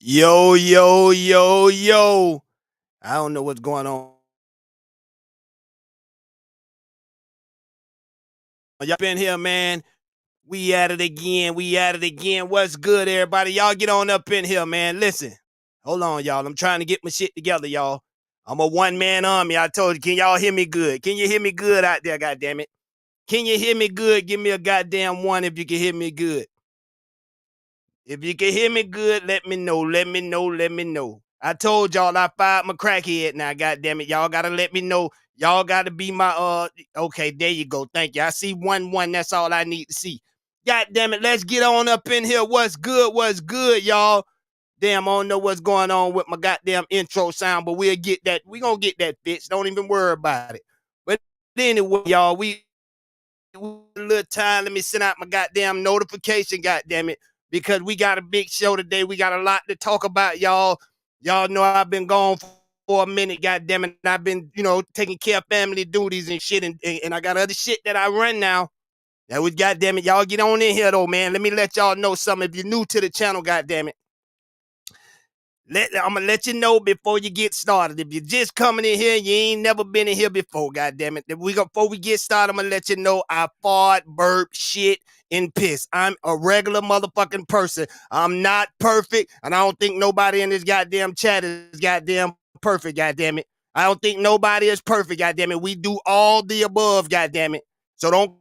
Yo, yo, yo, yo. I don't know what's going on. Y'all been here, man. We at it again. We at it again. What's good, everybody? Y'all get on up in here, man. Listen. Hold on, y'all. I'm trying to get my shit together, y'all. I'm a one-man army. I told you. Can y'all hear me good? Can you hear me good out there, goddammit? Can you hear me good? Give me a goddamn one if you can hear me good. If you can hear me good, let me know. Let me know. Let me know. I told y'all I fired my crackhead now, goddamn it. Y'all gotta let me know. Y'all gotta be my okay, there you go. Thank you. I see 1-1. That's all I need to see. God damn it. Let's get on up in here. What's good? What's good, y'all? Damn, I don't know what's going on with my goddamn intro sound, but we'll get that. We gonna get that fixed. Don't even worry about it. But anyway, y'all, we a little time. Let me send out my goddamn notification, goddamn it, because we got a big show today. We got a lot to talk about, y'all. Y'all know I've been gone for a minute, goddamn it. I've been, taking care of family duties and shit, and I got other shit that I run now. That was goddamn it. Y'all get on in here though, man. Let me let y'all know something. If you're new to the channel, goddamn it. I'm gonna let you know before you get started. If you're just coming in here, you ain't never been in here before, goddamn it. Before we get started, I'm gonna let you know I fart, burp, shit, and piss. I'm a regular motherfucking person. I'm not perfect, and I don't think nobody in this goddamn chat is goddamn perfect, goddamn it. I don't think nobody is perfect, goddamn it. We do all the above, goddamn it. So don't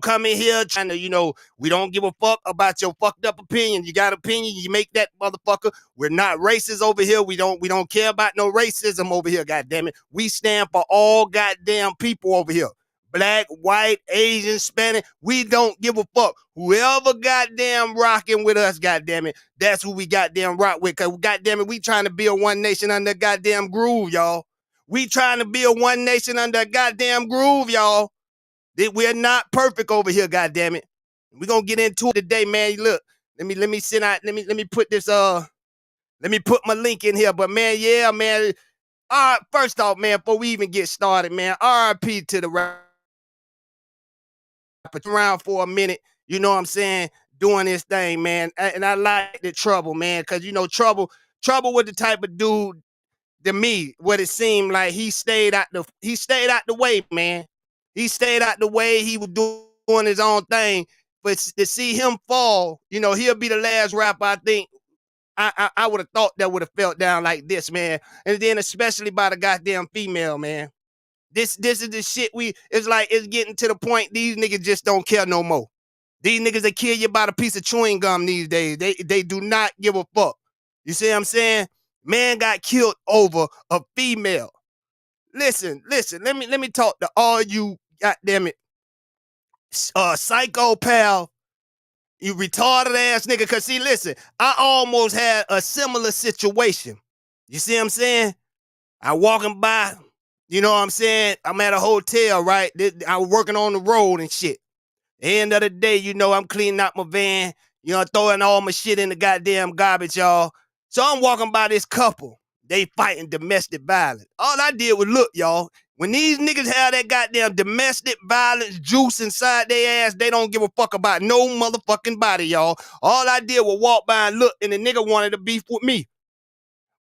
come in here trying to, we don't give a fuck about your fucked up opinion. You got opinion, you make that, motherfucker. We're not racist over here. We don't care about no racism over here, goddamn it. We stand for all goddamn people over here. Black, white, Asian, Spanish. We don't give a fuck. Whoever goddamn rocking with us, goddamn it, that's who we goddamn rock with. Cause goddamn it, we trying to build one nation under goddamn groove, y'all. We trying to build one nation under a goddamn groove, y'all. We're not perfect over here, goddammit. We're gonna get into it today, man. Look, let me send out, let me put this let me put my link in here. But man, yeah, man. All right, first off, man, before we even get started, man, RIP to the rapper around for a minute, you know what I'm saying, doing this thing, man. And I like the Trouble, man, because Trouble was the type of dude to me, what it seemed like he stayed out the way, man. He stayed out the way. He was doing his own thing. But to see him fall, he'll be the last rapper I think I would have thought that would have felt down like this, man. And then especially by the goddamn female, man. This is the shit it's like it's getting to the point these niggas just don't care no more. These niggas that kill you about a piece of chewing gum these days. They do not give a fuck. You see what I'm saying? Man got killed over a female. Listen. Let me talk to all you goddamn it, psychopath, you retarded ass nigga. Cause see, listen, I almost had a similar situation. You see what I'm saying? I walking by, you know what I'm saying? I'm at a hotel, right? I was working on the road and shit. End of the day, I'm cleaning out my van, throwing all my shit in the goddamn garbage, y'all. So I'm walking by this couple. They fighting domestic violence. All I did was look, y'all. When these niggas have that goddamn domestic violence juice inside their ass, they don't give a fuck about no motherfucking body, y'all. All I did was walk by and look, and the nigga wanted to beef with me.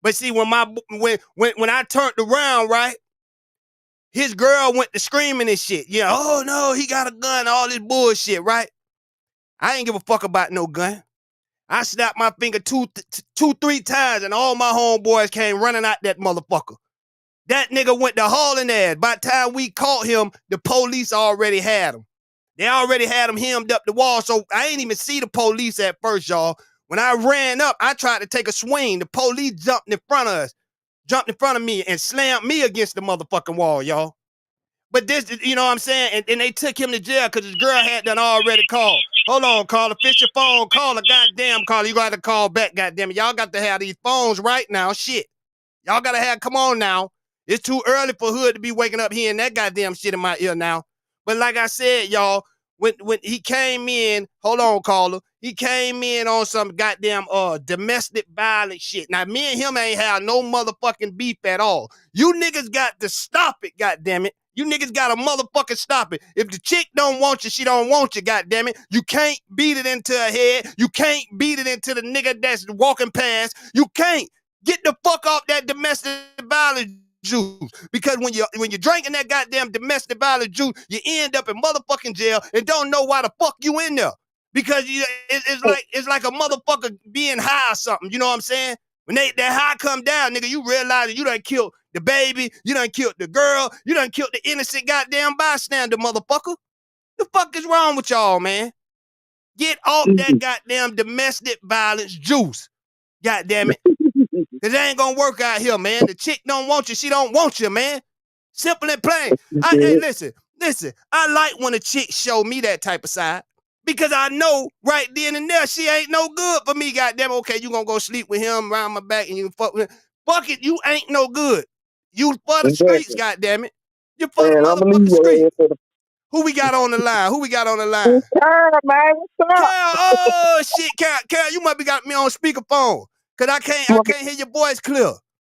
But see, when I turned around, right, his girl went to screaming and shit. Yeah, oh no, he got a gun, all this bullshit, right? I ain't give a fuck about no gun. I snapped my finger two, 3 times, and all my homeboys came running out that motherfucker. That nigga went to hauling ass. By the time we caught him, the police already had him. They already had him hemmed up the wall, so I ain't even see the police at first, y'all. When I ran up, I tried to take a swing. The police jumped in front of us, jumped in front of me, and slammed me against the motherfucking wall, y'all. But this, you know what I'm saying? And they took him to jail because his girl had done already called. Hold on, caller. Fix your phone. Call a goddamn caller. You got to call back, goddamn it. Y'all got to have these phones right now. Shit. Y'all got to have, come on now. It's too early for Hood to be waking up hearing that goddamn shit in my ear now. But like I said, y'all, when he came in, hold on, caller. He came in on some goddamn domestic violence shit. Now, me and him ain't have no motherfucking beef at all. You niggas got to stop it, goddamn it. You niggas gotta motherfucking stop it. If the chick don't want you, she don't want you, goddammit. You can't beat it into her head. You can't beat it into the nigga that's walking past. You can't. Get the fuck off that domestic violence juice. Because when you're drinking that goddamn domestic violence juice, you end up in motherfucking jail and don't know why the fuck you in there. Because it's like a motherfucker being high or something. You know what I'm saying? When that high come down, nigga, you realize that you done killed the baby, you done killed the girl, you done killed the innocent goddamn bystander, motherfucker. The fuck is wrong with y'all, man? Get off that goddamn domestic violence juice. Goddamn it. Cause it ain't gonna work out here, man. The chick don't want you, she don't want you, man. Simple and plain. Hey, listen. I like when a chick show me that type of side. Because I know right then and there she ain't no good for me, goddamn. Okay, you gonna go sleep with him around my back and you fuck with him. Fuck it, you ain't no good. You for the streets, goddamn it. You for the motherfucking streets. Who we got on the line? Carol, man, what's up? Carol, oh shit, Carol, you might be got me on speakerphone. Cause I can't hear your voice clear.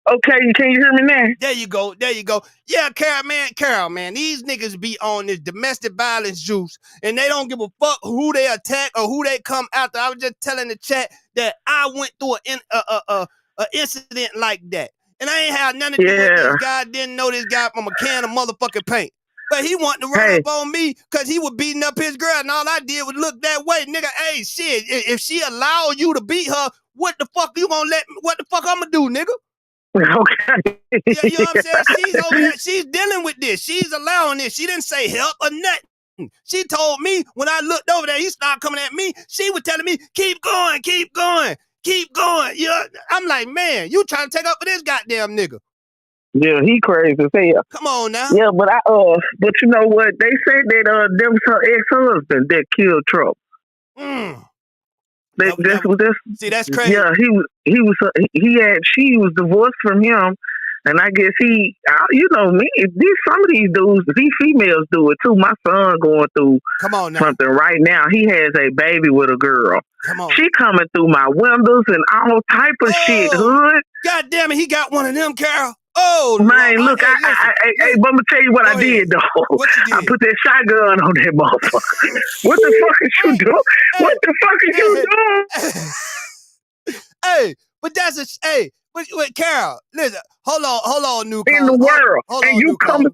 Okay, can you hear me now? There you go. Yeah, Carol, man, these niggas be on this domestic violence juice, and they don't give a fuck who they attack or who they come after. I was just telling the chat that I went through an incident like that, and I ain't had nothing to do with this guy. Didn't know this guy from a can of motherfucking paint. But he wanted to run up on me because he was beating up his girl, and all I did was look that way. Nigga, hey, shit, if she allow you to beat her, what the fuck I'm gonna do, nigga? Okay. Yeah, you know what I'm saying? She's over there. She's dealing with this. She's allowing this. She didn't say help or nothing. She told me when I looked over there, he started coming at me. She was telling me, keep going. Yeah, I'm like, man, you trying to take up for this goddamn nigga. Yeah, he crazy as hell. Come on now. Yeah, but but you know what? They said that there was her ex-husband that killed Trump. See, that's crazy. Yeah, she was divorced from him, and I guess you know me, some of these dudes, these females do it too. My son going through something right now. He has a baby with a girl. Come on. She coming through my windows and all type of shit, hood. God damn it, he got one of them, Carol. Oh, man, look, but I'm going to tell you what I did, though. What you did? I put that shotgun on that motherfucker. What the fuck is you doing? What the fuck is you doing? Hey, but that's wait, Carol, listen, hold on, new caller. In the world. Hold and on, you coming.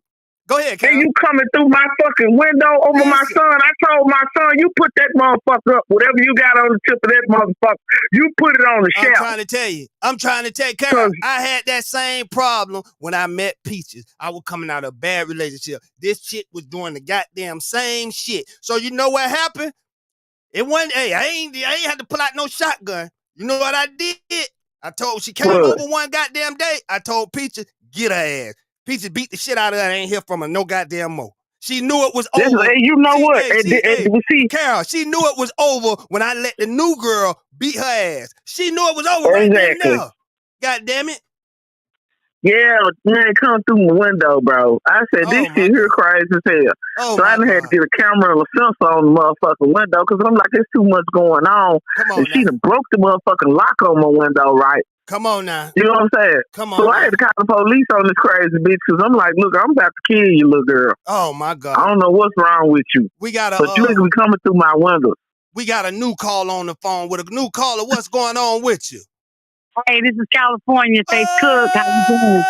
Go ahead, Carol. And you coming through my fucking window over my son. I told my son, you put that motherfucker up. Whatever you got on the tip of that motherfucker, you put it on the shelf. I'm trying to tell you, Carol, I had that same problem when I met Peaches. I was coming out of a bad relationship. This chick was doing the goddamn same shit. So you know what happened? It wasn't, I ain't had to pull out no shotgun. You know what I did? She came over one goddamn day. I told Peaches, get her ass. Peaches beat the shit out of her. I ain't hear from her no goddamn more. She knew it was over. You know what? Carol, she knew it was over when I let the new girl beat her ass. She knew it was over right then and there. God damn it. Yeah, man, come through my window, bro. I said, this shit here crazy as hell. So I done had to get a camera and a sensor on the motherfucking window because I'm like, there's too much going on. And she done broke the motherfucking lock on my window, right? Come on now. You know what I'm saying? Come on. So I had to call the police on this crazy bitch because I'm like, look, I'm about to kill you, little girl. Oh, my God. I don't know what's wrong with you. But you ain't gonna be coming through my windows. We got a new call on the phone with a new caller. What's going on with you? Hey, this is California. Say, Cook, how you doing?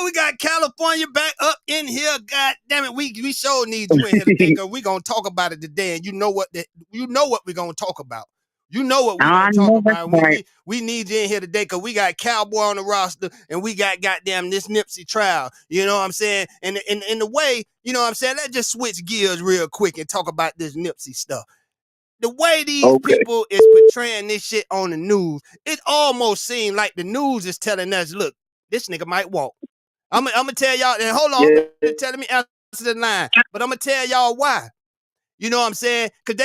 We got California back up in here. God damn it, we sure need you in here today because we gonna talk about it today, and you know what we're gonna talk about. You know what we're gonna talk about. Right. We need you in here today because we got Cowboy on the roster and we got goddamn this Nipsey trial. You know what I'm saying? And in the way, you know what I'm saying? Let's just switch gears real quick and talk about this Nipsey stuff. The way these people is portraying this shit on the news, it almost seems like the news is telling us, look, this nigga might walk. I'm gonna tell y'all, and hold on, they're telling me answer the line, but I'm gonna tell y'all why. You know what I'm saying? Because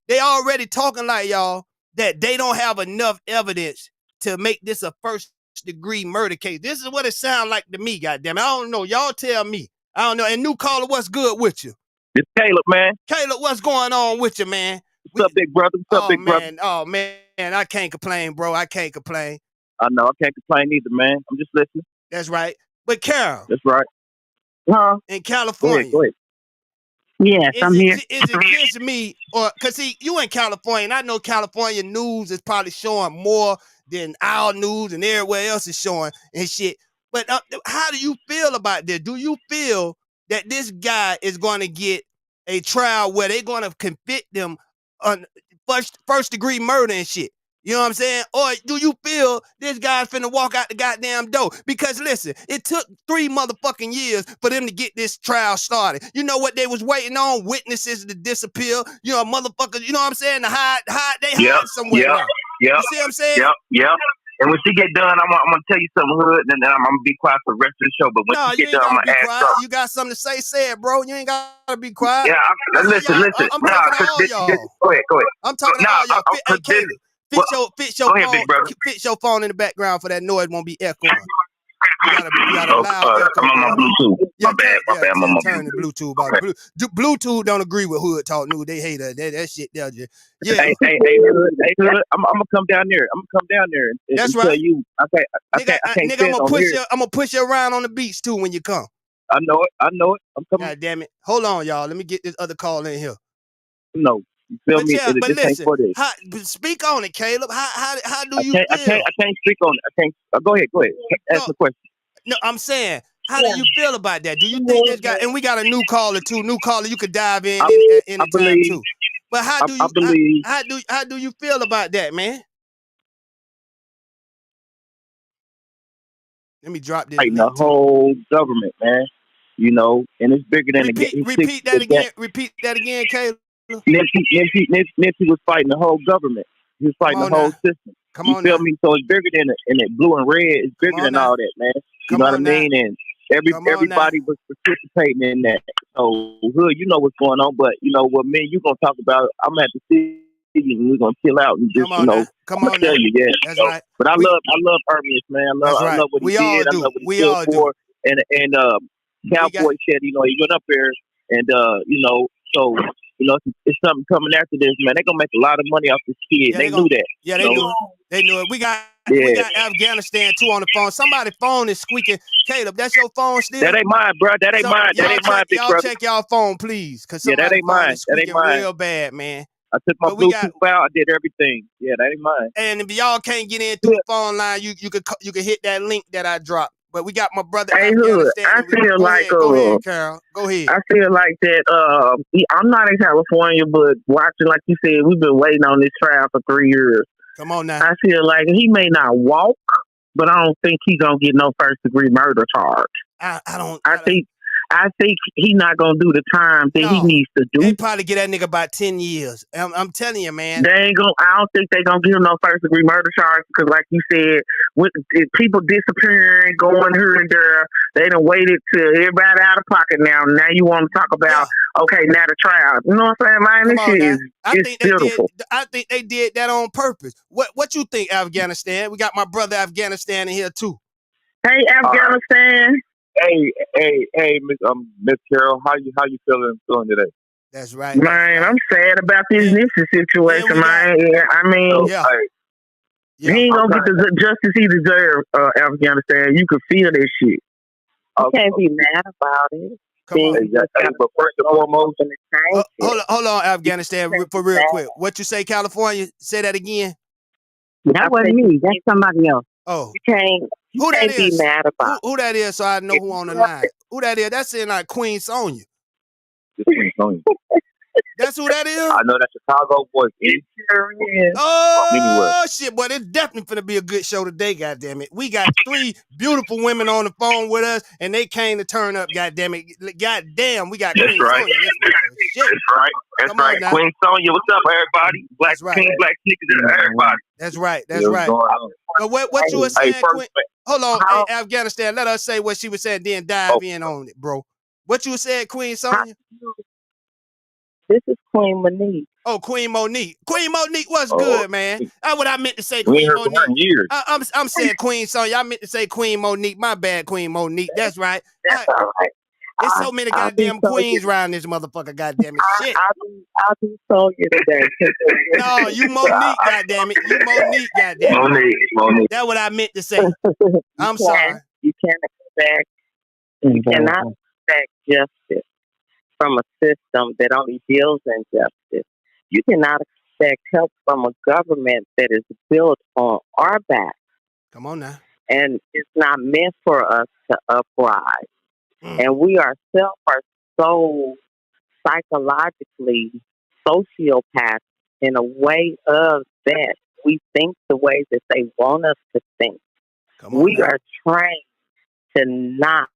they already talking like y'all that they don't have enough evidence to make this a first-degree murder case. This is what it sounds like to me, goddamn it. I don't know. Y'all tell me. I don't know. And new caller, what's good with you? It's Caleb, man. Caleb, what's going on with you, man? What's up, big brother? Brother? Oh, man, I can't complain, bro. I can't complain. I know. I can't complain either, man. I'm just listening. That's right. But Carol. That's right. Huh? In California. Go ahead. Yes, I'm here. Is it just me, or because see, you in California, and I know California news is probably showing more than our news and everywhere else is showing and shit. But how do you feel about this? Do you feel that this guy is going to get a trial where they're going to convict them on first degree murder and shit? You know what I'm saying? Or do you feel this guy's finna walk out the goddamn door? Because listen, it took 3 motherfucking years for them to get this trial started. You know what they was waiting on? Witnesses to disappear. You know, motherfuckers, you know what I'm saying? To hide, they hide somewhere now. You see what I'm saying? Yep. And when she get done, I'm gonna tell you something, Hood, and then I'm gonna be quiet for the rest of the show. But when she get done, I'm gonna ask her. You got something to say it, bro. You ain't gotta be quiet. Yeah, listen. I'm talking to all y'all. Go ahead. I'm talking to all y'all. Hey, Caleb, fix your phone. Ahead, big brother. Fix your phone in the background for that noise won't be echoing. You gotta loud echo. I'm on my Bluetooth. My bad. I'm on my turn the Bluetooth off. Bluetooth don't agree with Hood Talk News. They hate that shit there. Yeah. Hey, Hood. I'm gonna come down there. And that's right. Tell you, I can't nigga, I'm gonna push you around on the beach too when you come. I know it. I'm coming. God damn it. Hold on, y'all. Let me get this other call in here. No. You feel me? Yeah, but listen, speak on it, Caleb. How do you feel? I can't speak on it. I can't. Go ahead. Ask the question. No, I'm saying, how do you feel about that? Do you think this guy? And we got a new caller too. New caller, you could dive in anytime too. But how do you feel about that, man? Let me drop this. The whole government, man. You know, and it's bigger than repeat that again. Repeat that again, Caleb. Nipsey was fighting the whole government. He was fighting the whole system. You feel me? So it's bigger than it. Blue and red. It's bigger than all that, man. You know what I mean? And everybody was participating in that. So Hood, you know what's going on. But you know what, man, you gonna talk about? I'm gonna have to see you, and we're gonna chill out and just tell you, yeah. That's right. But I love Hermes, man. I love what he did. I love what he stood for. And Cowboy said, you know, he went up there and so. You know, it's something coming after this, man. They're going to make a lot of money off this kid. Yeah, they knew that. Yeah, they knew it. They knew it. We got Afghanistan, too, on the phone. Somebody's phone is squeaking. Caleb, that's your phone still? That ain't mine, bro. That ain't mine, big brother. Y'all check y'all phone, please. Because that ain't mine. That ain't mine. Real bad, man. I took my Bluetooth out. I did everything. Yeah, that ain't mine. And if y'all can't get in through the phone line, you could hit that link that I dropped. But we got my brother. Hey, Hood, I feel like go ahead, Carol. Go ahead. I feel like that. I'm not in California, but watching, like you said, we've been waiting on this trial for 3 years. Come on now. I feel like he may not walk, but I don't think he's gonna get no first degree murder charge. I think he's not gonna do the time that he needs to do. They probably get that nigga about 10 years. I'm telling you, man. I don't think they're gonna give him no first degree murder charge because, like you said, with people disappearing, going here and there, they done waited till everybody out of pocket now. Now you want to talk about now the trial. You know what I'm saying, man? This shit is beautiful. I think they did that on purpose. What you think, Afghanistan? We got my brother Afghanistan in here too. Hey, Afghanistan. Hey, Miss Carol, how you feeling today? That's right. Man, I'm sad about this Nipsey situation, man. I mean, he ain't gonna get the justice he deserves, Afghanistan. You can feel this shit. You can't be mad about it. Come on. But first and foremost, hold on, Afghanistan, for real quick. What you say, California? Say that again. That wasn't me. That's somebody else. Oh, you can't be mad about who that is, so I know who on the line. Who that is? That's in like Queen Sonia. That's who that is? I know that Chicago voice. Oh, shit, boy, it's definitely finna be a good show today, goddammit. We got 3 beautiful women on the phone with us, and they came to turn up, goddammit. Goddamn, we got Queen Sonia. That's right. That's right. Queen Sonia, what's up, everybody? Black King, Black Sneakers, everybody. That's right. So what you were saying, Queen? Hold on, Afghanistan, let us say what she was saying, then dive in on it, bro. What you said, Queen Sonia? This is Queen Monique. Oh, Queen Monique. Queen Monique, what's good, man? That's what I meant to say, Queen Monique. I'm saying Queen Sonia. I meant to say Queen Monique. My bad, Queen Monique. That's right. That's all right. There's so many goddamn queens around this motherfucker, goddamn it. Shit. I'll be Sonia today. No, you Monique, goddamn it. You Monique, goddamn it. Monique. That's what I meant to say. I'm sorry. You can't come back. You cannot expect justice from a system that only deals in justice. You cannot expect help from a government that is built on our backs. Come on now. And it's not meant for us to uprise. And we ourselves are so psychologically sociopaths in a way of that we think the way that they want us to think. We are trained to not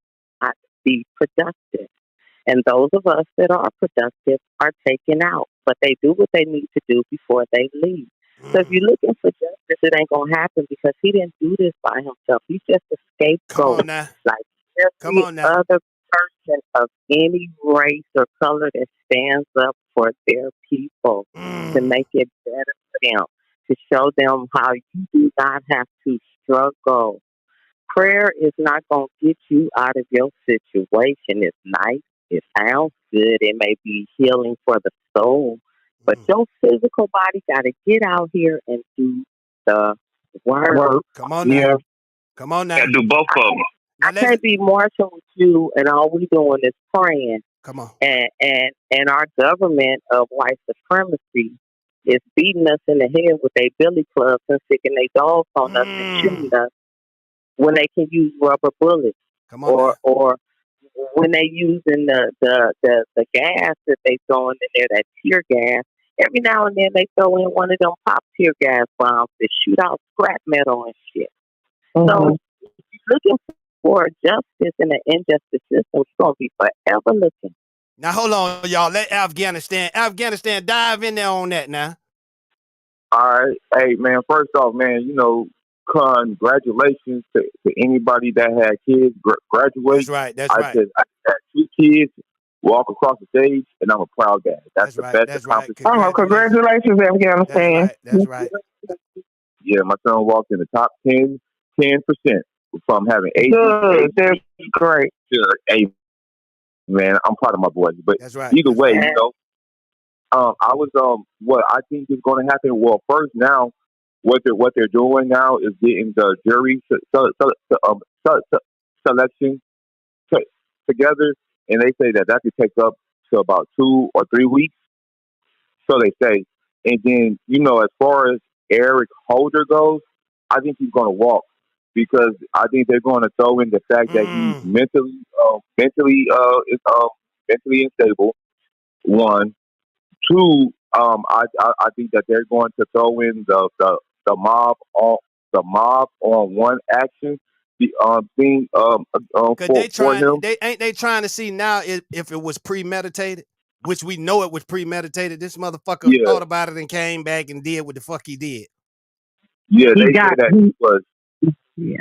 be productive. And those of us that are productive are taken out. But they do what they need to do before they leave. So if you're looking for justice, it ain't going to happen because he didn't do this by himself. He's just a scapegoat. Like every other person of any race or color that stands up for their people to make it better for them, to show them how you do not have to struggle. Prayer is not going to get you out of your situation. It's nice. It sounds good. It may be healing for the soul. But your physical body got to get out here and do the work. Come on now. Come on now. Got to do both of them. I can't be marching with you and all we doing is praying. Come on. And our government of white supremacy is beating us in the head with their billy clubs and sticking their dogs on us and shooting us when they can use rubber bullets. Come on or when they using the gas that they throwing in there, that tear gas. Every now and then they throw in one of them pop tear gas bombs that shoot out scrap metal and shit. So if you're looking for justice in an injustice system, you're going to be forever looking. Now, hold on, y'all. Let Afghanistan dive in there on that now. All right. Hey, man, first off, man, you know, congratulations to anybody that had kids graduate. That's right. I had 2 kids walk across the stage, and I'm a proud dad. That's the best accomplishment. Congratulations, Afghanistan. That's right. Yeah, my son walked in the top 10% from having 8. Good. That's great. Hey, man, I'm proud of my boys. But either way, you know, I was what I think is going to happen. Well, first now, what they're doing now is getting the jury selection together, and they say that could take up to about 2 or 3 weeks. So they say, and then you know, as far as Eric Holder goes, I think he's going to walk because I think they're going to throw in the fact that he's mentally unstable. 1, 2. I think that they're going to throw in the mob on one action. The thing for him. They trying to see now if it was premeditated, which we know it was premeditated. This motherfucker thought about it and came back and did what the fuck he did. Yeah, they said that he was. Yeah.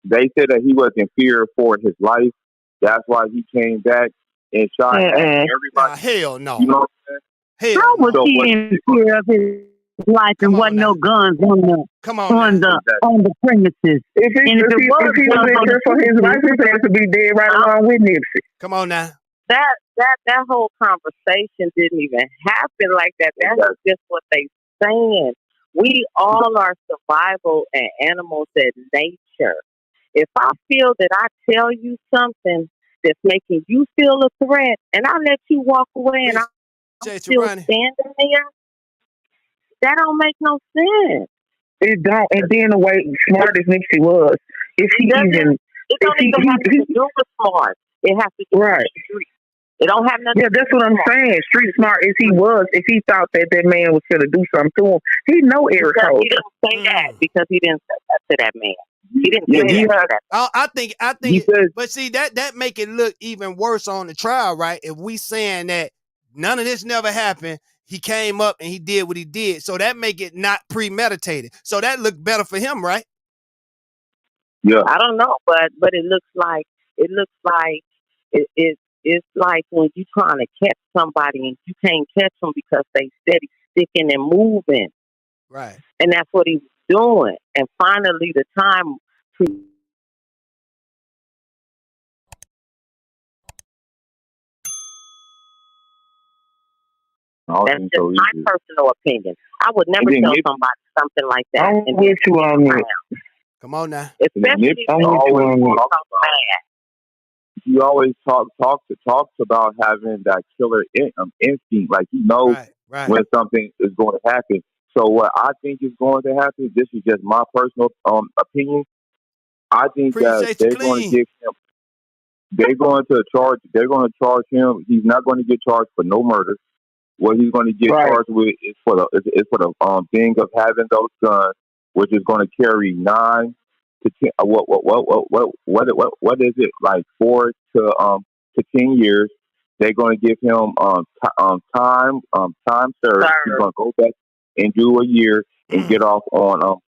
They said that he was in fear for his life. That's why he came back and shot everybody. Hell no. You know what I'm saying? How was he in fear of his life and wasn't no guns on the premises? If he was in fear for his life, he has to be dead right along with Nipsey. Come on now. That whole conversation didn't even happen like that. That's just what they saying. We all are survival and animals at nature. If I feel that I tell you something that's making you feel a threat, and I let you walk away, and I'm still standing there, that don't make no sense. It don't. And then the way smart as Nipsey was, it don't even have to do with smart. It has to do with the street. It don't have nothing. Yeah, that's what I'm saying. Street smart as he was, if he thought that man was going to do something to him, he know Eric Holder. He didn't say that because he didn't say that to that man. He didn't say that. I think. But see, that make it look even worse on the trial, right? If we saying that none of this never happened, he came up and he did what he did, so that make it not premeditated. So that looked better for him, right? Yeah. I don't know, but it looks like it's like when you trying to catch somebody and you can't catch them because they steady sticking and moving. Right. And that's what he was doing. And finally the time that's just my personal opinion. I would never tell somebody something like that. I'm with you on that. Come on now. Especially if they're mad. he always talks about having that killer instinct. Like he knows when something is going to happen. So what I think is going to happen, this is just my personal opinion. I think that they're going to give him. They're going to charge him. He's not going to get charged for no murder. What he's going to get charged with is for the thing of having those guns, which is going to carry 9 to 10. What is it, like 4 to 10 years? They're going to give him time served. He's going to go back and do a year and get off on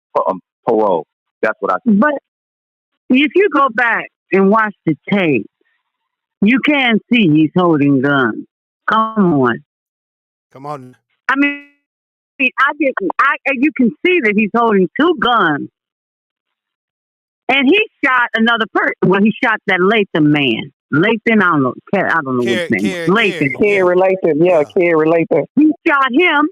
parole. That's what I think. But if you go back and watch the tape, you can see he's holding guns. Come on. I mean, you can see that he's holding 2 guns. And he shot another person. Well, he shot that Latham man. Latham, I don't know his name. Latham. Kerry Latham. He shot him.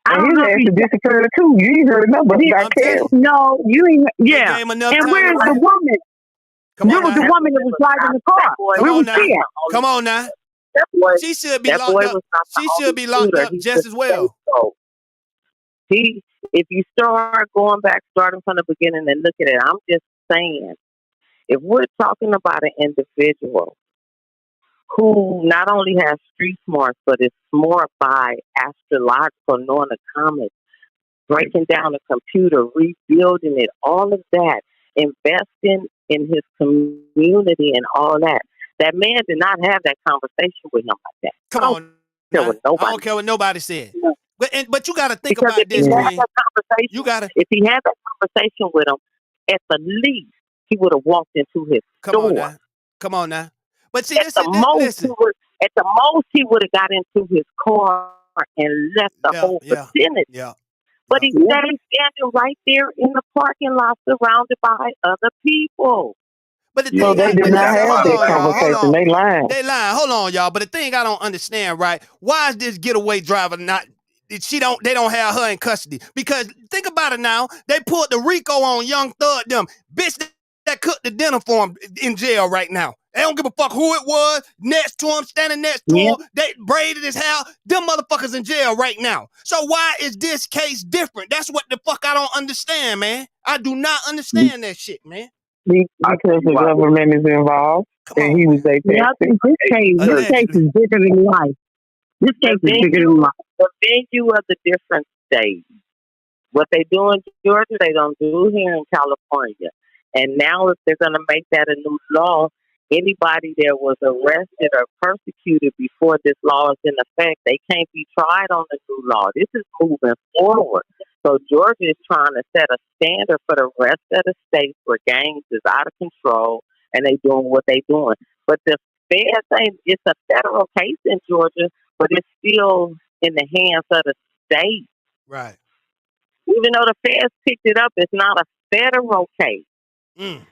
And his ass is disappeared too. You ain't heard enough about Kerry. No, you ain't. Yeah. And where's the woman? There was the woman that was driving the car. Where was she at? Come on now. She should be locked up. She should be locked up just as well. If you start going back, starting from the beginning and look at it, I'm just saying, if we're talking about an individual who not only has street smarts, but is smart by astrological, knowing the comments, breaking down the computer, rebuilding it, all of that, investing in his community and all that. That man did not have that conversation with him like that. Come on. I don't care what nobody said. Yeah. But you got to think about this, man. If he had that conversation with him, at the least, he would have walked into his store. Come on now. But see, at the most, he would have got into his car and left the whole vicinity. Yeah. But he stayed standing right there in the parking lot surrounded by other people. But the so they did not have that conversation. They lying. Hold on, y'all. But the thing I don't understand, right? Why is this getaway driver not? They don't have her in custody? Because think about it now. They put the RICO on Young Thug, them bitch that cooked the dinner for him in jail right now. They don't give a fuck who it was. Next to him, standing next to him. They braided his hair. Them motherfuckers in jail right now. So why is this case different? That's what the fuck I don't understand, man. I do not understand that shit, man. Because the government is involved, and he was a this case is bigger than life. This case is bigger than life. The venue of the different states. What they do in Georgia, they don't do here in California. And now if they're going to make that a new law, anybody that was arrested or persecuted before this law is in effect, they can't be tried on the new law. This is moving forward. So Georgia is trying to set a standard for the rest of the states where gangs is out of control and they doing what they doing. But the feds saying it's a federal case in Georgia, but it's still in the hands of the state. Right. Even though the feds picked it up, it's not a federal case.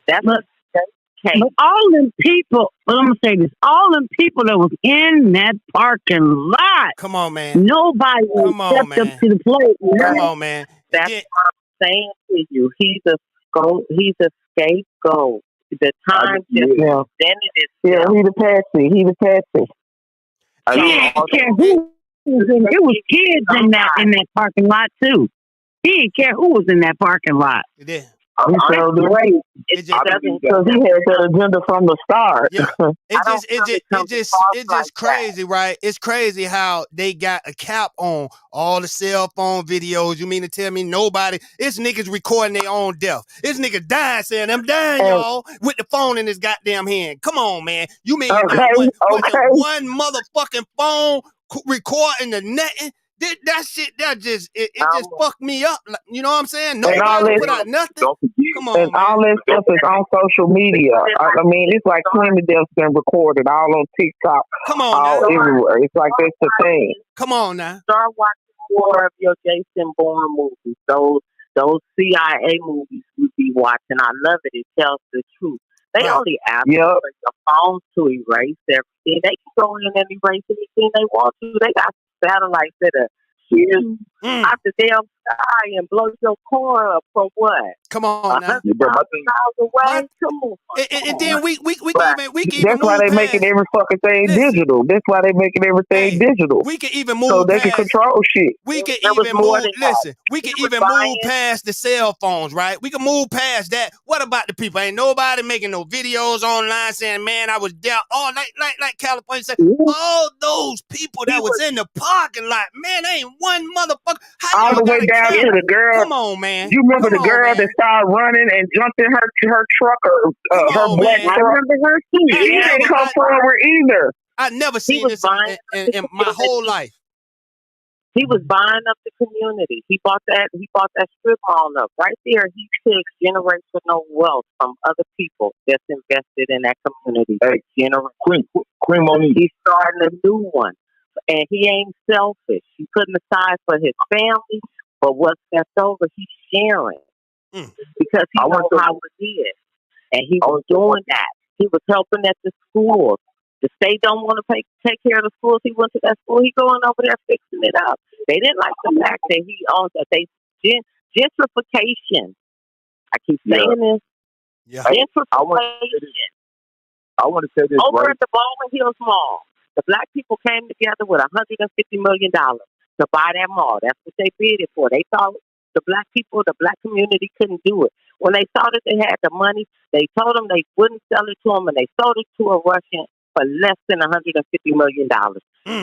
That's a state case. But all them people, I'm going to say this, all them people that was in that parking lot. Come on, man. Nobody stepped up to the plate. Come on, man. That's what I'm saying to you. He's a scapegoat. The time just extended itself. Yeah, he the patsy. He didn't care who was in. It was kids in that parking lot too. He didn't care who was in that parking lot. It did. So the way because he had that agenda from the start. Yeah. It's just crazy, right? It's crazy how they got a cap on all the cell phone videos. You mean to tell me nobody? It's niggas recording their own death. It's niggas dying saying I'm dying, y'all, with the phone in his goddamn hand. Come on, man. You mean one motherfucking phone recording the nothing? That shit, just fucked me up. You know what I'm saying? Nobody put out nothing. Come on, and all that stuff is on social media. I mean, it's like 20 deaths been recorded all on TikTok. Come on, everywhere. It's like that's the thing. Come on now. Start watching more of your Jason Bourne movies. Those CIA movies we be watching. I love it. It tells the truth. They only ask for your phones to erase everything. They can go in and erase anything they want to. They got satellites that are out the damn sky and blow your car up from what? Come on now. 100,000 miles away? Come on. And then we can even that's why they making every fucking thing digital. That's why they making everything digital. We can even move so they past, can control shit. We can even move. Listen, we can even move past the cell phones, right? We can move past that. What about the people? Ain't nobody making no videos online saying, "Man, I was there all night," like California said. All those people that was in the parking lot, man, ain't one motherfucker. All the way down to the girl. Come on, man. You remember the girl that started running and jumped in her truck or her black truck? I remember her too. She didn't come forward either. I never seen this in my whole life. He was buying up the community. He bought that strip mall up. Right there, he took generational wealth from other people that's invested in that community. Hey, Queen Monique. He's starting a new one. And he ain't selfish. He's putting aside for his family, but what's left over, he's sharing. Because he knows how it is. And he was doing that. He was helping at the schools. The state don't want to take care of the schools. He went to that school. He going over there fixing it up. They didn't like the fact that he owns that. They gentrification. I keep saying this. Yeah. Gentrification. I want to say this over at the Baldwin Hills Mall. The black people came together with $150 million to buy that mall. That's what they bid it for. They thought the black people, the black community couldn't do it. When they saw that they had the money, they told them they wouldn't sell it to them, and they sold it to a Russian for less than $150 million.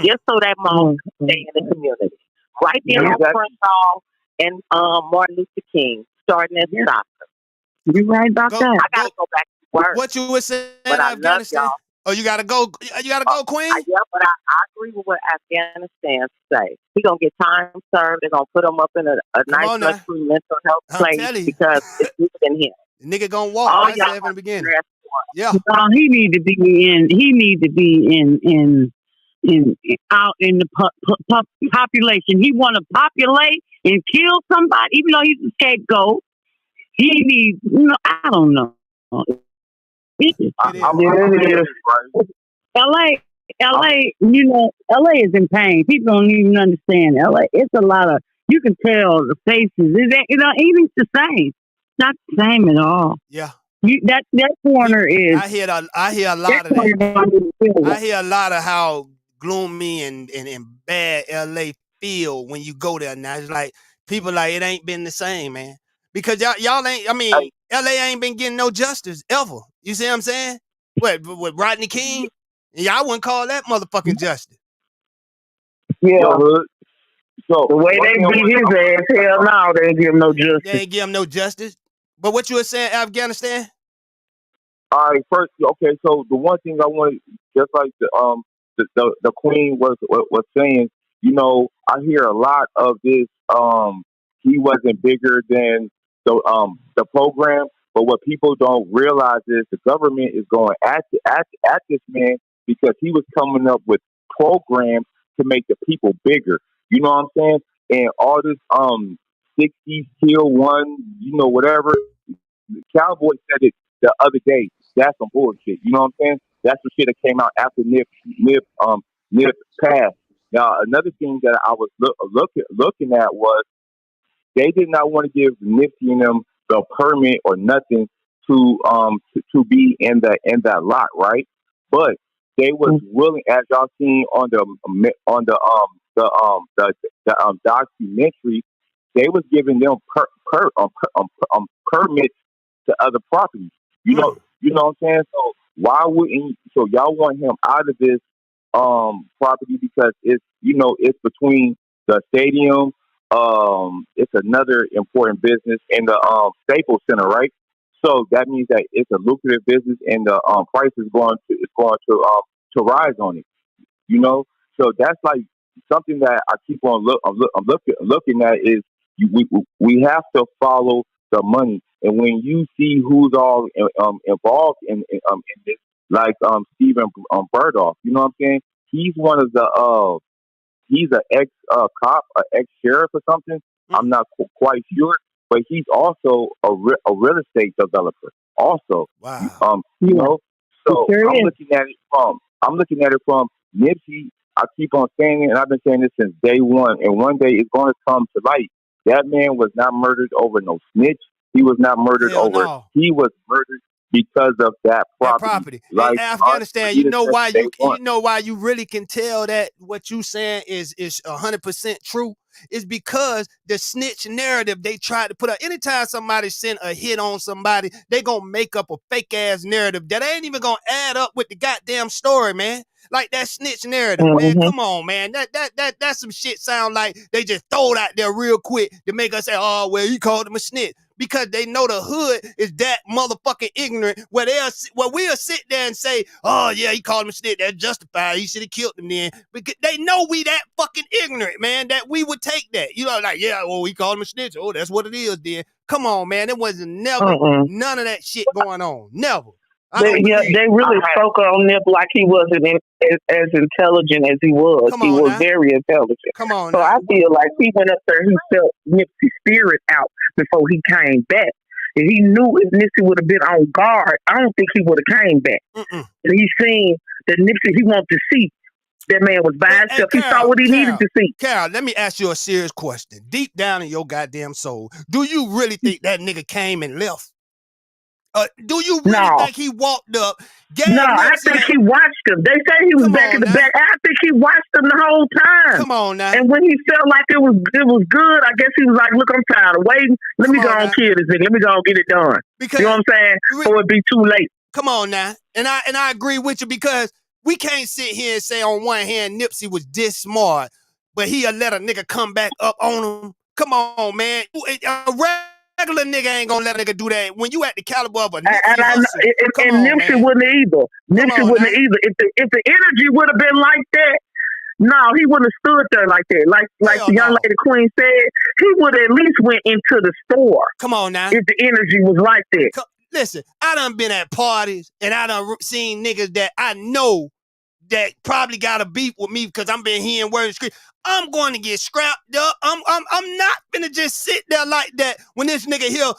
Just so that mall could stay in the community. Right there on Crenshaw and Martin Luther King, starting at soccer. You right about that. I got to go back to work. What you were saying in Afghanistan? Oh, you gotta go. You gotta go, Queen. Yeah, but I agree with what Afghanistan say. He gonna get time served. They're gonna put him up in a nice luxury mental health place because it's deeper than him. The nigga gonna walk. I said from the beginning. Yeah. He need to be in. He need to be in out in the population. He want to populate and kill somebody, even though he's a scapegoat. He needs. I don't know. LA, LA is in pain. People don't even understand LA. It's a lot of, you can tell the faces. It ain't the same. Not the same at all. Yeah. That corner is. I hear a lot of that. I hear a lot of how gloomy and bad LA feel when you go there now. It's like people like it ain't been the same, man. Because y'all ain't. I mean, LA ain't been getting no justice ever. You see what I'm saying? What with Rodney King? Y'all wouldn't call that motherfucking justice. Yeah. So the way they beat his ass, hell no, they ain't give him no justice. They ain't give him no justice. But what you were saying, Afghanistan? All right, first, okay. So the one thing I wanted, just like the Queen was saying, I hear a lot of this. He wasn't bigger than the program, but what people don't realize is the government is going at this man because he was coming up with programs to make the people bigger. You know what I'm saying? And all this 60s kill one, whatever. Cowboy said it the other day. That's some bullshit. You know what I'm saying? That's the shit that came out after Nip passed. Now another thing that I was looking at was they did not want to give Nipsey and them the permit or nothing to be in that lot, right? But they was willing, as y'all seen on the documentary, they was giving them permits to other properties. You know what I'm saying? So why wouldn't? So y'all want him out of this property because it's between the stadium. It's another important business in the Staples Center, right? So that means that it's a lucrative business, and the price is going to rise on it. So that's like something that I keep on looking at is we have to follow the money, and when you see who's all involved in this, like Stephen Burdoff, you know what I'm saying? He's one of the he's an ex cop, an ex sheriff or something. I'm not quite sure, but he's also a real estate developer. Also, wow. So I'm looking at it from Nipsey. I keep on saying it, and I've been saying this since day one. And one day it's going to come to light. That man was not murdered over no snitch. He was not murdered over. No. He was murdered because of that property. Like in Afghanistan, you know why you really can tell that what you saying is 100% true is because the snitch narrative they tried to put up. Anytime somebody send a hit on somebody, they gonna make up a fake ass narrative that ain't even gonna add up with the goddamn story, man. Like that snitch narrative, man. Come on, man. That some shit sound like they just throw it out there real quick to make us say, oh, well, he called him a snitch. Because they know the hood is that motherfucking ignorant where we'll sit there and say, oh, yeah, he called him a snitch. That's justified. He should have killed him then. Because they know we that fucking ignorant, man, that we would take that. You know, like, yeah, well, he called him a snitch. Oh, that's what it is then. Come on, man. There wasn't never none of that shit going on. Never. They really spoke on Nip like he wasn't as intelligent as he was. He was very intelligent. Come on. So I feel like he went up there, he felt Nipsey's spirit out before he came back. And he knew if Nipsey would have been on guard, I don't think he would have came back. And he seen that Nipsey, he wanted to see that man was by himself. He saw what he needed to see. Carol, let me ask you a serious question. Deep down in your goddamn soul, do you really think that nigga came and left? Do you really think he walked up? I think he watched him. They say he was back in the back. I think he watched him the whole time. Come on now. And when he felt like it was good, I guess he was like, look, I'm tired of waiting. Let me go and kill this nigga. Let me go and get it done. Because, you know what I'm saying? Or it'd be too late. Come on now. And I agree with you because we can't sit here and say on one hand Nipsey was this smart, but he'll let a nigga come back up on him. Come on, man. Regular nigga ain't gonna let a nigga do that. When you at the caliber of a Nipsey Hussle, and Nipsey wouldn't either. Nipsey wouldn't either. If the energy would have been like that, no, he wouldn't have stood there like that. Like the young lady Queen said, he would have at least went into the store. Come on now. If the energy was like that. Listen, I done been at parties and I done seen niggas that I know that probably got a beef with me because I'm been hearing words scream. I'm going to get scrapped up. I'm not finna just sit there like that when this nigga here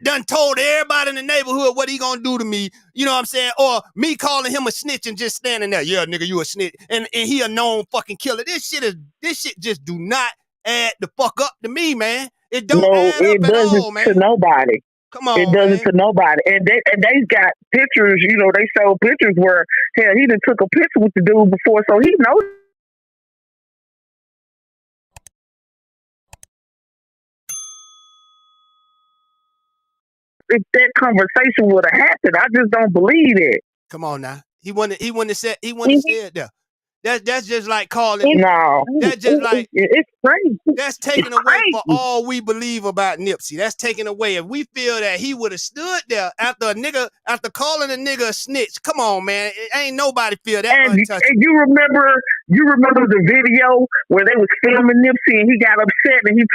done told everybody in the neighborhood what he gonna do to me. You know what I'm saying? Or me calling him a snitch and just standing there. Yeah, nigga, you a snitch. And he a known fucking killer. This shit just do not add the fuck up to me, man. It don't add up at all, man. To nobody. Come on, it doesn't to nobody. And they got pictures, you know, they showed pictures where, hell, he done took a picture with the dude before, so he knows. If that conversation would have happened, I just don't believe it. Come on now. He wouldn't have said there. That's just like calling. No. That's just like it's crazy. That's taken away for all we believe about Nipsey. That's taken away. If we feel that he would have stood there after calling a nigga a snitch, come on, man. Ain't nobody feel that untouchable. And you remember the video where they was filming Nipsey and he got upset and he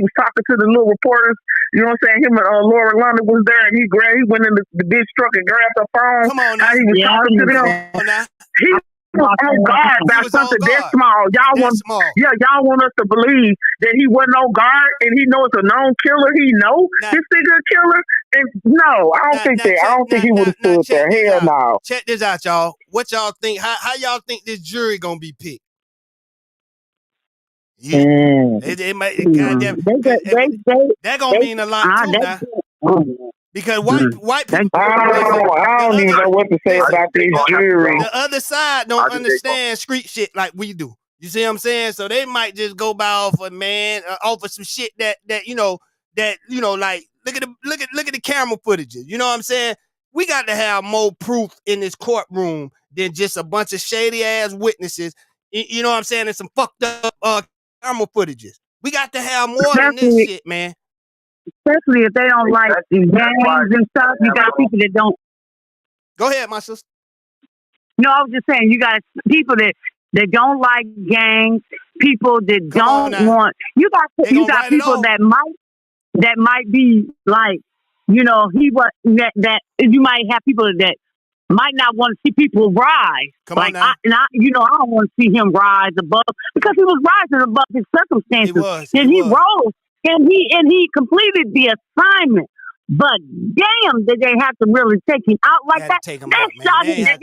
was talking to the little reporters. You know what I'm saying? Him and Laura London was there and he went in the bitch truck and grabbed her phone. Come on now. How he was talking to them. He was on guard about something that small. Y'all want us to believe that he wasn't on guard and he knows it's a known killer. He know this nigga a killer. And no, I don't think that. I don't think he would have stood there. Hell no. Check this out, y'all. What y'all think? How y'all think this jury gonna be picked? Yeah. That gonna mean a lot too now. Because white people, I don't even know what to say about this jury. The other side don't understand street shit like we do. You see what I'm saying? So they might just go by off of some shit that like look at the camera footages. You know what I'm saying? We got to have more proof in this courtroom than just a bunch of shady ass witnesses. You know what I'm saying? And some fucked up camera footages. We got to have more than this shit, man. Especially if they don't like gangs and stuff. You got people that don't. Go ahead, my sister. No, I was just saying, you got people that don't like gangs, people that don't want. You got people that might be like, you know, that you might have people that might not want to see people rise. I don't want to see him rise above because he was rising above his circumstances. He rose. And he completed the assignment. But damn, did they have to really take him out like that? Take him out, man.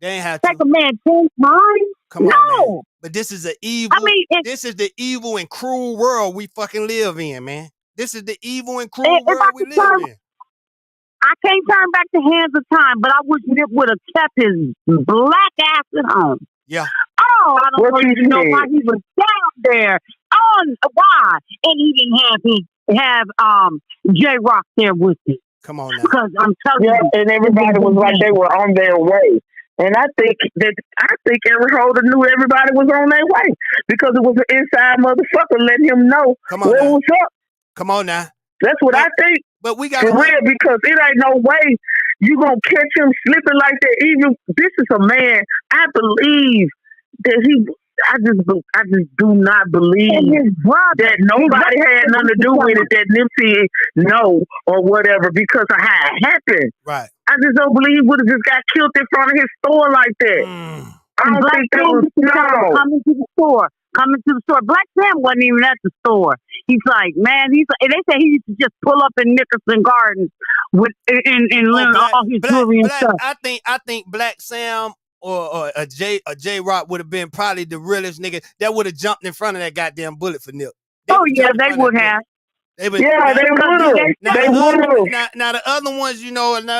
They ain't have take a man 10 times. Come on, man. But this is an evil. This is the evil and cruel world we fucking live in, man. This is the evil and cruel world we live in. I can't turn back the hands of time, but I wish Nip would have kept his black ass at home. Yeah. Oh, I don't know why he was down there. Why? And he didn't have J-Rock there with him. Come on now. Because I'm telling you. And everybody was like they were on their way. And I think every holder knew everybody was on their way because it was an inside motherfucker letting him know what was up. Come on now. That's what I think. But we got for real, because it ain't no way you gonna catch him slipping like that. Even this is a man. I believe that I just do not believe that nobody had nothing to do with it, that Nipsey know or whatever because of how it happened. Right. I just don't believe he would have just got killed in front of his store like that. I don't think that was coming to the store. Black Sam wasn't even at the store. He's like, man, and they say he used to just pull up in Nicholson Gardens with all his jewelry and stuff. I think Black Sam or a J-Rock would have been probably the realest nigga that would have jumped in front of that goddamn bullet for Nip. They would have. They would have. Now the other ones, a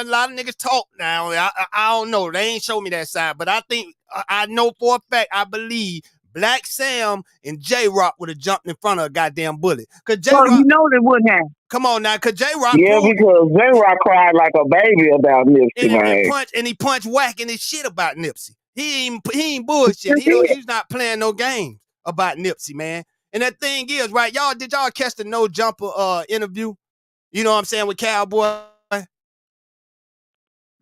lot of niggas talk now. I don't know. They ain't show me that side, but I think I know for a fact. I believe Black Sam and J-Rock would have jumped in front of a goddamn bullet. Cause J-Rock, they wouldn't have. Come on now, cause J-Rock. Yeah, because J-Rock cried like a baby about Nipsey, man. He punched whacking his shit about Nipsey. He ain't bullshit. He's not playing no games about Nipsey, man. And that thing is, right, did y'all catch the No Jumper interview? You know what I'm saying, with Cowboy?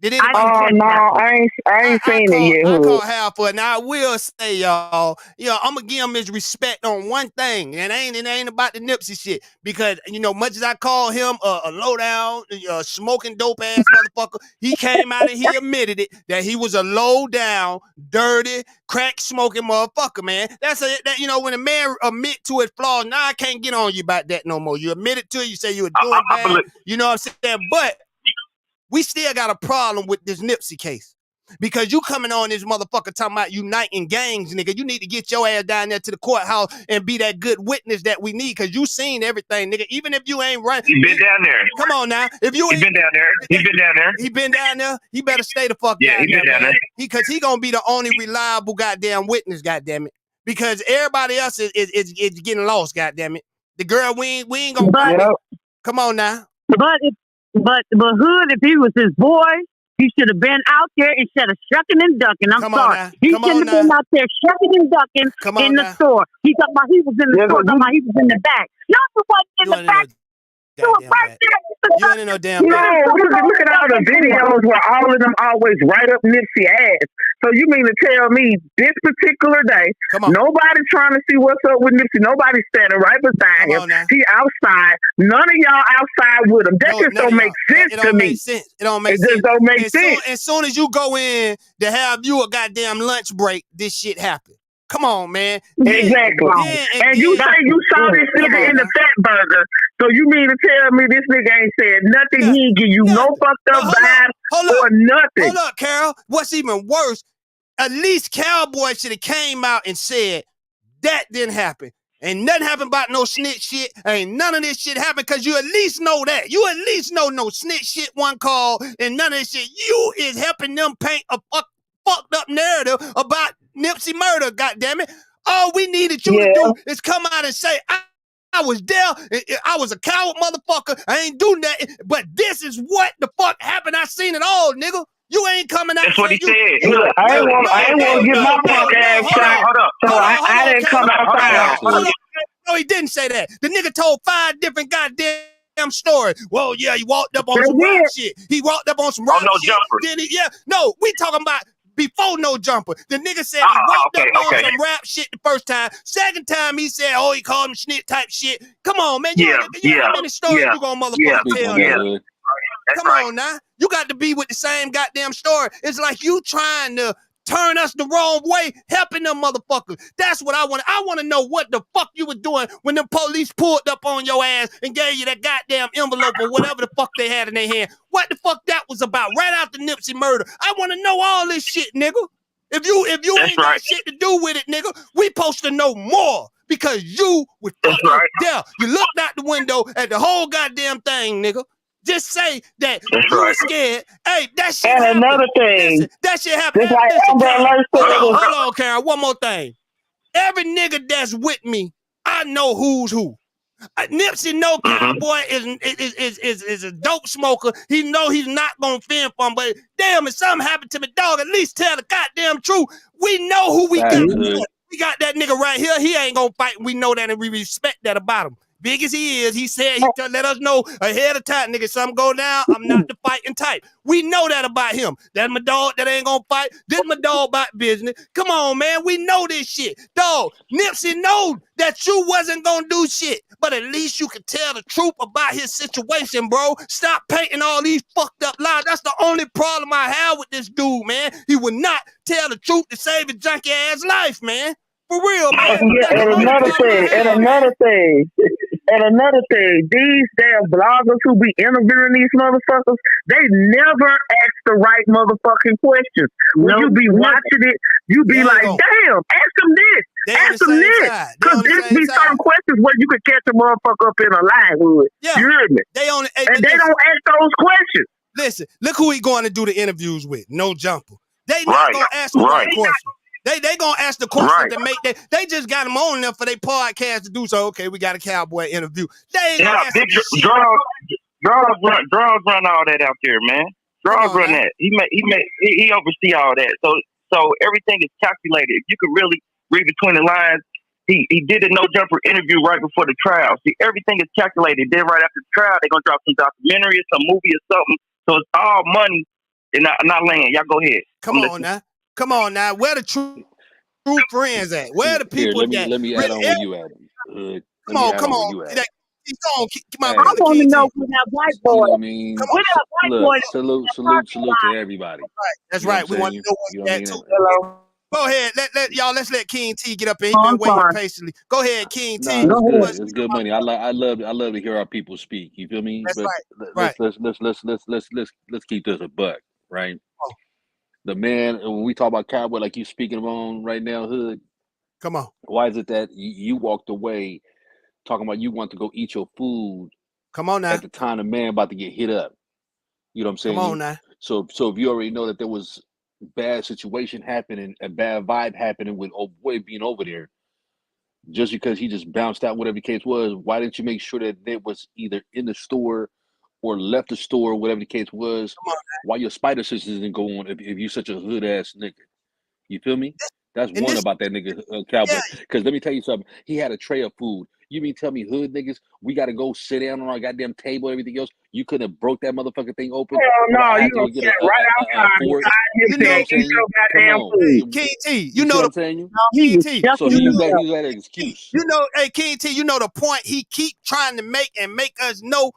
Did anybody? No, I ain't seen it yet. I call half for it. Now I will say, y'all, I'm gonna give him his respect on one thing, and it ain't about the Nipsey shit. Because much as I call him a low down, smoking dope ass motherfucker, he came out and he admitted it that he was a low down, dirty, crack smoking motherfucker, man. That's when a man admit to his flaws. Now I can't get on you about that no more. You admit it to it, you say you were doing bad. You know what I'm saying? But we still got a problem with this Nipsey case. Because you coming on this motherfucker talking about uniting gangs, nigga. You need to get your ass down there to the courthouse and be that good witness that we need, because you seen everything, nigga. Even if you ain't running. He been down there. Come on now. If you He been down there. He been down there. He been down there. He better stay the fuck down there. Yeah, he been down there. Because he gonna be the only reliable goddamn witness, goddamn it. Because everybody else is getting lost, goddamn it. The girl, we ain't gonna. Come on now. But Hood, if he was his boy, he should have been out there instead of shucking and ducking. I'm sorry. He shouldn't have been out there shucking and ducking in the store. He talking about he was in the store, talking about he was in the back. Y'all was in the back. You ain't in no damn look at all the videos where all of them always right up Nipsey ass. So you mean to tell me this particular day, nobody trying to see what's up with Nipsey, nobody standing right beside him. He outside. None of y'all outside with him. That just don't make sense to me. It don't make sense. It just don't make sense. As soon as you go in to have you a goddamn lunch break, this shit happen. Come on, man. Exactly. And you say you saw this nigga in the fat burger. So you mean to tell me this nigga ain't said nothing? He ain't give you no fucked up vibe or nothing. Hold up, Carol. What's even worse, at least Cowboy should have came out and said, that didn't happen. Ain't nothing happened about no snitch shit. Ain't none of this shit happened, because you at least know that. You at least know no snitch shit one call and none of this shit. You is helping them paint a fucked up narrative about Nipsey murder, goddammit. All we needed you to do is come out and say, I was there. I was a coward motherfucker. I ain't do nothing. But this is what the fuck happened. I seen it all, nigga. You ain't coming out. That's what he said. Look, I ain't want to get my punk ass shot. So I didn't come outside. No, he didn't say that. The nigga told 5 different goddamn stories. Well, yeah, he walked up on some rap shit. He walked up on some rap shit. Then we talking about before No Jumper. The nigga said he walked up on some rap shit the first time. Second time he said, he called him snitch type shit. Come on, man. You know how many stories you gonna motherfucker tell? Come on now. You got to be with the same goddamn story. It's like you trying to turn us the wrong way, helping them motherfuckers. That's what I want. I want to know what the fuck you was doing when the police pulled up on your ass and gave you that goddamn envelope or whatever the fuck they had in their hand. What the fuck that was about? Right after Nipsey murder. I want to know all this shit, nigga. If you ain't got shit to do with it, nigga, we supposed to know more because you was fucking there. You looked out the window at the whole goddamn thing, nigga. Just say that you were scared. Hey, that shit happened. And another thing. Listen, that shit happened. Hold on, Karen. One more thing. Every nigga that's with me, I know who's who. Nipsey know Cowboy is a dope smoker. He know he's not gonna fend for him, but damn, if something happened to me, dog, at least tell the goddamn truth. We know who we got. We got that nigga right here. He ain't gonna fight. We know that and we respect that about him. Big as he is, he said he let us know ahead of time, nigga, something go down, I'm not the fighting type. We know that about him. That's my dog that ain't gonna fight. This my dog about business. Come on, man, we know this shit. Dog, Nipsey know that you wasn't gonna do shit, but at least you can tell the truth about his situation, bro. Stop painting all these fucked up lies. That's the only problem I have with this dude, man. He would not tell the truth to save his junky ass life, man. For real, man. And another thing, these damn bloggers who be interviewing these motherfuckers, they never ask the right motherfucking questions. When you be watching it, you be like, damn, ask them this. Ask them this. Because there be certain questions where you can catch a motherfucker up in a line with. Yeah. You hear me? They don't ask those questions. Listen, look who he going to do the interviews with. No Jumper. They not going to ask the right question. They gonna ask the question to make that. They just got them on there for their podcast to do so. Okay, we got a Cowboy interview. They ain't gonna ask Draws run all that out there, man. Draws run that. He oversee all that. So everything is calculated. If you could really read between the lines, he did a No Jumper interview right before the trial. See, everything is calculated. Then right after the trial, they're gonna drop some documentary or some movie or something. So it's all money and not land. Y'all go ahead. Come on now. Where the true friends at? Where the people that? Let me add on where you at. Come on. I want to know who that white boy. You know what I mean? Look, salute to everybody. That's right. We want to know that too. Hello. Go ahead. Let's let King T get up here. He's been waiting patiently. Go ahead, King T. It's good money. I love to hear our people speak. You feel me? That's right. Let's keep this a buck, right? The man, when we talk about Cowboy, like you speaking on right now, Hood. Come on. Why is it that you walked away talking about you want to go eat your food? Come on now. At the time, the man about to get hit up. You know what I'm saying? Come on now. So if you already know that there was bad situation happening, a bad vibe happening with old boy being over there, just because he just bounced out, whatever the case was, why didn't you make sure that it was either in the store or left the store, whatever the case was, why your spider sisters didn't go on if you such a hood ass nigga? You feel me? That's one about that nigga Cowboy. Because let me tell you something. He had a tray of food. You mean tell me hood niggas, we got to go sit down on our goddamn table and everything else? You couldn't have broke that motherfucking thing open? No, you gonna get right outside. You know what I'm saying? Come on. King T, you know what I'm saying? King T. So he used that excuse. You know, hey, King T, you know the point he keep trying to make us know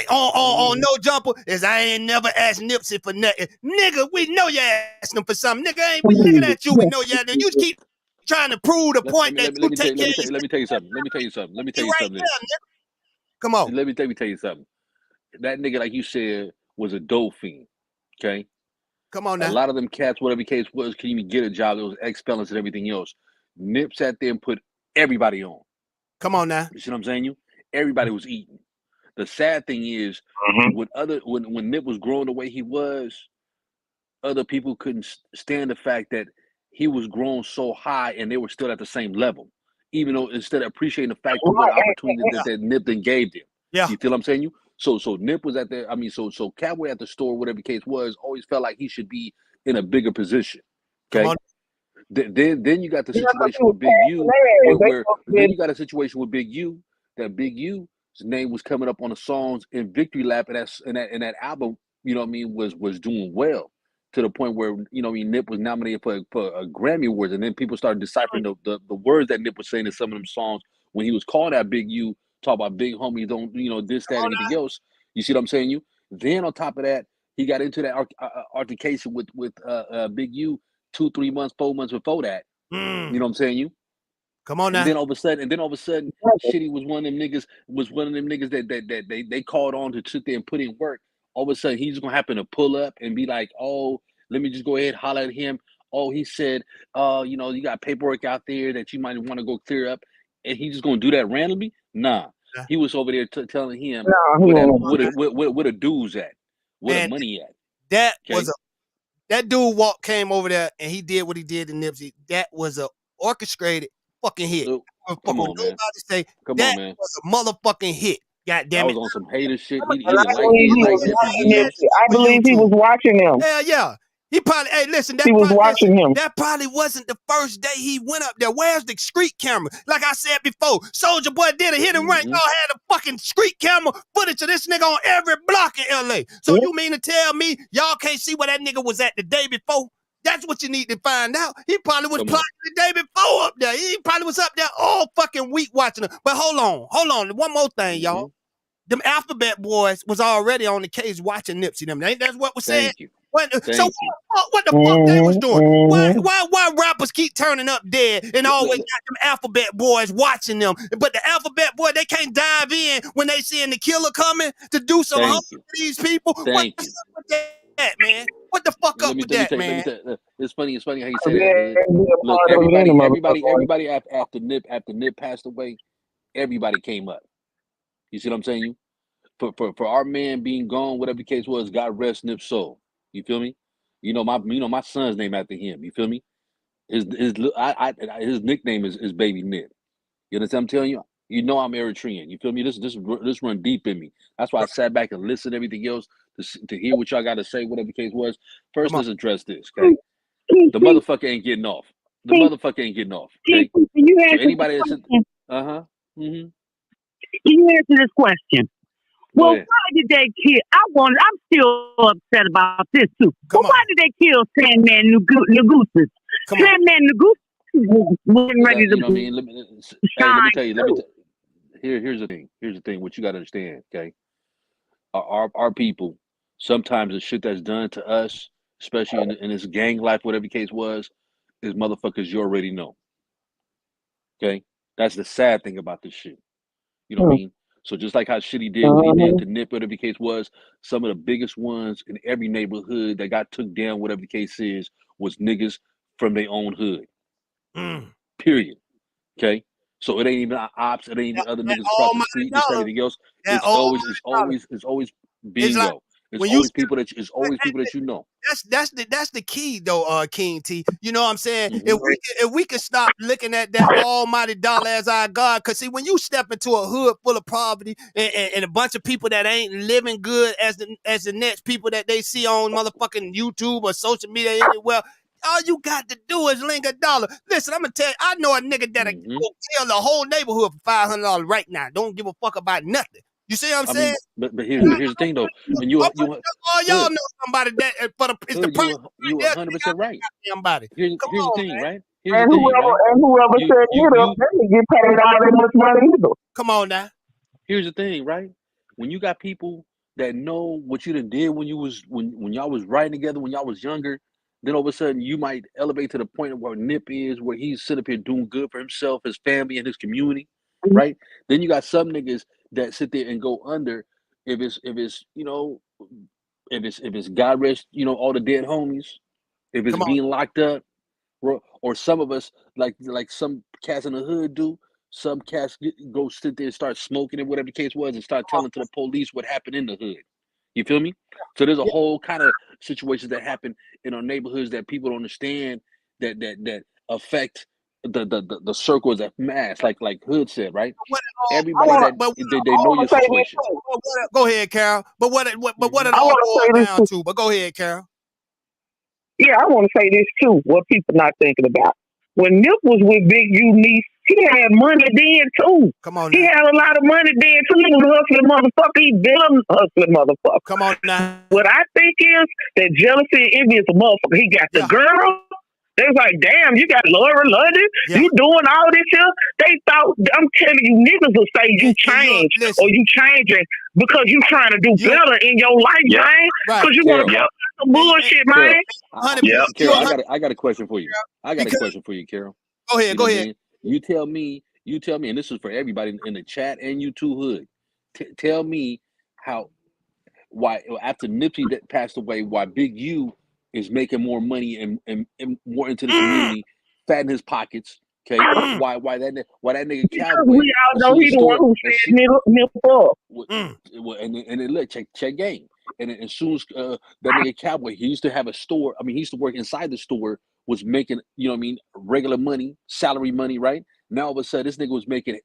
on No Jumper is I ain't never asked Nipsey for nothing. Nigga, we know you asked him for something. Nigga, ain't we looking at you, we know you. You keep trying to prove the point that you take care of. Let me tell you something. Come on. Let me tell you something. That nigga, like you said, was a dope fiend. Okay? Come on now. A lot of them cats, whatever the case was, couldn't even get a job. It was ex-felons and everything else. Nip sat there and put everybody on. Come on now. You see what I'm saying? Everybody was eating. The sad thing is, when Nip was growing the way he was, other people couldn't stand the fact that he was grown so high and they were still at the same level, even though instead of appreciating the fact of what opportunity that Nip then gave them. Yeah. You feel what I'm saying? So Nip was at the, so Cowboy at the store, whatever the case was, always felt like he should be in a bigger position. Okay. Then you got the situation with Big U, then you got a situation with Big U, that Big U, his name was coming up on the songs in Victory Lap, and that album, you know what I mean, was doing well to the point where, you know what I mean, Nip was nominated for a Grammy Awards, and then people started deciphering the words that Nip was saying in some of them songs when he was calling out Big U, talk about big homies, don't, you know, this, that, anything else. You see what I'm saying? Then on top of that, he got into that altercation with Big U, 2-3 months, 4 months before that. You know what I'm saying? Come on now. And then all of a sudden, Shitty was one of them niggas. That they called on to sit there and put in work. All of a sudden, he's gonna happen to pull up and be like, "Oh, let me just go ahead and holler at him." Oh, he said, you know, you got paperwork out there that you might want to go clear up, and he's just gonna do that randomly? Nah, he was over there telling him where the dues at, where the money at. That dude came over there and he did what he did to Nipsey. That was a orchestrated fucking hit. Come on, man. That was a motherfucking hit. God damn it. I was on some hater shit. I believe he was watching him. Hell yeah. He probably, hey, listen, that probably wasn't the first day he went up there. Where's the street camera? Like I said before, Soulja Boy did a hit and run. Y'all had a fucking street camera footage of this nigga on every block in LA. So you mean to tell me y'all can't see where that nigga was at the day before? That's what you need to find out. He probably was plotting the day before up there. He probably was up there all fucking week watching him. But hold on. One more thing, y'all. Them Alphabet Boys was already on the case watching Nipsey. Ain't that's what was said? What the fuck they was doing? Why rappers keep turning up dead and always got them Alphabet Boys watching them? But the Alphabet Boy, they can't dive in when they seeing the killer coming to do some harm to these people. What's up with that, man? What the fuck up with that, man? It's funny how you say that. Look, everybody after Nip passed away, everybody came up. You see what I'm saying? For our man being gone, whatever the case was, God rest Nip's soul. You feel me? You know my son's name after him. You feel me? His nickname is Baby Nip. You understand? I'm telling you. You know I'm Eritrean. You feel me? This run deep in me. That's why I sat back and listened to everything else to hear what y'all got to say, whatever the case was. First, let's address this, okay? The motherfucker ain't getting off. Okay? So anybody that's you answer this question. Well, why did they kill? I'm still upset about this too. Why did they kill Sandman Ngusis? Sandman Ngusis wasn't ready to. You know what I mean? Let me tell you. Here's the thing. What you got to understand, okay? Our people, sometimes the shit that's done to us, especially in this gang life, whatever the case was, is motherfuckers you already know. Okay, that's the sad thing about this shit. You know what I mean? So just like how Shitty did what he did to Nip, whatever the case was, some of the biggest ones in every neighborhood that got took down, whatever the case is, was niggas from their own hood. Period. Okay? So it ain't even ops, it ain't even other niggas across the street, just everything else. It's always bingo. It's always people that you know. That's the key though, King T. You know what I'm saying? If we could stop looking at that almighty dollar as our God, because see, when you step into a hood full of poverty and a bunch of people that ain't living good as the next people that they see on motherfucking YouTube or social media anywhere, all you got to do is link a dollar. Listen, I'm gonna tell you, I know a nigga that'll go kill the whole neighborhood for $500 right now. Don't give a fuck about nothing. You see what I'm saying? But here's the thing though. When y'all know somebody that it's the price. You 100% right. Here's the thing, right? And whoever said they didn't get paid all that much money either. Come on now. Here's the thing, right? When you got people that know what you done did when y'all was riding together when y'all was younger, then all of a sudden you might elevate to the point of where Nip is, where he's sitting up here doing good for himself, his family, and his community, right? Then you got some niggas that sit there and go under if it's God rest, all the dead homies, if it's being locked up, or some of us like some cats in the hood do. Some cats go sit there and start smoking and whatever the case was and start telling to the police what happened in the hood. You feel me? So there's a whole kind of situations that happen in our neighborhoods that people don't understand that affect the circles that mass, like Hood said, right? Everybody they know your situation. Go ahead, Carol. But what it all boils down to? But go ahead, Carol. Yeah, I want to say this too. What people not thinking about. When Nip was with Big Niece, he had money then too. Come on, he had a lot of money then too. He was a hustling motherfucker. He been a hustling motherfucker. Come on now. What I think is that jealousy and envy is a motherfucker. He got the girl. They was like, damn, you got Laura London. You doing all this here. They thought, I'm telling you, niggas will say you change or you changing because you trying to do better in your life, man. Because you want to some bullshit, man. Carol, I got a question for you. I got a question for you, Carol. Go ahead, go ahead. You tell me, and this is for everybody in the chat and you too, Hood. Tell me why after Nipsey that passed away, why Big U is making more money and more into the community, fatting his pockets. Okay, why that nigga Cowboy? We all know he's the one who said nigga up. And then look, check game. And as soon as that nigga Cowboy, he used to have a store. I mean, he used to work inside the store, was making, you know what I mean, regular money, salary money, right? Now all of a sudden, this nigga was making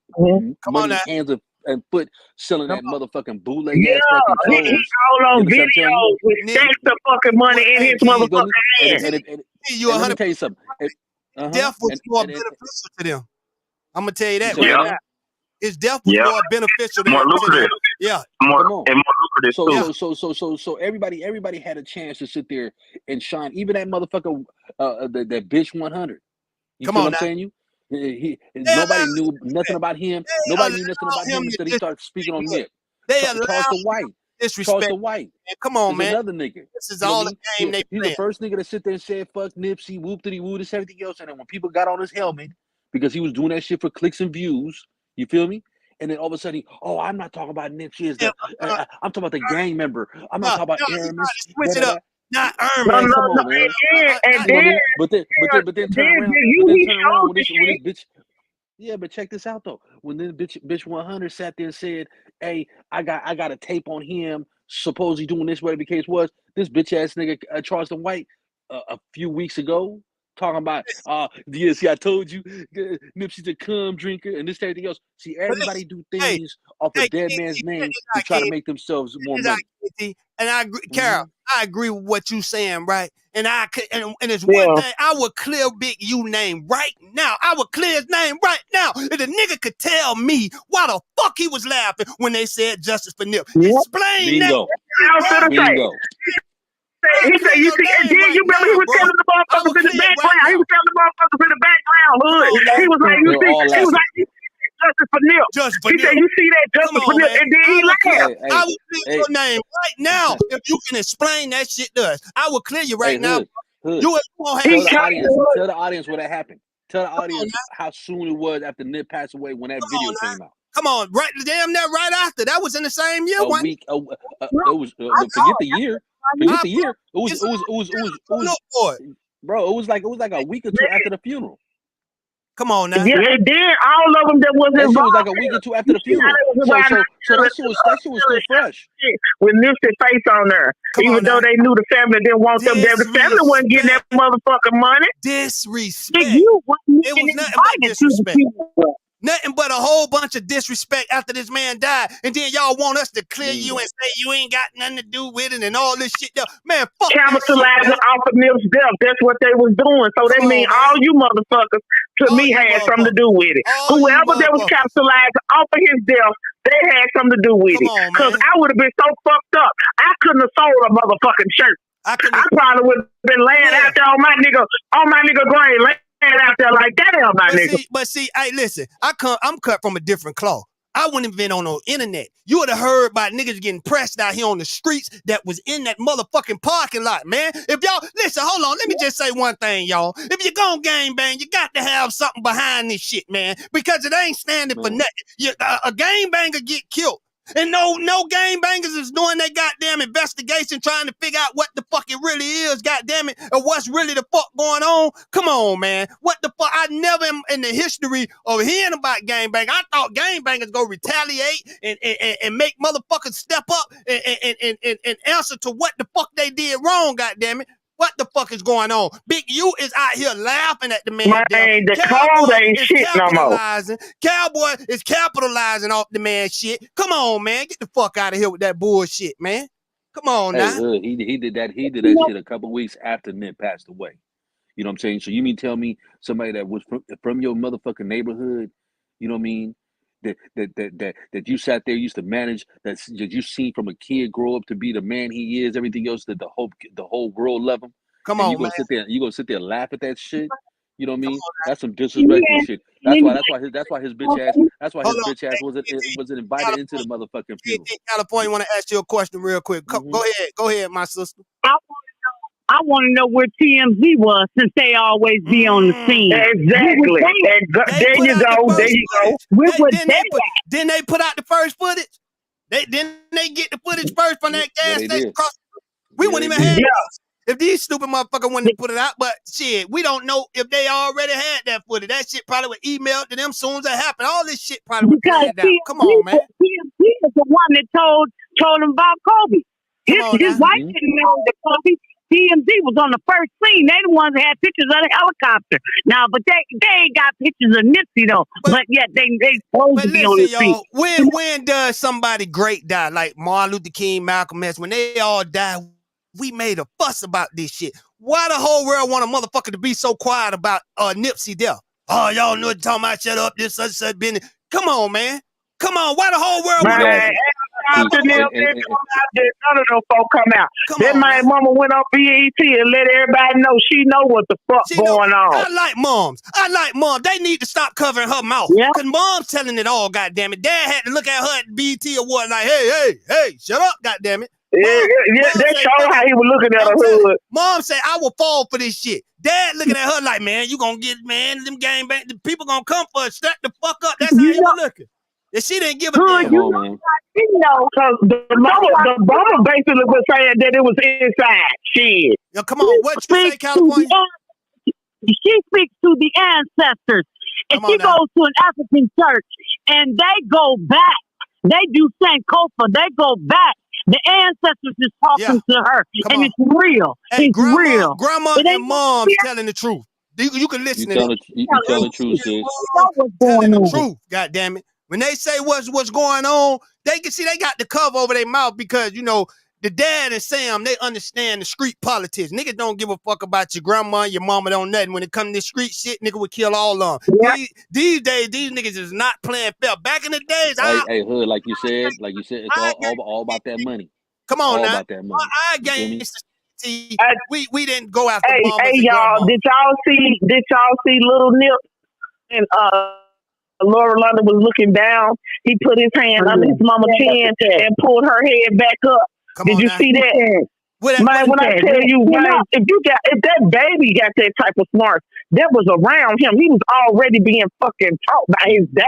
money hands and foot, selling that motherfucking bootleg ass fucking clothes. He all on videos with stacks of fucking money in his motherfucking hands. Let me tell you something. Death was more beneficial to them. I'm gonna tell you that. Right? His death was more beneficial than more lucrative. Yeah, more lucrative. So everybody had a chance to sit there and shine. Even that motherfucker, that bitch 100. Come on, what I'm saying you. Nobody knew nothing about him. Nobody knew nothing about him until he started speaking on Nip. Charleston White. Disrespect. White. Man, come on, man. Another nigga. This is all the game they He's the first nigga to sit there and say fuck Nipsey, whoop diddy woo, this everything else. And then when people got on his helmet, because he was doing that shit for clicks and views, you feel me? And then all of a sudden, I'm not talking about Nipsey. I'm talking about the gang member. I'm not talking about Aramis. Switch it up. Not Ermin. Come on, man. But then turn around. When this bitch. Yeah, but check this out though. When this bitch 100 sat there and said, "Hey, I got a tape on him, supposedly doing this, whatever the case was." This bitch ass nigga Charleston White a few weeks ago talking about, see, I told you, Nipsey's a cum drinker and this everything else. See, everybody do things off a dead man's name to try to make themselves more money. And I agree, Carol. I agree with what you saying, right? And it's one thing I would clear Big U name right now. I would clear his name right now. If the nigga could tell me why the fuck he was laughing when they said justice for Nip. Explain Bingo. that. Bingo. He said, you see, and then you remember he was telling the motherfuckers in the background. He was telling the motherfuckers in the background, Hood. He was like, he was like, justice for Nip. He said, you see that justice for Nip, and then he laughed. I will clear your name right now if you can explain that shit to us. I will clear you right now. Hood. You won't have tell the audience what that happened. Tell the audience how soon it was after Nip passed away when that video came out. Come on, right? Damn, that right after. That was in the same year. It was. Forget the year. Forget the year. It was. Bro, it was like a week or two after the funeral. Come on now. Yeah, and then all of them that was involved. That was like a week or two after the funeral. So that shit was still fresh. With Nipsey's face on there. Even though they knew the family didn't want them there. The family wasn't getting that motherfucking money. Disrespect. It was nothing but disrespect. Nothing but a whole bunch of disrespect after this man died. And then y'all want us to clear you and say you ain't got nothing to do with it and all this shit. Man, fuck capitalizing off of Nip's death. That's what they was doing. So that means all you motherfuckers to me had something to do with it. Whoever that was capitalizing off of his death, they had something to do with it. Because I would have been so fucked up. I couldn't have sold a motherfucking shirt. I probably would have been laying out there on my nigga grave, laying out there like that, my nigga. But see, hey, listen, I'm cut from a different cloth. I wouldn't have been on no internet. You would have heard about niggas getting pressed out here on the streets that was in that motherfucking parking lot, man. If y'all, listen, hold on, let me just say one thing, y'all. If you're gonna gangbang, you got to have something behind this shit, man, because it ain't standing for nothing. A gangbanger get killed. And no gangbangers is doing their goddamn investigation trying to figure out what the fuck it really is, goddamn it, or what's really the fuck going on. Come on, man. What the fuck? I never in the history of hearing about gangbang. I thought gangbangers go retaliate and make motherfuckers step up and answer to what the fuck they did wrong, goddamn it. What the fuck is going on? Big U is out here laughing at the man. Man, the code ain't shit no more. Cowboy is capitalizing off the man shit. Come on, man. Get the fuck out of here with that bullshit, man. Come on now. He did that shit a couple weeks after Nip passed away. You know what I'm saying? So you mean tell me somebody that was from your motherfucking neighborhood, you know what I mean? That you sat there, used to manage, that you seen from a kid grow up to be the man he is, everything else, that the whole world love him. Come on, you gonna sit there and laugh at that shit. You know what I mean? That's some disrespectful shit. That's why his bitch ass wasn't invited into the motherfucking funeral. California, want to ask you a question real quick. Go ahead, my sister. I want to I want to know where TMZ was since they always be on the scene. Exactly. There you go. Where were Then they put out the first footage. They get the footage first from that gas station. We wouldn't even have it if these stupid motherfuckers wanted to put it out. But shit, we don't know if they already had that footage. That shit probably was emailed to them soon as it happened. All this shit probably was planned out. Come on, man. TMZ is the one that told him about Kobe. His wife didn't know that Kobe. TMZ was on the first scene. They the ones that had pictures of the helicopter. Now, but they ain't got pictures of Nipsey though. But yet they supposed to be on the scene. When does somebody great die like Martin Luther King, Malcolm X? When they all die, we made a fuss about this shit. Why the whole world want a motherfucker to be so quiet about Nipsey death? Oh, y'all know what you're talking about. Shut up. This such business. Come on, man. Come on. Why the whole world want to? None of them folk come out. Then my mama went on BET and let everybody know she know what the fuck going on. I like moms. They need to stop covering her mouth. Because mom's telling it all, goddamn it. Dad had to look at her at BET or what, like, hey, shut up, goddamn it. That showed how he was looking at her hood. Mom said, I will fall for this shit. Dad looking at her like, man, you gonna get, man, them gang bang, the people gonna come for us. Shut the fuck up. That's how he was looking. And she didn't give a damn. Because the mama basically was saying that it was inside. Shit. Yo, come on, what you say, California? She speaks to the ancestors. And she goes to an African church. And they go back. They do Sankofa. They go back. The ancestors is talking to her. And it's real. It's real. Grandma and mom's telling the truth. You can listen to them. You tell the truth, sis. Telling the truth, goddammit. When they say what's going on, they got the cover over their mouth because, you know, the dad and Sam, they understand the street politics. Niggas don't give a fuck about your grandma and your mama, don't nothing. When it comes to street shit, nigga would kill all of them. Yeah. These days, these niggas is not playing fair. Back in the days, hey, Hood, like you said, it's all about that money. Come on all now. about that money. We didn't go after mamas Hey, and y'all, did y'all see Little Nip and Laura London was looking down. He put his hand under his mama's chin and pulled her head back up. Did you see that? Man, when I tell you, man, if that baby got that type of smart, that was around him. He was already being fucking taught by his dad.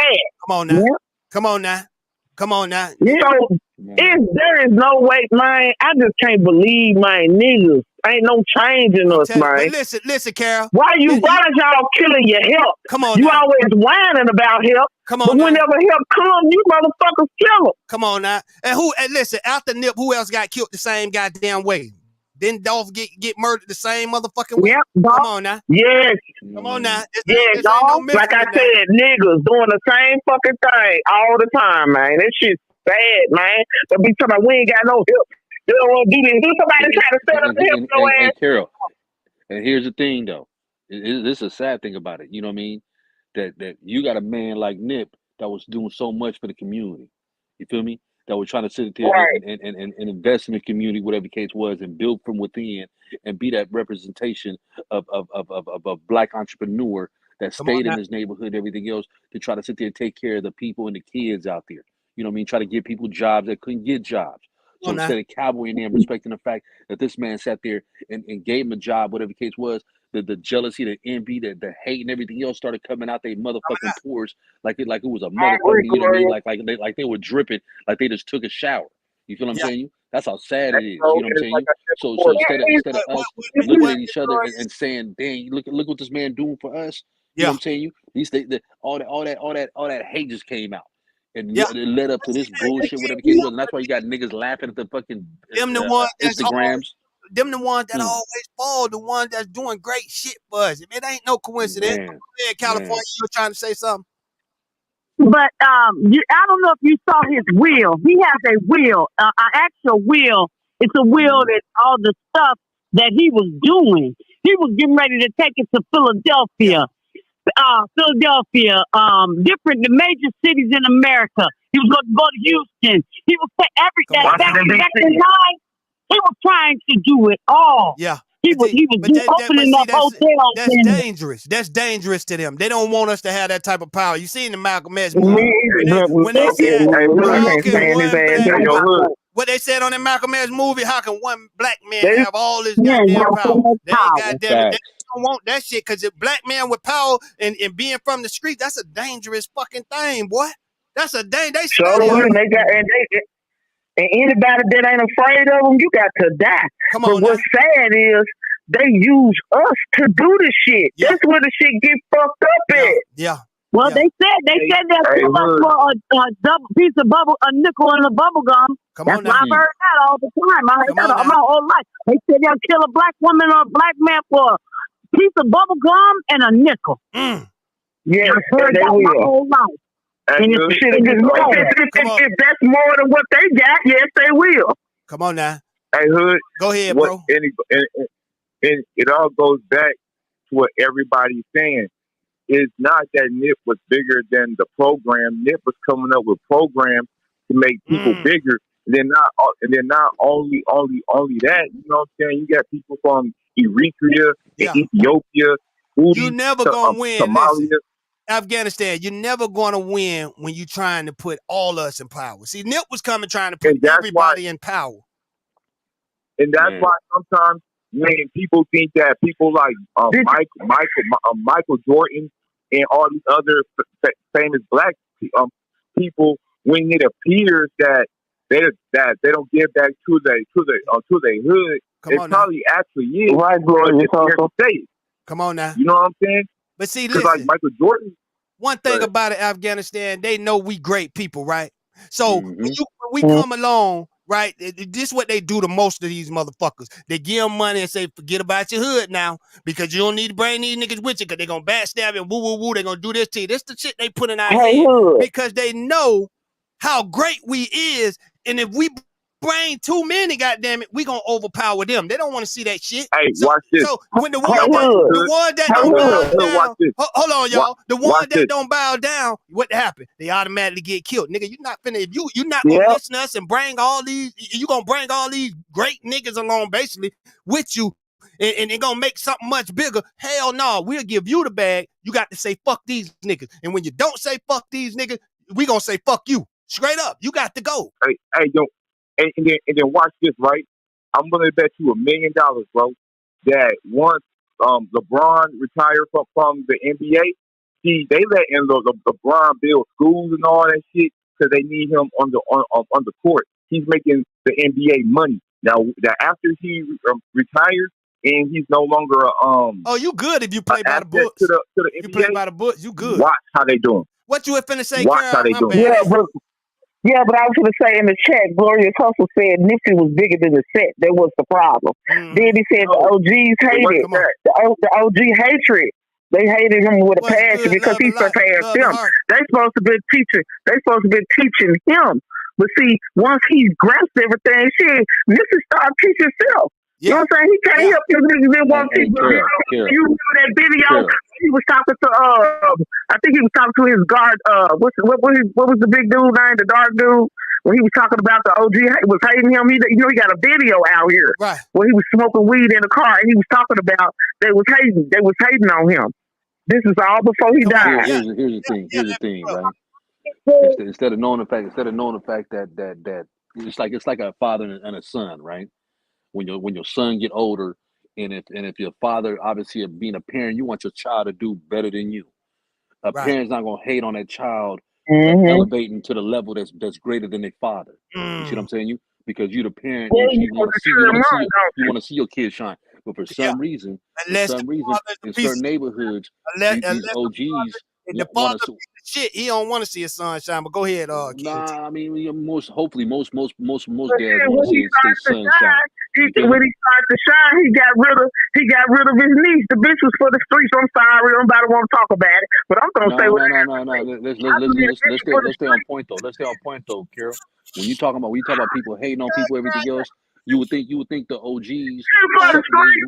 Come on now. Yeah. Come on now. Yeah. So there is no way, man. I just can't believe, my niggas. Ain't no change in us, man. Listen, Carol. Why is y'all killing your help? Come on. You always whining about help. Come on. But whenever help comes, you motherfuckers kill them. Come on now. And listen, after Nip, who else got killed the same goddamn way? Didn't Dolph get murdered the same motherfucking way? Yep, Come on now. Yes. Come on now. Yes, dog. Like I said, niggas doing the same fucking thing all the time, man. That shit's bad, man. But be talking about we ain't got no help. They don't want to do this. Somebody trying to set up the help no ass. And Carol, and here's the thing though. This is a sad thing about it. You know what I mean? That you got a man like Nip that was doing so much for the community. You feel me? That was trying to sit there and invest in the community, whatever the case was, and build from within and be that representation of a black entrepreneur that stayed in his neighborhood and everything else to try to sit there and take care of the people and the kids out there. You know what I mean? Try to give people jobs that couldn't get jobs. So instead of Cowboy and them respecting the fact that this man sat there and gave him a job, whatever the case was, the jealousy, the envy, the hate and everything else started coming out their motherfucking pores like it was a motherfucking, you know what I mean? Like they were dripping, like they just took a shower. You feel what I'm saying? You? That's how sad it is. You know what I'm saying? So instead of us looking at each other and saying, "Dang, look what this man doing for us." You know what I'm saying? All that hate just came out. And it led up to this bullshit, whatever the case was. And that's why you got niggas laughing at the fucking Instagrams. Them the ones that always fall, the ones that's doing great shit for us. It ain't no coincidence. Man, California, you were trying to say something? But I don't know if you saw his will. He has a will, an actual will. It's a will that all the stuff that he was doing. He was getting ready to take it to Philadelphia. Different the major cities in America. He was going to go to Houston. He was back in '9. He was trying to do it all. Yeah. He was opening up hotels. That's dangerous. That's dangerous to them. They don't want us to have that type of power. You seen the Malcolm X movie when they said, What they said on that Malcolm X movie, how can one black man have all this goddamn power? They ain't goddamn it. They don't want that shit because a black man with power and being from the street, that's a dangerous fucking thing, boy. That's a dang. They so and anybody that ain't afraid of them, you got to die. Come on. But what's sad is they use us to do the shit. Yeah. That's where the shit get fucked up at. Yeah. Well, they said they'll kill us for a double piece of a nickel and a bubble gum. That's why I've heard that all the time. I heard that my whole life. They said they'll kill a black woman or a black man for a piece of bubble gum and a nickel. Yeah, I've heard that my whole life. And if that's more than what they got, yes, they will. Come on now. Hey, Hood. Go ahead, bro. And it all goes back to what everybody's saying. It's not that Nip was bigger than the program. Nip was coming up with programs to make people bigger. And then not only that, you know what I'm saying? You got people from Eritrea, Ethiopia, you never gonna win. Somalia. Afghanistan, you're never going to win when you're trying to put all us in power. See, Nip was trying to put everybody in power. And that's why sometimes when people think that people like Michael Jordan and all these other famous black people, when it appears that they don't give back to their hood, it probably actually is right, bro. Come on now. You know what I'm saying? But see, listen, like Michael Jordan. One thing about it, Afghanistan, they know we great people, right? So when we come along, right, this is what they do to most of these motherfuckers. They give them money and say, forget about your hood now, because you don't need to bring these niggas with you, because they're going to backstab and woo. They're going to do this to you. This the shit they put in our head because they know how great we is, and if we bring too many, goddamn it, we gonna overpower them. They don't want to see that shit. Hey, watch this. So when the one that don't bow down, hold on, y'all. The one that don't bow down, what happened? They automatically get killed, nigga. You're not finna. If you're not gonna listen to us and bring all these, you gonna bring all these great niggas along, basically with you, and they're gonna make something much bigger. Hell no, we'll give you the bag. You got to say fuck these niggas, and when you don't say fuck these niggas, we gonna say fuck you. Straight up, you got to go. Hey, yo. And then watch this, right? I'm gonna bet you $1 million, bro, that once LeBron retired from the NBA, they let in LeBron build schools and all that shit because they need him on the court. He's making the NBA money now. That after he retires and he's no longer oh, you good if you play by the books. To the NBA, you play by the books, you good. Watch how they doing. What you were finna say? Watch how they doing. Yeah, but I was going to say in the chat, Glorious Hustle said Nipsey was bigger than the set. That was the problem. Then he said the OGs hated the OG hatred. They hated him with a passion because he surpassed them. They supposed to be teaching him. But see, once he grasped everything, Nipsey started teaching himself. You know what I'm saying? He can't help you niggas didn't want to. You remember that video? He was talking to I think he was talking to his guard. What was the big dude name? The dark dude. When he was talking about the OG was hating him. He got a video out here where he was smoking weed in the car and he was talking about they was hating on him. This is all before he died. Here's the thing, right? Instead of knowing the fact that it's like a father and a son, right? When your son get older, and if your father, obviously being a parent, you want your child to do better than you. A parent's not gonna hate on that child elevating to the level that's greater than their father. You see what I'm saying? Because you the parent, you want to see your kid shine. But for some reason, in certain neighborhoods, these OGs want to. Shit, he don't want to see his son shine. But go ahead, Nah, I mean, most dads want to see their son shine. When he started to shine, he got rid of his niece. The bitch was for the streets. I'm sorry, nobody want to talk about it. But I'm gonna say Let's stay on point though. Let's stay on point though, Carol. When you talk about people hating on people, everything else, you would think the OGs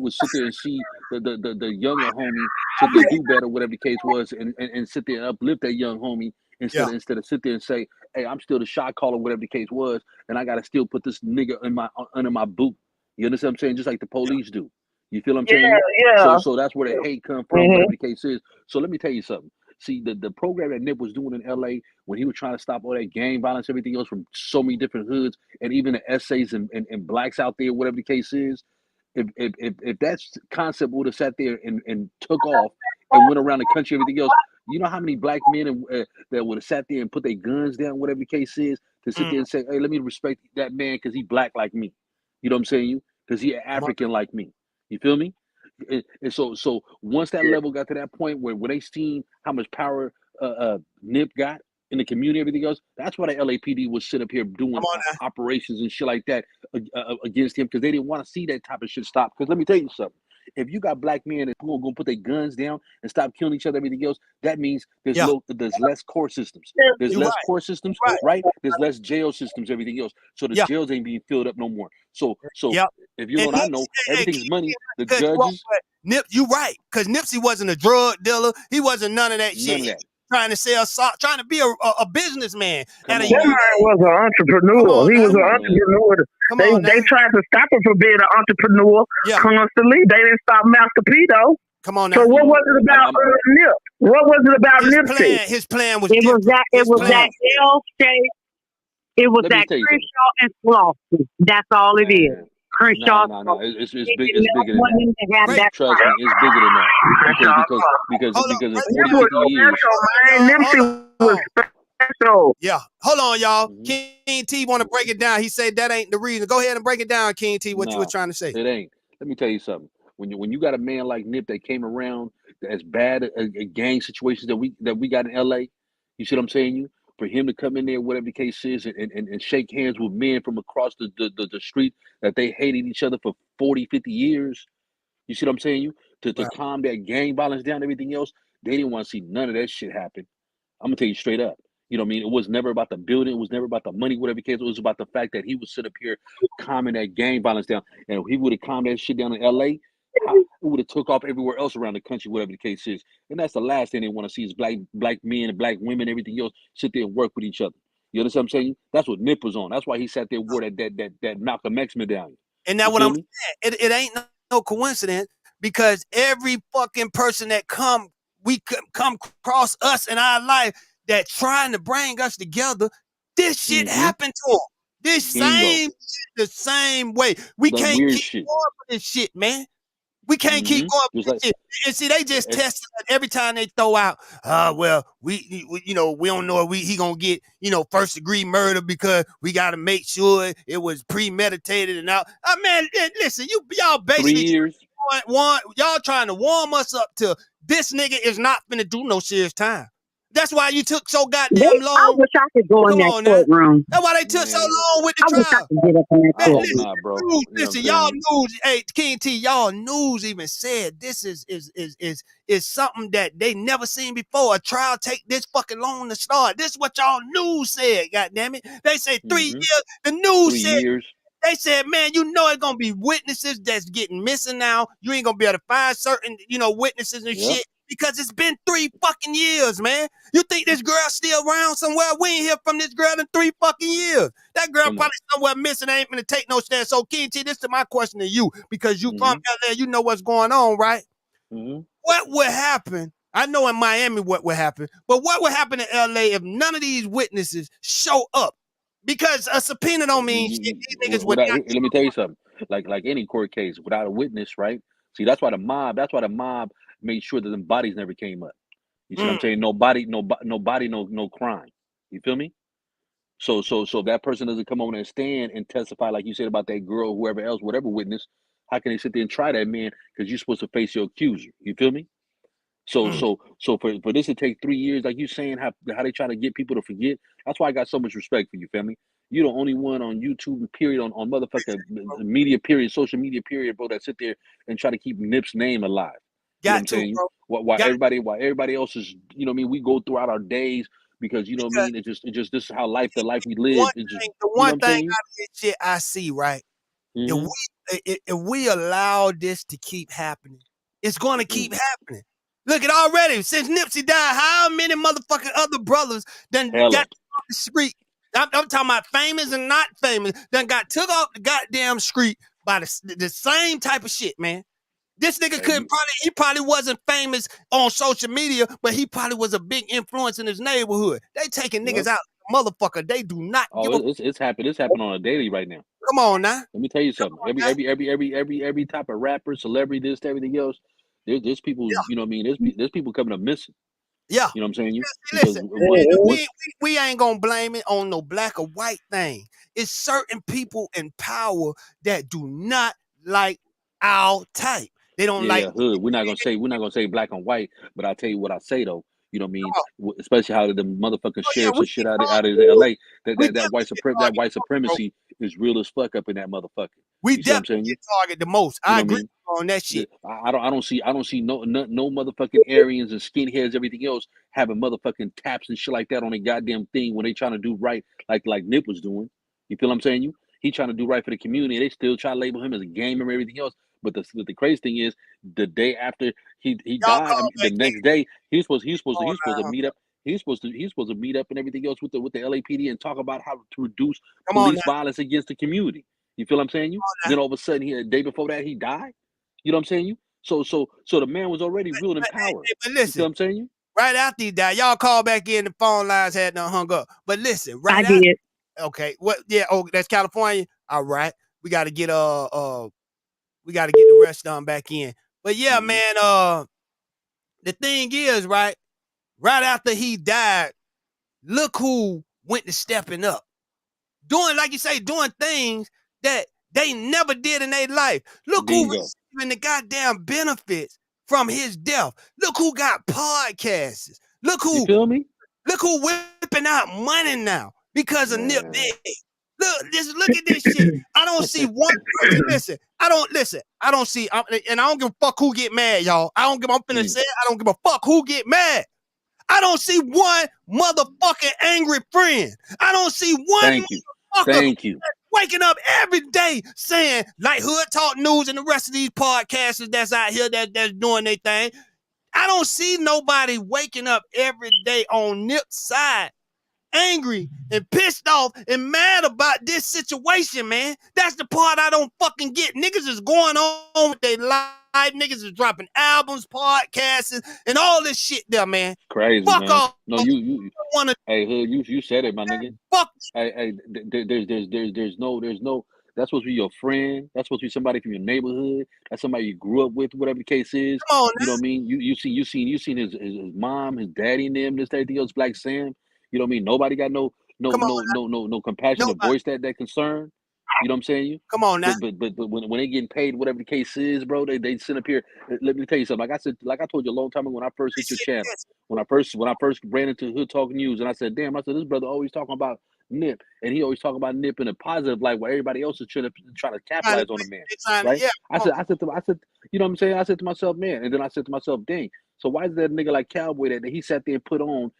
would sit there and see the younger homie sit there do better, whatever the case was, and sit there and uplift that young homie instead of sit there and say, hey, I'm still the shot caller, whatever the case was, and I gotta still put this nigga under my boot. You understand what I'm saying? Just like the police do. You feel what I'm saying? Yeah. So that's where the hate come from, whatever the case is. So let me tell you something. See, the program that Nip was doing in LA when he was trying to stop all that gang violence, everything else from so many different hoods, and even the essays and blacks out there, whatever the case is, if that concept would have sat there and took off and went around the country, everything else, you know how many black men that would have sat there and put their guns down, whatever the case is, to sit there and say, hey, let me respect that man because he black like me. You know what I'm saying? Because he African like me. You feel me? And so once that level got to that point where they seen how much power Nip got in the community, everything else, that's why the LAPD was sit up here doing operations and shit like that against him, because they didn't want to see that type of shit stop. Because let me tell you something. If you got black men who are going to put their guns down and stop killing each other, everything else, that means there's less court systems. There's less court systems, right? There's less jail systems, everything else. So the jails ain't being filled up no more. So if you know what I know, everything's money. The judges. You right, because Nipsey wasn't a drug dealer. He wasn't none of that shit. Of that. Trying to sell salt, trying to be a businessman. That man was an entrepreneur. He was an entrepreneur. They tried to stop him from being an entrepreneur constantly. They didn't stop Master P though. Come on now. So what was it about Nip? What was it about Nipsey? His plan was that L shape. It was that Crenshaw and Slauson. That's all it is. Crenshaw. No. It's bigger than that. Trust me, it's bigger than that. Because in 40, 50 years. Nipsey was special. Yeah. Hold on, y'all. King T want to break it down. He said that ain't the reason. Go ahead and break it down, King T, what you were trying to say. It ain't. Let me tell you something. When you got a man like Nip that came around as bad a gang situations that we got in LA, you see what I'm saying? For him to come in there, whatever the case is, and shake hands with men from across the street that they hated each other for 40, 50 years. You see what I'm saying? To calm that gang violence down, everything else, they didn't want to see none of that shit happen. I'm going to tell you straight up. You know what I mean? It was never about the building. It was never about the money, whatever the case. It was about the fact that he would sit up here calming that gang violence down. And if he would have calmed that shit down in LA, it would have took off everywhere else around the country, whatever the case is. And that's the last thing they want to see is black men and black women, everything else, sit there and work with each other. You understand what I'm saying? That's what Nip was on. That's why he sat there and wore that Malcolm X medallion. And that's what I'm saying. It ain't no coincidence, because every fucking person that come across us in our life that trying to bring us together, this shit happened to them. The same way. We can't keep going with this shit, man. We can't keep going with this shit. And see, they just test it every time they throw out, we don't know if he gonna get, first degree murder because we gotta make sure it was premeditated and out. Man, listen, y'all basically y'all trying to warm us up to this nigga is not finna do no serious time. That's why you took so goddamn long. I wish I could go in that courtroom. That's why they took so long with the trial. I wish I could get up in that courtroom. Listen, y'all news, hey, King T, y'all news even said this is something that they never seen before. A trial take this fucking long to start. This is what y'all news said, goddammit. They say 3 years. The news said 3 years. They said, man, it's gonna be witnesses that's getting missing now. You ain't gonna be able to find certain, witnesses and shit. Because it's been 3 fucking years, man. You think this girl still around somewhere? We ain't hear from this girl in 3 fucking years. That girl probably somewhere missing. Ain't gonna take no stand. So, King T, this is my question to you, because you from LA, you know what's going on, right? What would happen? I know in Miami what would happen, but what would happen in LA if none of these witnesses show up? Because a subpoena don't mean shit. These niggas would not. Let me tell you something. Like any court case, without a witness, right? See, that's why the mob made sure that the bodies never came up. You see what I'm saying? No body, no crime. You feel me? So that person doesn't come on and stand and testify like you said about that girl, whoever else, whatever witness. How can they sit there and try that man? Because you're supposed to face your accuser. You feel me? So for this to take 3 years, like you saying, how they try to get people to forget. That's why I got so much respect for you, family. You're the only one on YouTube, period, on motherfucking media, period, social media, period, bro, that sit there and try to keep Nip's name alive. You know what I'm saying? Why everybody else is, we go throughout our days because, it's just this is how the life we live. The one thing I see, right? If we allow this to keep happening, it's going to keep happening. Look at already, since Nipsey died, how many motherfucking other brothers got off the street? I'm talking about famous and not famous, got took off the goddamn street by the same type of shit, man. This nigga he probably wasn't famous on social media, but he probably was a big influence in his neighborhood. They taking niggas out, motherfucker. They do not give a it's happening. It's happening on a daily right now. Come on now. Let me tell you something. Every type of rapper, celebrity, this, everything else. There's people, you know what I mean? There's people coming up missing. Yeah. You know what I'm saying? Listen, we ain't gonna blame it on no black or white thing. It's certain people in power that do not like our type. They don't like hood. We're not gonna say black and white, but I'll tell you what I say though. You know what I mean? Especially how the motherfucking sheriffs and shit out of LA. That white supremacy is real as fuck up in that motherfucker. We definitely target the most. I agree on that shit. I don't see no motherfucking Aryans and skinheads, everything else having motherfucking taps and shit like that on a goddamn thing when they trying to do right, like Nip was doing. You feel what I'm saying? He trying to do right for the community. They still try to label him as a gamer and everything else. But the crazy thing is, the day after he died, the next day he was supposed to meet up. He's supposed to meet up and everything else with the LAPD and talk about how to reduce police violence against the community. You feel what I'm saying? Then all of a sudden, the day before that, he died. You know what I'm saying? So the man was already real in power. But listen, you feel what I'm saying? Right after he died, y'all call back in. The phone lines had not hung up. But listen, I did. Okay, what? Yeah. Oh, that's California. All right, we got to get the rest done back in. But yeah, man. The thing is, right after he died, look who went to stepping up, doing, like you say, doing things that they never did in their life. Look who receiving the goddamn benefits from his death. Look who got podcasts. Look who, you feel me? Look who whipping out money now because of Nip. Look at this shit. I don't see one person. Listen, I don't see, and I don't give a fuck who get mad, y'all. I'm finna say it. I don't give a fuck who get mad. I don't see one motherfucking angry friend. I don't see one motherfucker waking up every day saying, like Hood Talk News and the rest of these podcasters that's out here that's doing their thing. I don't see nobody waking up every day on Nip's side angry and pissed off and mad about this situation, man. That's the part I don't fucking get. Niggas is going on with their life. Niggas is dropping albums, podcasts, and all this shit there, man. Crazy, fuck man. off. No, you hey, Hood, you said it, my nigga. Fuck. Hey, there's no. That's supposed to be your friend. That's supposed to be somebody from your neighborhood. That's somebody you grew up with, whatever the case is. Come on, you know what I mean? You seen his mom, his daddy, and them, this, everything else, Black Sam. You know what I mean? Nobody got no compassion to voice that concern. You know what I'm saying? Come on now. But when they getting paid, whatever the case is, bro, they sit up here. Let me tell you something. Like I told you a long time ago when I first hit your channel, when I first ran into Hood Talk News, and I said, damn, this brother always talking about Nip, and he always talking about Nip in a positive light, where everybody else is trying to capitalize on the man, right? Yeah. I said, you know what I'm saying? I said to myself, man, and then I said to myself, dang. So why is that nigga like Cowboy that he sat there and put on,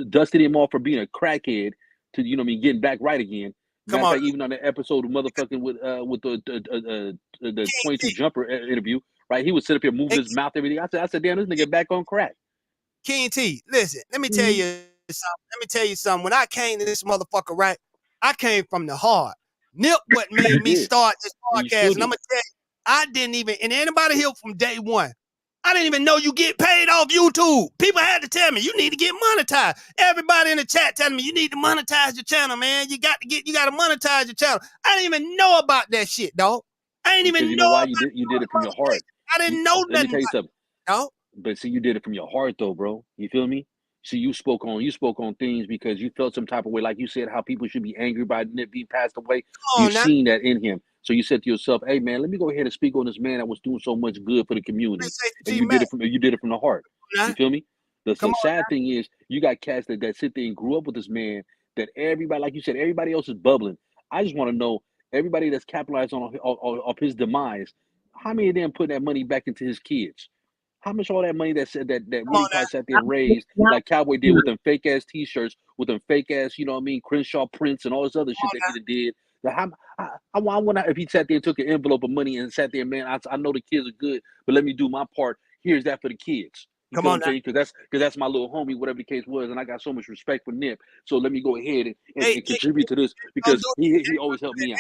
dusted him off for being a crackhead to, you know what I mean, getting back right again? Matter of fact, even on the episode of motherfucking with the 22 Jumper interview, right? He would sit up here moving his mouth, everything. I said, damn, this nigga back on crack. King T, listen, let me tell you something. When I came to this motherfucker, right, I came from the heart. Nip what made me start this podcast, and I'm gonna tell you, I didn't even, and anybody here from day one, I didn't even know you get paid off YouTube. People had to tell me you need to get monetized. Everybody in the chat telling me you need to monetize your channel, man. You got to monetize your channel. I didn't even know about that shit, dog. I didn't even know why you did it from your heart. I didn't know nothing. Let me tell you something. No? But see, you did it from your heart though, bro. You feel me? See, you spoke on things because you felt some type of way, like you said, how people should be angry by Nip being passed away. You've seen that in him. So you said to yourself, hey man, let me go ahead and speak on this man that was doing so much good for the community. And you did it from the heart. You feel me? The sad thing is you got cats that sit there and grew up with this man that everybody, like you said, everybody else is bubbling. I just want to know, everybody that's capitalized on his demise, how many of them put that money back into his kids? How much all that money that Woody probably sat there and raised, like Cowboy did with them fake ass t-shirts, with them fake ass, you know what I mean, Crenshaw prints and all this other shit that he did. I wonder if he sat there and took an envelope of money and sat there, man, I know the kids are good, but let me do my part. Here's that for the kids. You feel what I'm saying? Because that's my little homie, whatever the case was, and I got so much respect for Nip. So let me go ahead and contribute to this because he always helped me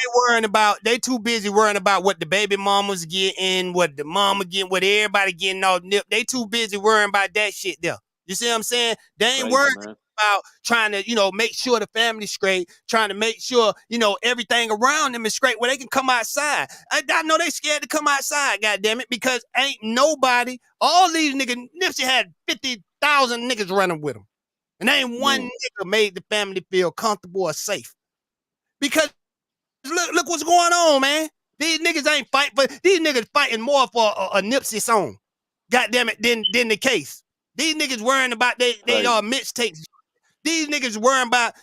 out. They too busy worrying about what the baby mamas getting, what the mama getting, what everybody getting all Nip. They too busy worrying about that shit there. You see what I'm saying? They ain't worried about trying to, make sure the family's straight, trying to make sure, everything around them is straight where they can come outside. I know they scared to come outside, goddammit, because ain't nobody, all these niggas, Nipsey had 50,000 niggas running with him. And ain't one nigga made the family feel comfortable or safe. Because look what's going on, man. These niggas ain't fighting, but these niggas fighting more for a Nipsey song, goddammit, than the case. These niggas worrying about they mixtapes. These niggas worrying about,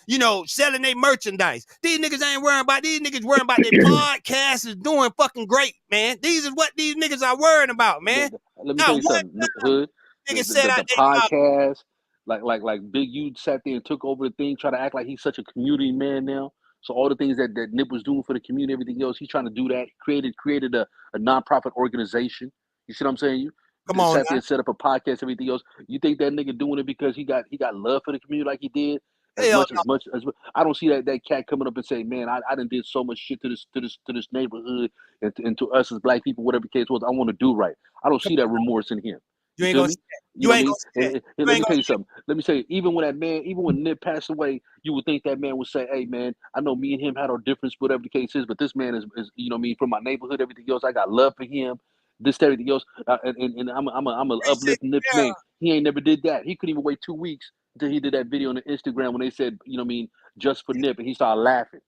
selling their merchandise. These niggas ain't worrying about, these niggas worrying about their podcast is doing fucking great, man. These is what these niggas are worrying about, man. Let me tell you something, Hood. The podcast, like Big U sat there and took over the thing, try to act like he's such a community man now. So all the things that Nip was doing for the community, everything else, he's trying to do that. Created a nonprofit organization. You see what I'm saying? Come on, sat there and set up a podcast, everything else. You think that nigga doing it because he got love for the community like he did? As much as I don't see that cat coming up and say, man, I done did so much shit to this neighborhood and to us as black people, whatever the case was. I want to do right. I don't see that remorse in him. You ain't gonna see that. Let me tell you something. Let me say, even when Nip passed away, you would think that man would say, hey man, I know me and him had our difference, whatever the case is, but this man is from my neighborhood, everything else. I got love for him. This, everything else, and I'm a uplifting Nip's name. He ain't never did that. He couldn't even wait 2 weeks until he did that video on the Instagram when they said, just for Nip, and he started laughing.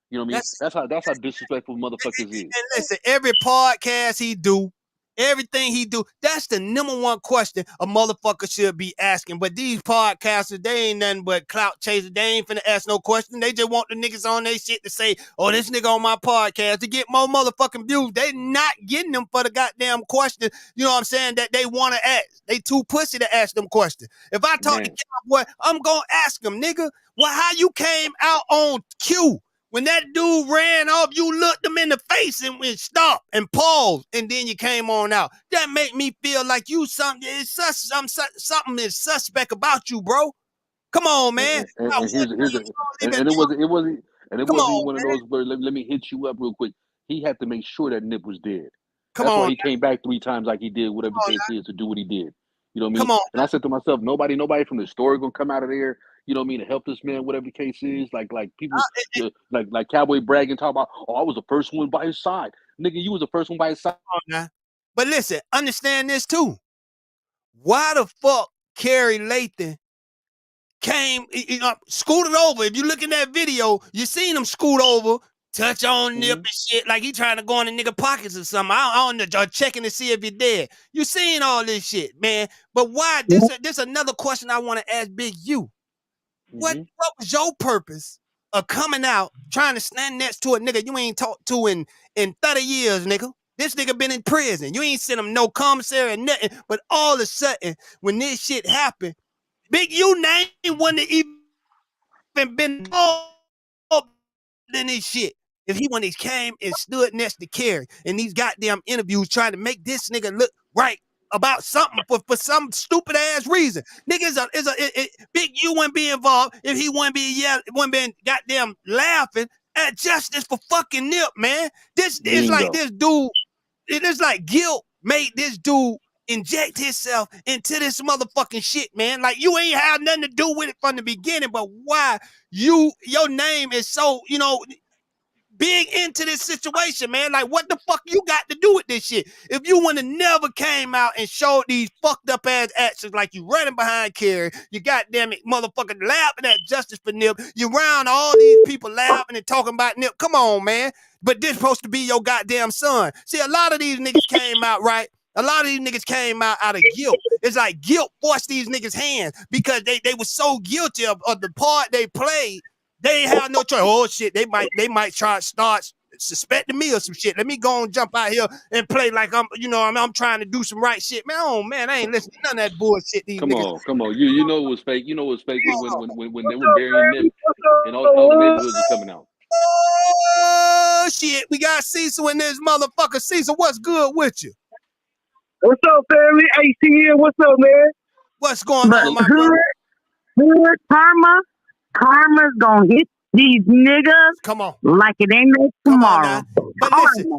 You know what I mean? That's how disrespectful motherfuckers is. And listen, every podcast he do, everything he do, that's the number one question a motherfucker should be asking. But these podcasters, they ain't nothing but clout chasers. They ain't finna ask no question. They just want the niggas on their shit to say, oh, this nigga on my podcast to get more motherfucking views. They not getting them for the goddamn question, you know what I'm saying, that they want to ask. They too pussy to ask them questions. If I talk to Cowboy, I'm gonna ask him, nigga, well, how you came out on cue? When that dude ran off, you looked him in the face and went stop and paused, and then you came on out. That make me feel like something is suspect about you, bro. Come on, man. And it wasn't one of those where let me hit you up real quick. He had to make sure that Nip was dead. That's why he came back 3 times like he did, whatever the case is, to do what he did. You know what I mean? Come on. And I said to myself, nobody from the story gonna come out of there. You know what I mean? To help this man, whatever the case is, like people, like Cowboy bragging, talk about, oh, I was the first one by his side, nigga. You was the first one by his side. But listen, understand this too. Why the fuck Kerry Lathan came, scooted over? If you look in that video, you seen him scoot over, touch on Nip and shit, like he trying to go in the nigga pockets or something. I don't know, checking to see if he dead. You seen all this shit, man. But why? This another question I want to ask Big U. What was your purpose of coming out trying to stand next to a nigga you ain't talked to in 30 years, nigga? This nigga been in prison. You ain't sent him no commissary or nothing. But all of a sudden, when this shit happened, Big U name wouldn't even been involved in this shit. If he when he came and stood next to Kerry in these goddamn interviews trying to make this nigga look right about something for some stupid ass reason. Niggas Big U wouldn't be involved if he wouldn't been goddamn laughing at justice for fucking Nip, man. This is like this dude, it is like guilt made this dude inject himself into this motherfucking shit, man. Like you ain't had nothing to do with it from the beginning, but why your name is so, big into this situation, man. Like, what the fuck you got to do with this shit? If you would have never came out and showed these fucked up ass actions like you running behind Kerry, you goddamn it, motherfucking laughing at justice for Nip, you around all these people laughing and talking about Nip. Come on, man. But this supposed to be your goddamn son. See, a lot of these niggas came out, right? A lot of these niggas came out of guilt. It's like guilt forced these niggas' hands because they were so guilty of the part they played. They ain't have no choice. Oh shit, they might try to start suspecting me or some shit. Let me go and jump out here and play like I'm trying to do some right shit. Man, oh man, I ain't listening to none of that bullshit. These niggas. Come on. You know it was fake. You know it was fake when they were burying Nip and all the neighborhoods were coming out. Oh shit, we got Cecil in this motherfucker. Cecil, what's good with you? What's up, family? ATM, what's up, man? What's going on, my brother? Hood karma's gonna hit these niggas. Come on, like it ain't no tomorrow.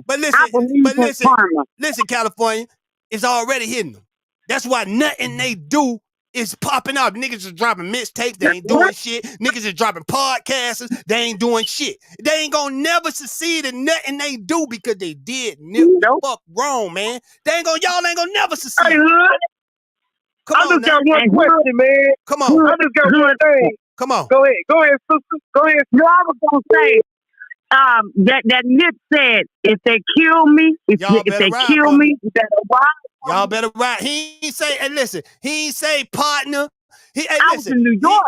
But listen, California, it's already hitting them. That's why nothing they do is popping up. Niggas is dropping mixtapes, they ain't doing shit. Niggas is dropping podcasts, they ain't doing shit. They ain't gonna never succeed in nothing they do because they did fuck wrong, man. Y'all ain't gonna never succeed. Come on, I just got one question, man. Come on. I just got one thing. Come on. Go ahead, sister. Go ahead. No, I was gonna say, that Nip said, if they kill me, if they kill me, you better ride. Y'all better ride. He ain't say, hey, listen, he ain't say partner. I was in New York.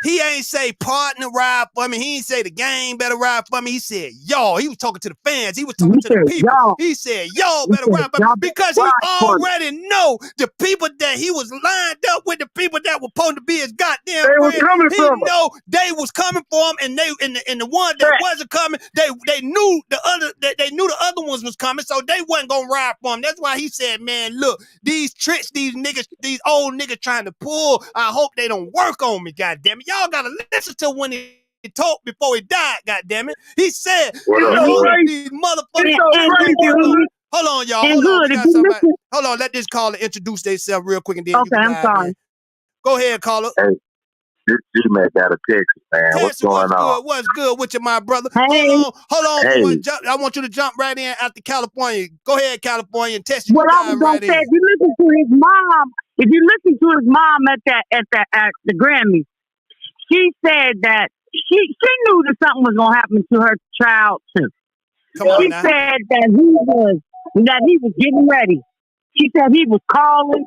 He ain't say partner ride for me. He ain't say the gang better ride for me. He said, y'all. He was talking to the fans. He was talking to the people. Y'all. He said, y'all better ride for me. Because he already know the people that he was lined up with, the people that were supposed to be his goddamn friends. He know they was coming for him, and the one that wasn't coming, they knew the other ones was coming, so they wasn't gonna ride for him. That's why he said, man, look, these tricks, these old niggas trying to pull, I hope they don't work on me, goddammit. Y'all gotta listen to when he talked before he died, goddammit. He said, these motherfuckers. Hold on, y'all. Hold on, let this caller introduce themselves real quick and then okay, I'm sorry. Man. Go ahead, caller. Hey, this G-Mac out of Texas, man. What's going on? What's good with you, my brother? Hey. Hold on. Hey. I want you to jump right in after California. Go ahead, California, and test what I was gonna say, if you listen to his mom at the Grammys, she said that she knew that something was gonna happen to her child too. She said that he was getting ready. She said he was calling,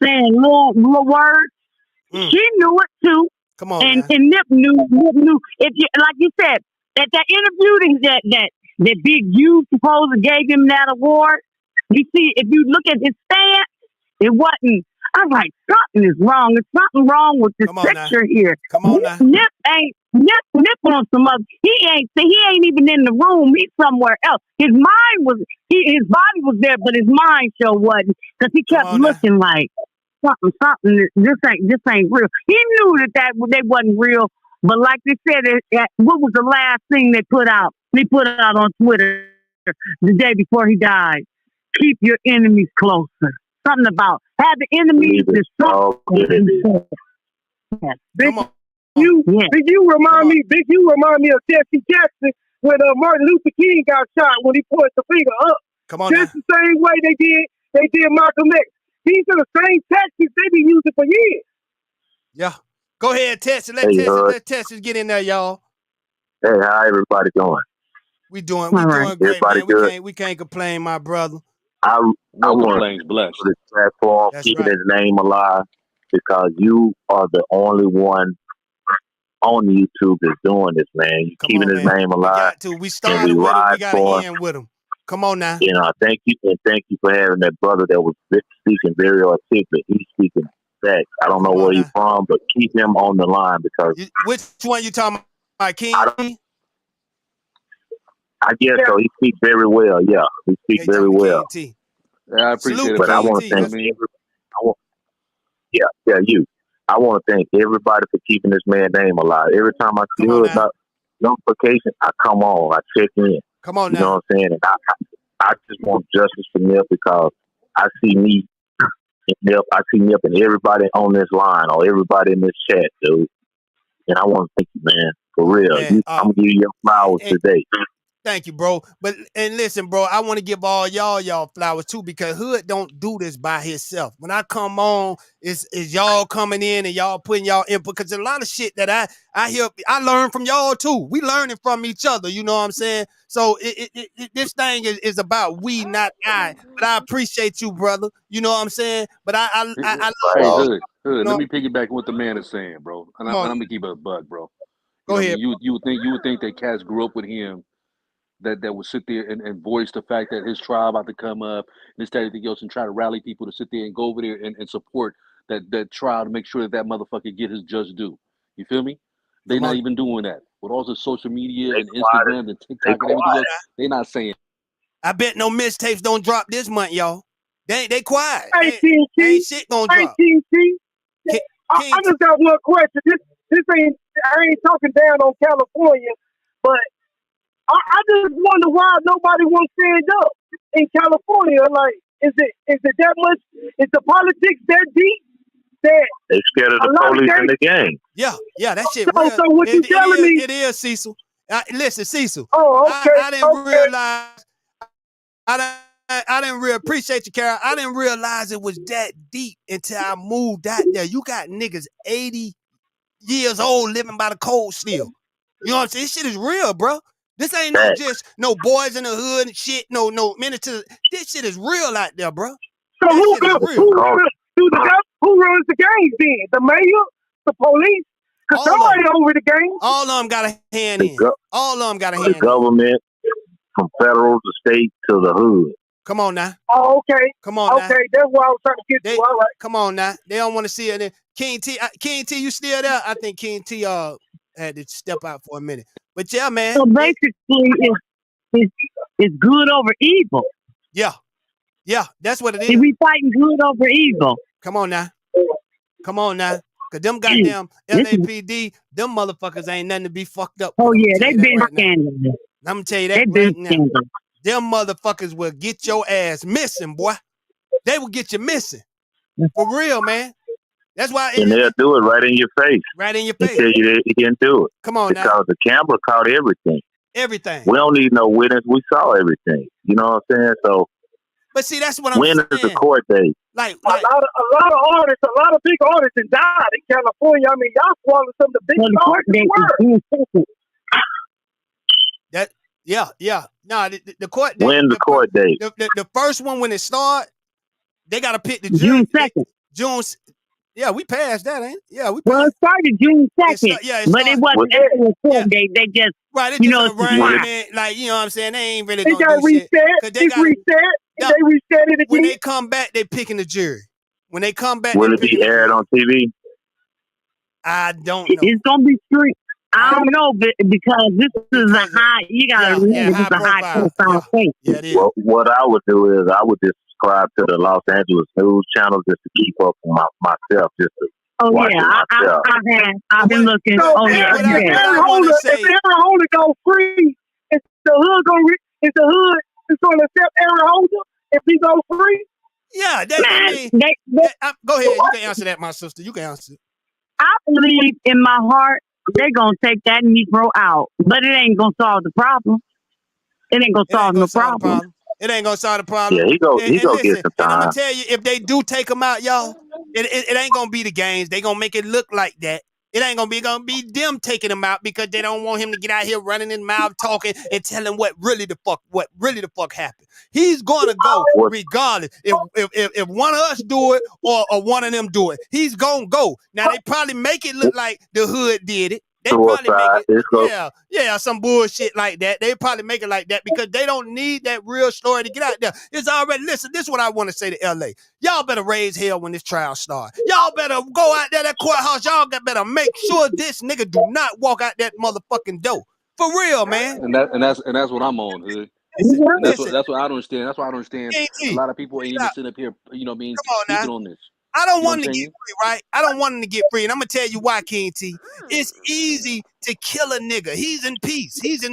saying little words. She knew it too. Come on, and Nip knew. If you, like you said, at that interview that Big U supposedly gave him that award. You see, if you look at his stance, it wasn't. I'm like, something is wrong. There's something wrong with this picture here. Come on now. Nip on some other. He ain't even in the room. He's somewhere else. His body was there, but his mind sure wasn't, because he kept looking like something. This ain't real. He knew that they wasn't real, but like they said, what was the last thing they put out? They put it out on Twitter the day before he died. Keep your enemies closer. Something about have the enemies destroy. Big you remind me of Jesse Jackson when Martin Luther King got shot when he pointed the finger up. Come on, just the same way they did Malcolm X. These are the same tactics they been using for years. Yeah, go ahead, Texas. Let Texas get in there, y'all. Hey, how everybody doing? We doing great, man. We can't complain, my brother. I want to bless this platform, keeping his name alive, because you are the only one on YouTube that's doing this, man. You keeping his name alive. We started with him. We got to end with him. Come on now. You know, thank you for having that brother that was speaking very articulate. He's speaking facts. I don't know where he's from, but keep him on the line, because which one you talking about, King? I guess so. He speaks very well. Yeah, he speaks very well. Yeah, I appreciate it. But I want to thank you. I want to thank everybody for keeping this man's name alive. Every time I see about notification, I come on, I check in. Come on now. You know what I'm saying? And I just want justice for Nip, because I see Nip and everybody on this line, or everybody in this chat, dude. And I want to thank you, man, for real. I'm gonna give you your flowers today. Thank you, bro. And listen, bro, I want to give all y'all flowers too, because Hood don't do this by himself. When I come on, is y'all coming in and y'all putting y'all input, because a lot of shit that I hear, I learn from y'all too. We learning from each other, you know what I'm saying? So this thing is about we, not I. But I appreciate you, brother. You know what I'm saying? But I Hood, let me piggyback what the man is saying, bro. And I'm gonna keep it a buck, bro. Go ahead. You would think that cats grew up with him, that would sit there and voice the fact that his trial about to come up, and this, that, everything else, and try to rally people to sit there and go over there and support that trial to make sure that motherfucker get his just due. You feel me? They're not even doing that. With all the social media and Instagram and TikTok and everything else, they're not saying. I bet no mixtapes don't drop this month, y'all. They quiet. Hey, ain't shit gonna drop. I just got one question. This ain't, I ain't talking down on California, but I just wonder why nobody wants to stand up in California. Like, is it that much? Is the politics that deep? That they scared of the police and the gang. Yeah, that shit real. So what you telling me? It is, Cecil. Listen, Cecil. Oh, okay. I didn't realize. I didn't really appreciate you, Carol. I didn't realize it was that deep until I moved out there. You got niggas 80 years old living by the cold still. You know what I'm saying? This shit is real, bro. This ain't no just no boys in the hood and shit. No minutes. This shit is real out there, bro. So who runs the game then? The mayor, the police? Because somebody over the game. All of them got a hand in. All of them got a hand in. The government, from federal to state to the hood. Come on now. Oh, okay. Come on now. Okay, that's what I was trying to get to. All right. Come on now. They don't want to see it. King T, you still there? I think King T had to step out for a minute. But yeah, man. So basically, it's good over evil. Yeah, that's what it is. We fighting good over evil. Come on now. Cause them goddamn LAPD, them motherfuckers ain't nothing to be fucked up. Oh yeah, they been scandalous. I'm gonna tell you that right now. Them motherfuckers will get your ass missing, boy. They will get you missing. For real, man. That's why. And they'll do it right in your face. Right in your face. Tell you they can do it. Come on now. Because the camera caught everything. Everything. We don't need no witness. We saw everything. You know what I'm saying? So. But see, that's what I'm saying. When is the court date? Like a lot of artists, a lot of big artists and died in California. I mean, y'all swallowed some of the biggest artists in the world. Yeah. No, the court. When the court date? The first one when it start, they gotta pick the June 2nd. June. Yeah, we passed that, ain't it? Yeah, we passed. Well, it started June 2nd. But it wasn't actual court date. They just right. It just arraignment, like you know what I'm saying. They ain't really gonna do shit. They reset it again. When they come back, they picking the jury. When they come back, will it be aired on TV? I don't know. It's gonna be streamed. I don't know, because this is a high. You gotta remember, this is a high profile case. Yeah, it is. Well, what I would do is I would just subscribe to the Los Angeles news channel just to keep up with myself. Just to watch I've been looking. So, if Aaron Holder goes free, is the hood is going to accept Aaron Holder if he goes free? Yeah, go ahead. You can answer that, my sister. You can answer it. I believe in my heart they're going to take that Negro out, but it ain't going to solve the problem. It ain't going to solve no problem. It ain't going to solve the problem. Yeah, he go get some time. And I'm going to tell you, if they do take him out, y'all, it ain't going to be the games. They going to make it look like that. It ain't gonna be them taking him out because they don't want him to get out here running his mouth, talking and telling what really the fuck happened. He's gonna go regardless. If one of us do it or one of them do it, he's gonna go. Now they probably make it look like the hood did it. They probably make it, some bullshit like that. They probably make it like that because they don't need that real story to get out there. It's already, listen, this is what I want to say to LA. Y'all better raise hell when this trial starts. Y'all better go out there, that courthouse. Y'all better make sure this nigga do not walk out that motherfucking door. For real, man. And that's what I'm on, hood. That's what I don't understand. That's why I don't understand. A lot of people ain't even sitting up here, speaking on this. I don't want him to get free, right? I don't want him to get free. And I'm going to tell you why, King T. It's easy to kill a nigga. He's in peace. He's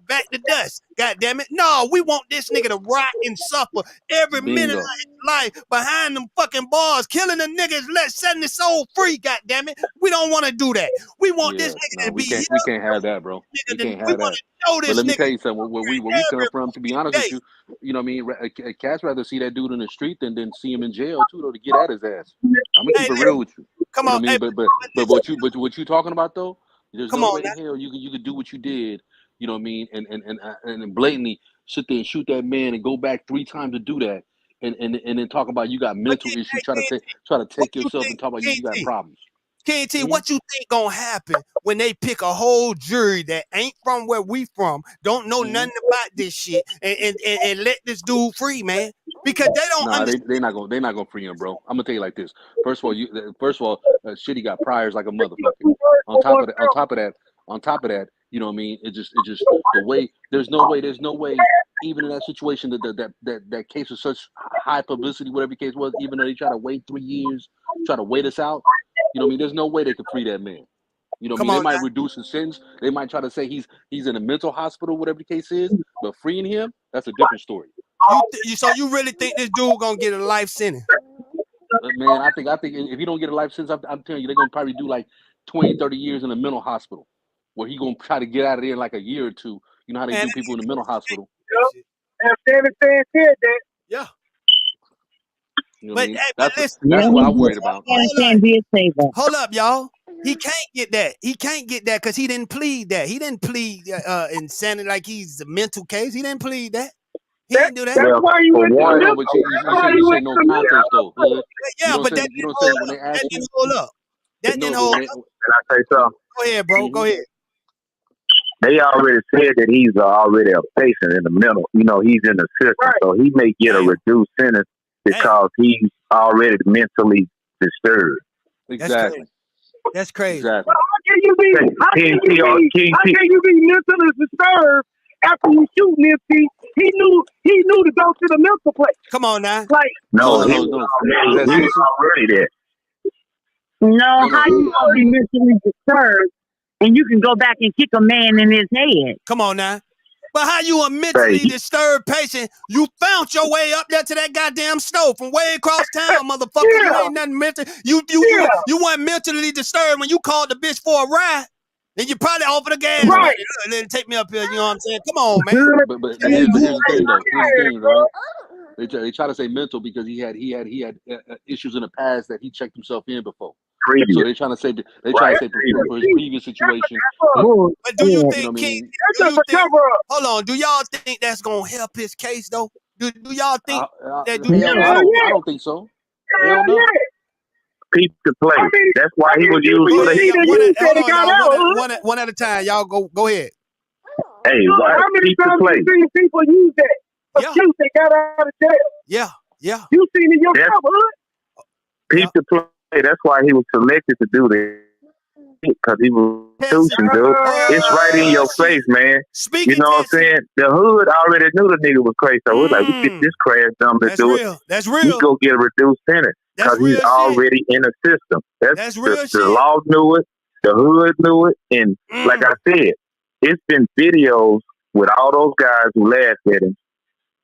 back to dust. God damn it. No, we want this nigga to rot and suffer every minute of his life behind them fucking bars. Killing a nigga is setting his soul free, god damn it. We don't want to do that. We want this nigga to be here. We can't have that, bro. We can't have that. But let me tell you something. Where we come from, to be honest with you, you know what I mean? Cats rather see that dude in the street than see him in jail, too, though, to get at his ass. I'm going to keep it real with you. Come on, you know what I mean? But what you talking about, though, there's no way in hell you could do what you did, you know what I mean, and blatantly sit there and shoot that man and go back 3 times to do that, and then talk about you got mental issues, try to take yourself and talk about you got problems. King T, what you think gonna happen when they pick a whole jury that ain't from where we from, don't know nothing about this shit, and let this dude free, man? Because they don't understand. They're not gonna free him, bro. I'm gonna tell you like this. First of all, Shitty got priors like a motherfucker. On top of that, you know what I mean? It just the way. There's no way. Even in that situation, that case was such high publicity, whatever the case was, even though they try to wait 3 years, try to wait us out. You know what I mean? There's no way they could free that man. You know what I mean? They might reduce his sentence. They might try to say he's in a mental hospital, whatever the case is. But freeing him, that's a different story. So you really think this dude gonna get a life sentence? Man, I think if he don't get a life sentence, I'm telling you, they're gonna probably do like 20, 30 years in a mental hospital, where he gonna try to get out of there in like a year or two. You know how they do people in the mental hospital. Afghanistan said that. Yeah. You know what I mean? That's what I'm worried about. Hold up, y'all. He can't get that. He can't get that because he didn't plead that. He didn't plead insanity like he's a mental case. He didn't plead that. He didn't do that. That's why you went to no, but you say no contest though. Yeah, but that didn't hold up. That didn't hold up. Can I say something? Go ahead, bro. Go ahead. They already said that he's already a patient in the mental. You know, he's in the system, so he may get a reduced sentence because he's already mentally disturbed. Exactly. That's crazy. Exactly. How can you be mentally disturbed after you shoot Nipsey? He knew to go to the mental place. Come on now. Like no, he was already there. No, how you gonna be mentally disturbed and you can go back and kick a man in his head? Come on now. But how you a mentally disturbed patient? You found your way up there to that goddamn stove from way across town, motherfucker. Yeah. You ain't nothing mental. You weren't mentally disturbed when you called the bitch for a ride. Then you probably offered the gas. Right. Then take me up here. You know what I'm saying? Come on, man. But here's the thing, though. Here's the thing, right? They try to say mental because he had issues in the past that he checked himself in before. Previous. So they trying to say for his previous situation. But do you think, King? Hold on. Do y'all think that's gonna help his case though? Do y'all think that? I don't think so. Hell no. Peep to play. That's why he was used for the one at a time. Y'all go ahead. Hey, how many times you seen people use that excuse they got out of jail? Yeah. You seen in your neighborhood? Peep to play. That's why he was selected to do this. Because he was institution, dude. It's right in your face, man. You know what I'm saying? The hood already knew the nigga was crazy. So we're like, we get this crash dumb to do it. That's real. We go get a reduced sentence. Because he's already in the system. That's real. The law knew it. The hood knew it. And like I said, it's been videos with all those guys who laughed at him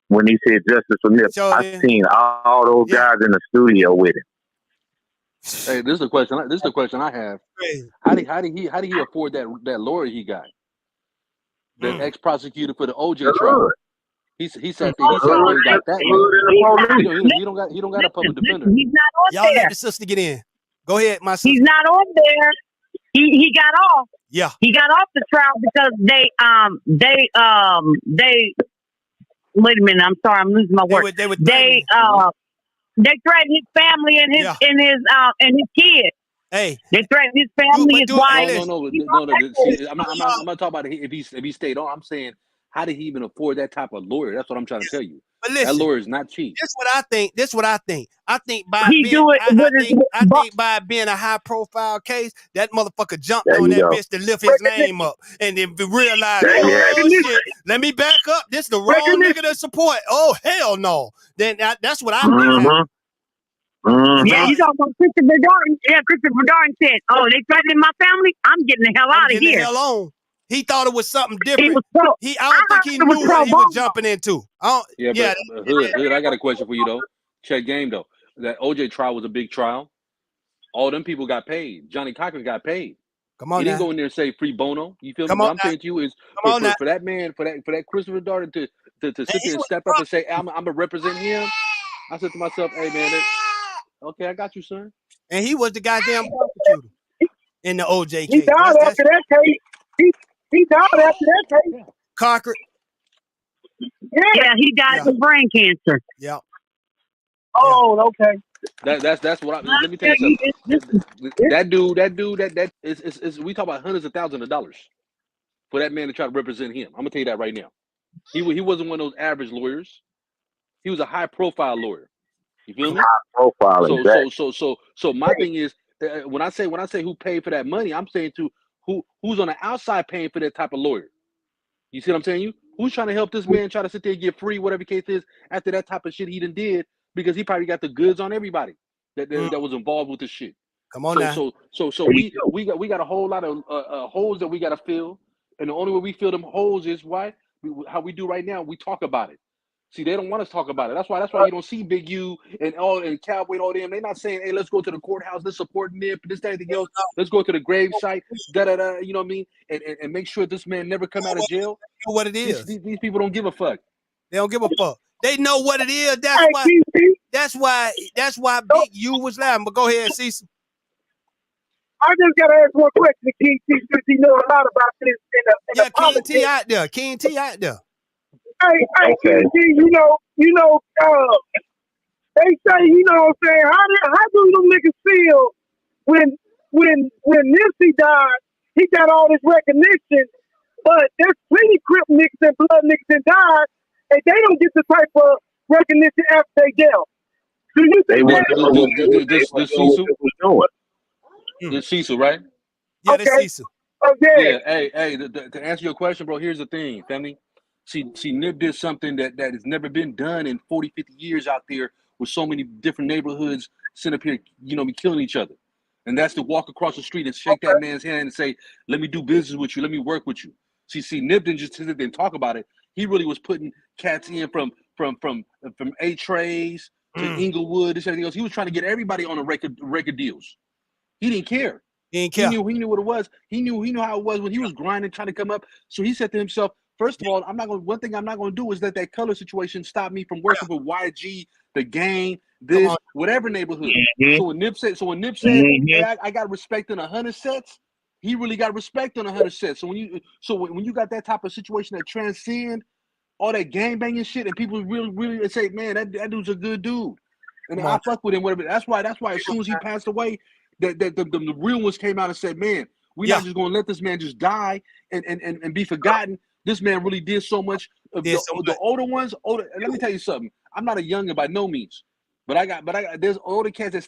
when he said justice for Nipsey. I've seen all those guys in the studio with him. Hey, this is the question. This is the question I have. How did he afford that lawyer he got? That ex-prosecutor for the OJ trial. He said he got that. He don't got a public defender. He's not on Y'all there. let the sister get in. Go ahead, my sister. He's not on there. He got off. Yeah. He got off the trial because they wait a minute, I'm sorry, I'm losing my word. They threatened his family and his kids. Hey, they threatened his family, his wife. No. See, I'm not talking about if he stayed on. I'm saying, how did he even afford that type of lawyer? That's what I'm trying to tell you. But listen, that lawyer is not cheap. This what I think. I think by being a high profile case, that motherfucker jumped on that bitch to lift his name up and then realized, shit, let me back up. This is the wrong nigga to support. Oh hell no. Then that's what I think. Yeah, you talking about Christopher Darden? Yeah, Christopher Darden said, "Oh, they threatening my family. I'm getting the hell out of here." The hell on. He thought it was something different. I don't think he knew what he was jumping into. Hood, I got a question for you though. Check game though. That OJ trial was a big trial. All them people got paid. Johnny Cochran got paid. Come on, he didn't go in there and say free Bono. You feel me? What I'm saying to you is for that man, for that Christopher Darden to sit there and step up and say, I'm gonna represent him. I said to myself, hey man, okay, I got you, son. And he was the goddamn prosecutor in the OJ case. He died after that case. He died after that case. Cochran. Yeah, he died of brain cancer. Yeah. Oh, okay. That's what let me tell you something. That dude, is we talk about hundreds of thousands of dollars for that man to try to represent him. I'm gonna tell you that right now. He wasn't one of those average lawyers. He was a high profile lawyer. You feel me? High profile. So my thing is, when I say who paid for that money, I'm saying to who's on the outside paying for that type of lawyer. You see what I'm saying? Who's trying to help this man try to sit there and get free, whatever the case is, after that type of shit he done did? because he probably got the goods on everybody that was involved with the shit. Come on now. So we got a whole lot of holes that we got to fill, and the only way we fill them holes is how we do right now. We talk about it. See, they don't want us to talk about it. That's why you don't see Big U and Cowboy and all them. They're not saying, hey, let's go to the courthouse, let's support Nip, this, that, anything else. Let's go to the grave site, you know what I mean? And make sure this man never come out of jail. You know what it is. These people don't give a fuck. They don't give a fuck. They know what it is. That's why Big U was laughing. But go ahead, Cecil. I just gotta ask one question to King T, since he know a lot about this. King T out there. King T out there. Hey, King T, they say, you know what I'm saying, how do them niggas feel when Nipsey died, he got all this recognition, but there's plenty Crip niggas and blood niggas that died, and they don't get the type of recognition after they dealt. Do you think this Cecil? This Cecil, right? Yeah, this Cecil. Okay. Yeah, hey, to answer your question, bro, here's the thing, family. See, Nip did something that has never been done in 40, 50 years out there with so many different neighborhoods sitting up here, killing each other. And that's to walk across the street and shake that man's hand and say, let me do business with you. Let me work with you. See, Nip didn't just sit there and talk about it. He really was putting cats in from A-Trays to Inglewood, this, everything else. He was trying to get everybody on a record deals. He didn't care. He knew what it was. He knew how it was when he was grinding, trying to come up. So he said to himself, first of all, one thing I'm not going to do is let that color situation stop me from working with YG, the gang, this, whatever neighborhood. So when Nip said, hey, I got respect in 100 sets, he really got respect in 100 sets. So when you got that type of situation that transcend all that gang banging shit, and people really say, man, that dude's a good dude, and I fuck with him, whatever. That's why as soon as he passed away, the real ones came out and said, man, we're not just going to let this man just die and be forgotten. This man really did so much. The older ones, let me tell you something. I'm not a youngin' by no means, but I got there's older cats that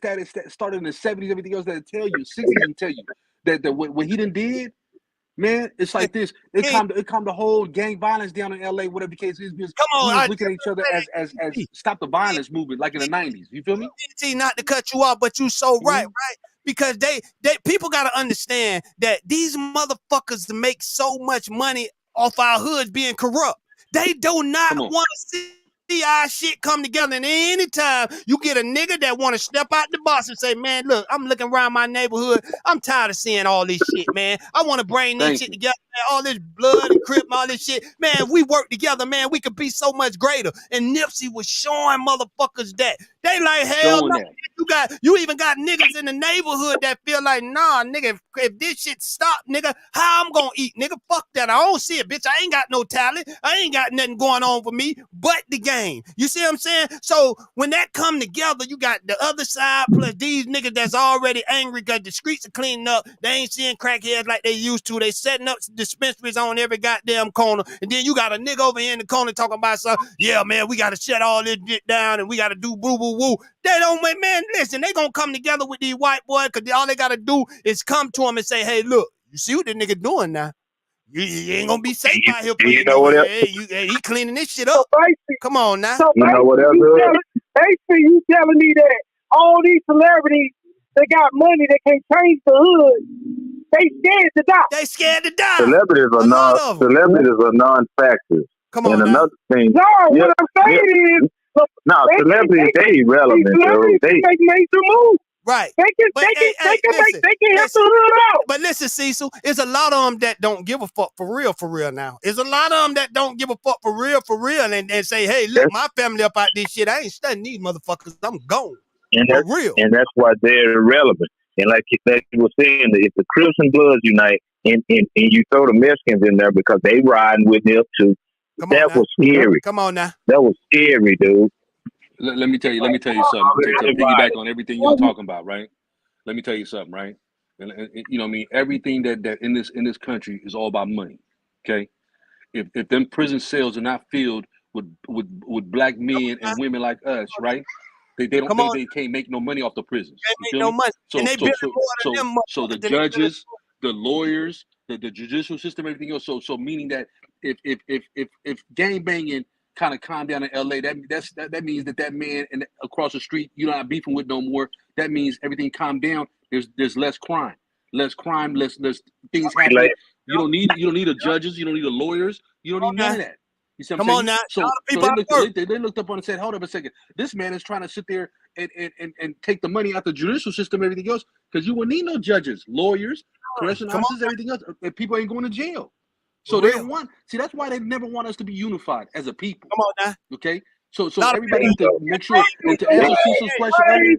started in the 70s, everything else that tell you, 60s and tell you that what he did, man, it's like this. It calmed the whole gang violence down in LA, whatever the case is. We was looking at each other as stop the violence movement, like in the 90s. You feel me? Not to cut you off, but you so right? Because they people gotta understand that these motherfuckers make so much money off our hoods being corrupt. They do not want to see our shit come together. And anytime you get a nigga that want to step out the box and say, man, look, I'm looking around my neighborhood. I'm tired of seeing all this shit, man. I want to bring this shit together, man. All this blood and Crip and all this shit. Man, we work together, man. We could be so much greater. And Nipsey was showing motherfuckers that. They like, hell no. You even got niggas in the neighborhood that feel like, nah, nigga, if this shit stop, nigga, how I'm gonna eat, nigga? Fuck that. I don't see it, bitch. I ain't got no talent. I ain't got nothing going on for me but the game. You see what I'm saying? So when that come together, you got the other side plus these niggas that's already angry because the streets are cleaning up. They ain't seeing crackheads like they used to. They setting up dispensaries on every goddamn corner. And then you got a nigga over here in the corner talking about something. Yeah, man, we got to shut all this shit down and we got to do boo boo woo. They don't, man, listen, they gonna come together with these white boys because all they gotta do is come to them and say, hey, look, you see what the nigga doing now? You ain't gonna be safe out here. You know what else? He cleaning this shit up. Come on now. So you know what else? Basically, you telling me that all these celebrities that got money that can change the hood, they scared to die. They scared to die. Celebrities are non-factors. Come on. And now. another thing. No, what I'm saying is. No, celebrities, they irrelevant, bro. They make major moves. Right. They can help the hood out. But listen, Cecil, it's a lot of them that don't give a fuck for real now. It's a lot of them that don't give a fuck for real and say, hey, look, my family up out this shit. I ain't studying these motherfuckers. I'm gone. And for real. And that's why they're irrelevant. And like you were saying, if the Crips and Bloods unite and you throw the Mexicans in there because they riding with them too, that was scary. Come on now. That was scary, dude. Let me tell you something. To piggyback on everything you're talking about, right? Let me tell you something, right? And you know what I mean? Everything that in this country is all about money. Okay? If them prison cells are not filled with black men and women like us, right? They can't make no money off the prisons. They make no money. So the judges, the lawyers, the judicial system, everything else. So meaning that if gang banging kind of calm down in LA. That means that man across the street you're not beefing with no more. That means everything calmed down. There's less crime, less things happening. You don't need the judges. You don't need the lawyers. You don't need none of that. You see what I'm saying? Now. So they looked up on and said, hold up a second. This man is trying to sit there and take the money out the judicial system, everything else, because you will need no judges, lawyers, correctional officers, everything else. And people ain't going to jail. So they don't want. See, that's why they never want us to be unified as a people. Come on now. Okay. So everybody has to make sure. And to answer Cecil's question earlier,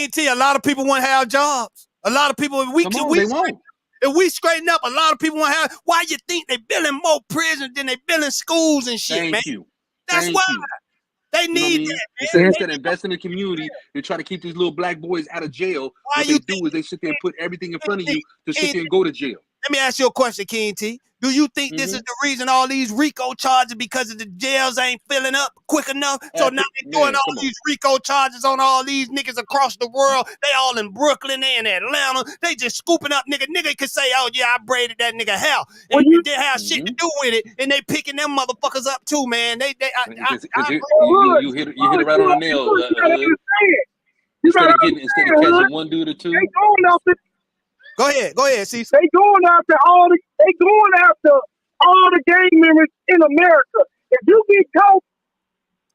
KT, a lot of people want to have jobs. A lot of people, if we straighten up, a lot of people want to have. Why you think they building more prisons than they building schools and shit, man? Thank you. That's why. They need that. Instead of investing in the community, they try to keep these little black boys out of jail. What they do is they sit there and put everything in front of you to sit there and go to jail. Let me ask you a question, King T. Do you think this is the reason all these RICO charges because of the jails ain't filling up quick enough? So now they doing all these RICO charges on all these niggas across the world. They all in Brooklyn, they in Atlanta. They just scooping up nigga. Nigga can say, oh yeah, I braided that nigga hair. And it didn't have shit to do with it. And they picking them motherfuckers up too, man. You hit it right on the nail. Instead of catching one dude or two. Go ahead, Cecil. They going after all the gang members in America. If you get caught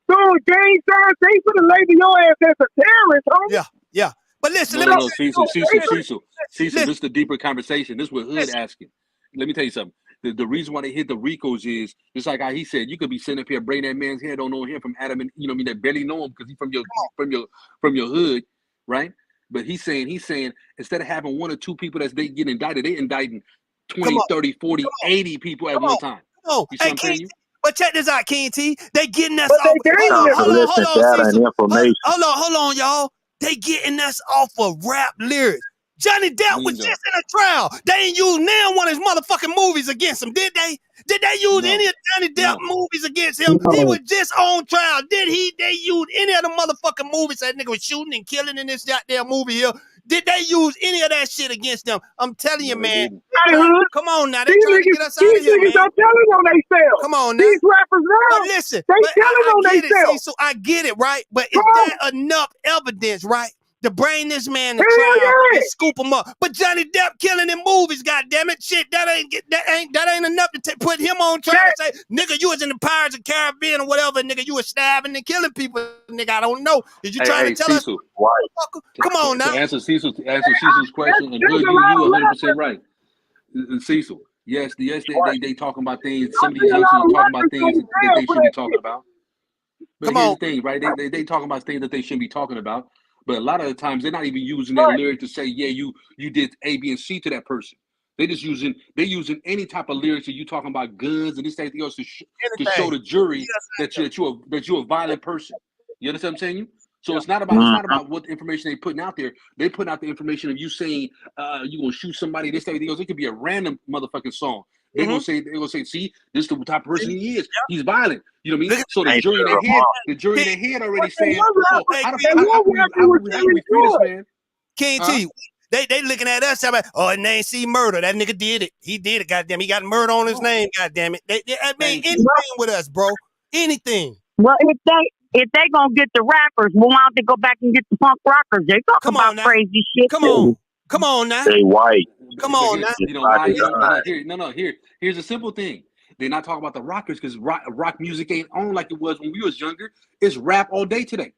doing gang signs, they gonna label your ass as a terrorist, homie. Yeah. But listen, Cecil, this is the deeper conversation. This is what Hood asking. Let me tell you something. The reason why they hit the RICOs is just like how he said, you could be sitting up here braiding that man's hair, don't know him from Adam, and that barely know him because he's from your hood, right? But he's saying instead of having one or two people they get indicted, they indicting 20, 30, 40, 80 people at one time. You see what I'm saying? But check this out, King T. They getting us off. Hold on, y'all. They getting us off of rap lyrics. Johnny Depp was just in a trial. They ain't used now one of his motherfucking movies against him, did they? Did they use any of Johnny Depp movies against him? He was just on trial. They use any of the motherfucking movies that nigga was shooting and killing in this goddamn movie here? Did they use any of that shit against them? I'm telling you, man. Come on now. They trying to get us out of here, man. These niggas are telling on themselves. Come on now. These rappers now. But listen, they telling on themselves. So I get it, right? But is that enough evidence, right? To bring this man to trial and scoop him up, but Johnny Depp killing in movies, goddammit, shit that ain't enough to put him on trial and say, nigga, you was in the Pirates of the Caribbean or whatever, nigga, you was stabbing and killing people, nigga. I don't know. Is you trying to tell Cecil, us? Come on now. To answer Cecil's question, and Good, you 100% right. Cecil, yes, they talking about things. Some of these youngsters are talking about things that they shouldn't be talking about. But here's the thing, right? They talking about things that they shouldn't be talking about. But a lot of the times they're not even using that lyric to say, yeah, you did A, B, and C to that person. They're using any type of lyrics that you talking about guns and this anything else to show the jury that you're a violent person. You understand what I'm saying? So it's not about what the information they putting out there. They putting out the information of you saying you gonna shoot somebody, this anything else. It could be a random motherfucking song. They're gonna say, see, this is the type of person he is. He's violent. You know what I mean? So the jury in their head already saying, how do we free this man? King T, they looking at us like, oh, his name C Murder. That nigga did it. He did it, goddamn. He got murder on his name, goddamn it. I mean, anything with us, bro. Anything. Well, if they gonna get the rappers, well, why don't they go back and get the punk rockers? They talk about crazy shit. Come on now. They white. Come on now. You know why? Here's a simple thing. They're not talking about the rockers because rock music ain't on like it was when we was younger. It's rap all day today.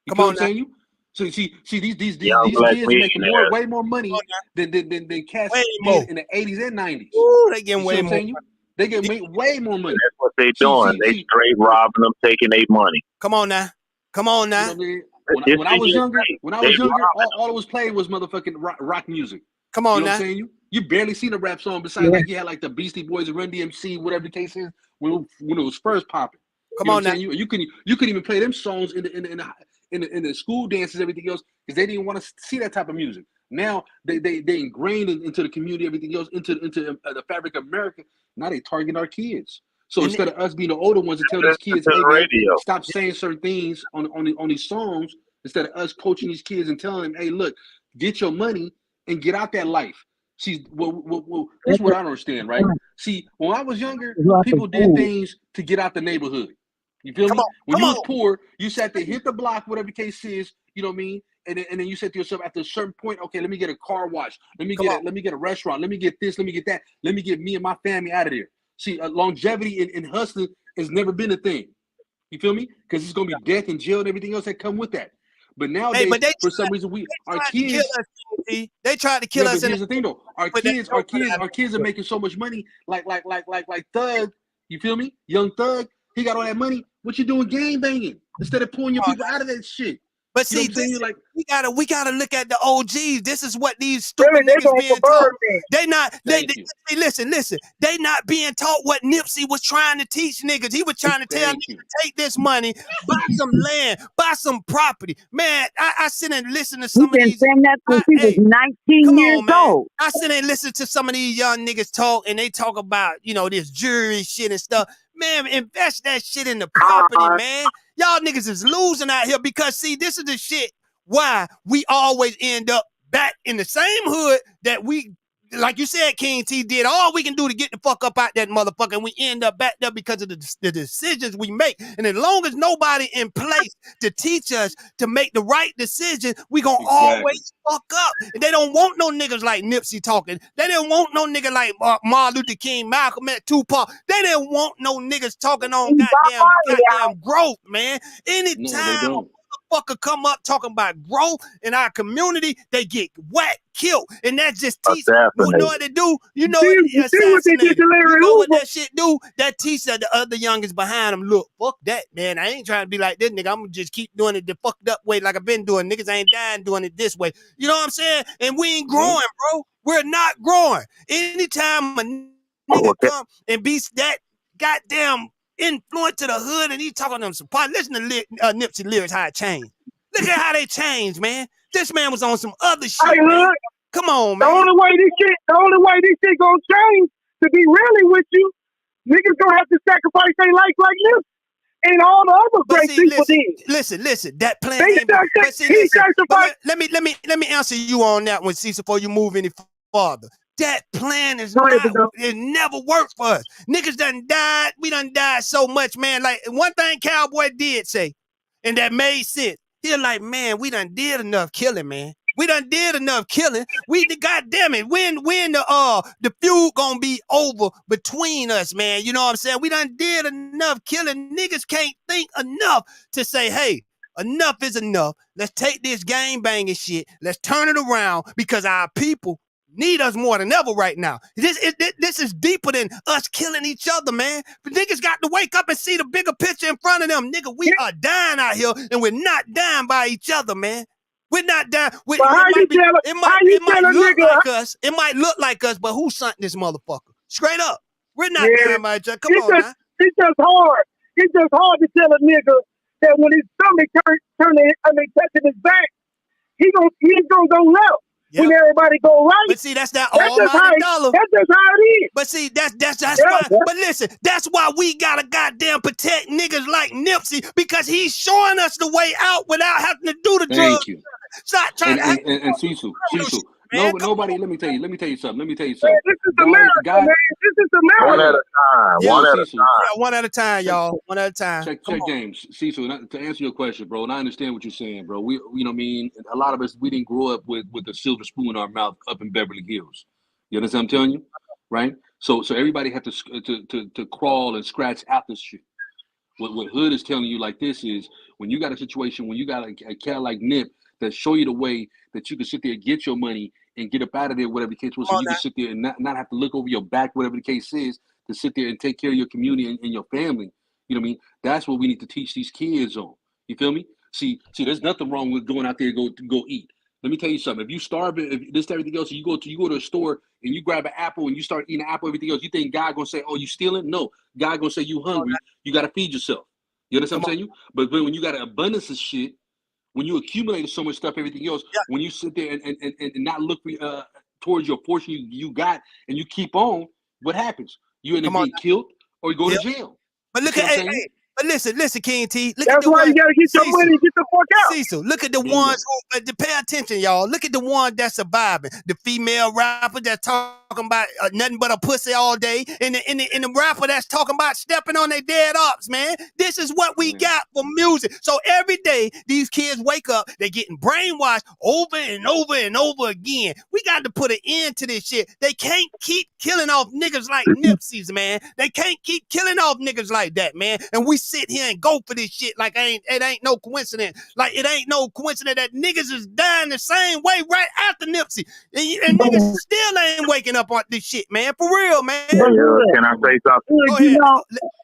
You know what I'm saying? So see these kids making way more money than cats did in the 80s and 90s. Ooh, they getting way more. They get way more money. That's what they doing. They straight robbing them, taking their money. Come on now. You know what I mean? When I was younger, all it was playing was motherfucking rock music. Come on, you know what I'm saying? You barely seen a rap song besides like you had like the Beastie Boys and Run DMC, whatever the case is, when it was first popping. Come on now. You couldn't even play them songs in the school dances, everything else, because they didn't want to see that type of music. Now they ingrained into the community, everything else, into the fabric of America. Now they target our kids. So instead of us being the older ones to tell these kids, hey, man, stop saying certain things on these songs, instead of us coaching these kids and telling them, hey, look, get your money and get out that life. See, well, this is what I don't understand, right? See, when I was younger, people did things to get out the neighborhood. You feel me? When you was poor, you sat there, hit the block, whatever the case is, you know what I mean? And then you said to yourself, after a certain point, okay, let me get a car wash. Let me get a restaurant. Let me get this. Let me get that. Let me get me and my family out of there. See, longevity in hustling has never been a thing. You feel me? Because it's going to be death and jail and everything else that come with that. But nowadays, for some reason, our kids. They tried to kill us. But here's the thing, though. Our kids are making so much money, like Thug. You feel me? Young Thug. He got all that money. What you doing, gang banging instead of pulling your people out of that shit? But see, we gotta look at the OGs. This is what these stupid niggas being taught. Listen. They not being taught what Nipsey was trying to teach niggas. He was trying to tell niggas to take this money, buy some land, buy some property. Man, I sit and listen to some of these. Saying that since he was 19 years old. I sit and listen to some of these young niggas talk, and they talk about, this jury shit and stuff. Man, invest that shit in the property, man. Y'all niggas is losing out here because, see, this is the shit why we always end up back in the same hood that we, like you said, King T, did all we can do to get the fuck up out that motherfucker, and we end up back there because of the decisions we make. And as long as nobody in place to teach us to make the right decision, we gonna always fuck up. And they don't want no niggas like Nipsey talking. They didn't want no nigga like Martin Luther King, Malcolm, Tupac. They didn't want no niggas talking on goddamn growth, man. Anytime motherfucker come up talking about growth in our community, they get whacked, killed, and that just teach. You know what they do? You know what they did to Larry Hoover? You know what that shit do? That teach the other youngest behind them. Look, fuck that, man. I ain't trying to be like this nigga. I'm gonna just keep doing it the fucked up way like I've been doing. Niggas ain't dying doing it this way. You know what I'm saying? And we ain't growing, bro. We're not growing. Anytime a nigga come and be that goddamn influence to the hood, and he talking to them some part. Listen to Nipsey lyrics, how it changed. Look at how they changed, man. This man was on some other shit. Hey, man. Come on, man. The only way this shit gonna change, to be really with you, niggas gonna have to sacrifice their life like this. And all the other great people did. Listen. That plan. Let me answer you on that one, Cecil, before you move any farther. That plan it never worked for us. Niggas done died. We done died so much, man. Like, one thing Cowboy did say, and that made sense. He like, man, we done did enough killing, man. We done did enough killing. Goddamn it, when the feud gonna be over between us, man? You know what I'm saying? We done did enough killing. Niggas can't think enough to say, hey, enough is enough. Let's take this gang banging shit. Let's turn it around because our people need us more than ever right now. This is deeper than us killing each other, man. But niggas got to wake up and see the bigger picture in front of them. Nigga, we are dying out here, and we're not dying by each other, man. We're not dying. It might look like us, but who sent this motherfucker? Straight up. We're not dying by each other. Come on, man. It's just hard. It's just hard to tell a nigga that when his stomach touching his back, he's gonna go left. Yep. When everybody go right, but see, that's that almighty dollar. That's just how it is. But see, that's why. But listen, that's why we gotta goddamn protect niggas like Nipsey, because he's showing us the way out without having to do the drugs. Thank you. Stop trying and Cecil. Nobody. Let me tell you something. Man, this is America, man. This is America. One at a time, y'all. One at a time. Check James. Cecil, to answer your question, bro, and I understand what you're saying, bro. We, you know what I mean? A lot of us, we didn't grow up with a silver spoon in our mouth up in Beverly Hills. You understand what I'm telling you? Right? So everybody had to crawl and scratch out this shit. What Hood is telling you like this is, when you got a situation, when you got a cat like Nip that show you the way that you can sit there and get your money and get up out of there, whatever the case was, so you can sit there and not have to look over your back, whatever the case is, to sit there and take care of your community and your family. You know what I mean? That's what we need to teach these kids on. You feel me? See, there's nothing wrong with going out there and go eat. Let me tell you something. If you starve, if this everything else, you go to a store and you grab an apple and you start eating an apple, everything else, you think God gonna say, "Oh, you stealing?" No, God gonna say, "You hungry? You gotta feed yourself." You understand what I'm saying? But when you got an abundance of shit, when you accumulate so much stuff, everything else, when you sit there and not look towards your portion you got, and you keep on, what happens? You end up being killed or you go to jail. But look at But listen, King T. That's why you gotta get your money and get the fuck out. Cecil, look at the ones who pay attention, y'all. Look at the ones that's surviving. The female rapper that's talking about nothing but a pussy all day, and the rapper that's talking about stepping on their dead ops, man. This is what we got for music. So every day these kids wake up, they're getting brainwashed over and over and over again. We got to put an end to this shit. They can't keep killing off niggas like Nipsey's, man. They can't keep killing off niggas like that, man. And we sit here and go for this shit like it ain't no coincidence. Like it ain't no coincidence that niggas is dying the same way right after Nipsey. And niggas still ain't waking up on this shit, man. For real, man. Can I say something? Go ahead.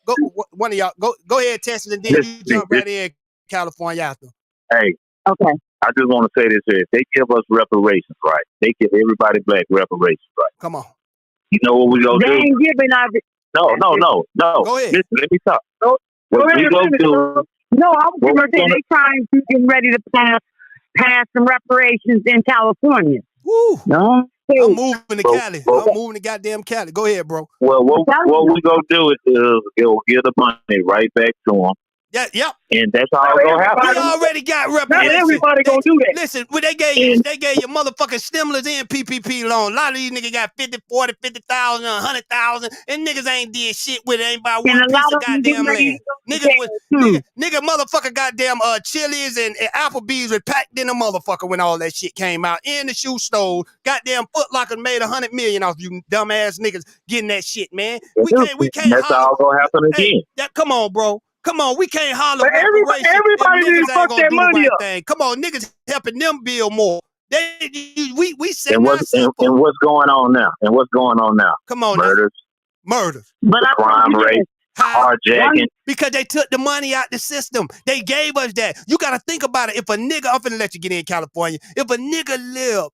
Go, one of y'all. Go ahead, Texas, and then you jump right in California after. Hey. Okay. I just want to say this here. If they give us reparations, right? They give everybody black reparations, right? Come on. You know what we gonna do? They ain't giving our... No. Go ahead. Listen, let me talk. What we gonna do? No, I was going to say they trying to get ready to pass some reparations in California. Woo. No. I'm moving to Cali. I'm moving to goddamn Cali. Go ahead, bro. Well, what we gonna do is it'll give the money right back to them. Yeah, yep. And that's all gonna happen. We already got reparations. Not everybody gonna do that. Listen, they gave you motherfucking stimulus and PPP loan. A lot of these niggas got 50, 40, 50,000, 100,000, and niggas ain't did shit with it. Ain't by one piece of goddamn land. Nigga motherfucker goddamn Chili's and Applebee's was packed in a motherfucker when all that shit came out. In the shoe store, goddamn Foot Locker made $100 million off you dumbass niggas getting that shit, man. We can't. That's all gonna happen again. Come on, bro. Come on, we can't holler. Everybody needs to fuck that money up. Come on, niggas helping them build more. We set and what's going on now? Come on, murders. But crime rate, carjacking. Because they took the money out the system. They gave us that. You got to think about it. If a nigga, I'm finna let you get in California. If a nigga live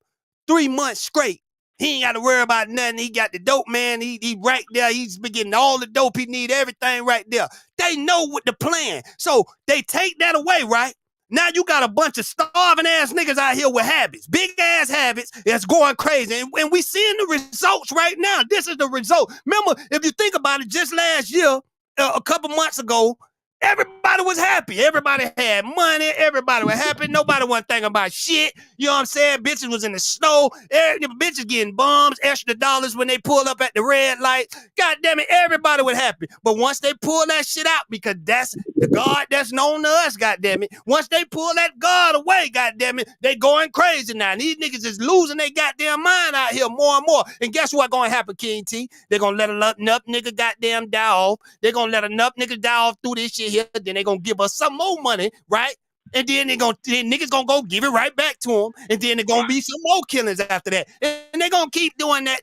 3 months straight, he ain't got to worry about nothing. He got the dope, man. He right there. He's been getting all the dope he need, everything right there. They know what the plan. So they take that away, right? Now you got a bunch of starving ass niggas out here with habits, big ass habits that's going crazy. And we seeing the results right now. This is the result. Remember, if you think about it, just last year, a couple months ago, everybody was happy. Everybody had money. Everybody was happy. Nobody wasn't thinking about shit. You know what I'm saying? Bitches was in the snow. Bitches getting bombs, extra dollars when they pull up at the red light. God damn it, everybody was happy. But once they pull that shit out, because that's the God that's known to us, god damn it. Once they pull that God away, god damn it, they going crazy now. And these niggas is losing their goddamn mind out here more and more. And guess what gonna happen, King T? They're gonna let enough nigga goddamn die off. They're gonna let enough niggas die off through this shit here. Then they gonna give us some more money, right? And then niggas gonna go give it right back to them. And then there's gonna be some more killings after that. And they gonna keep doing that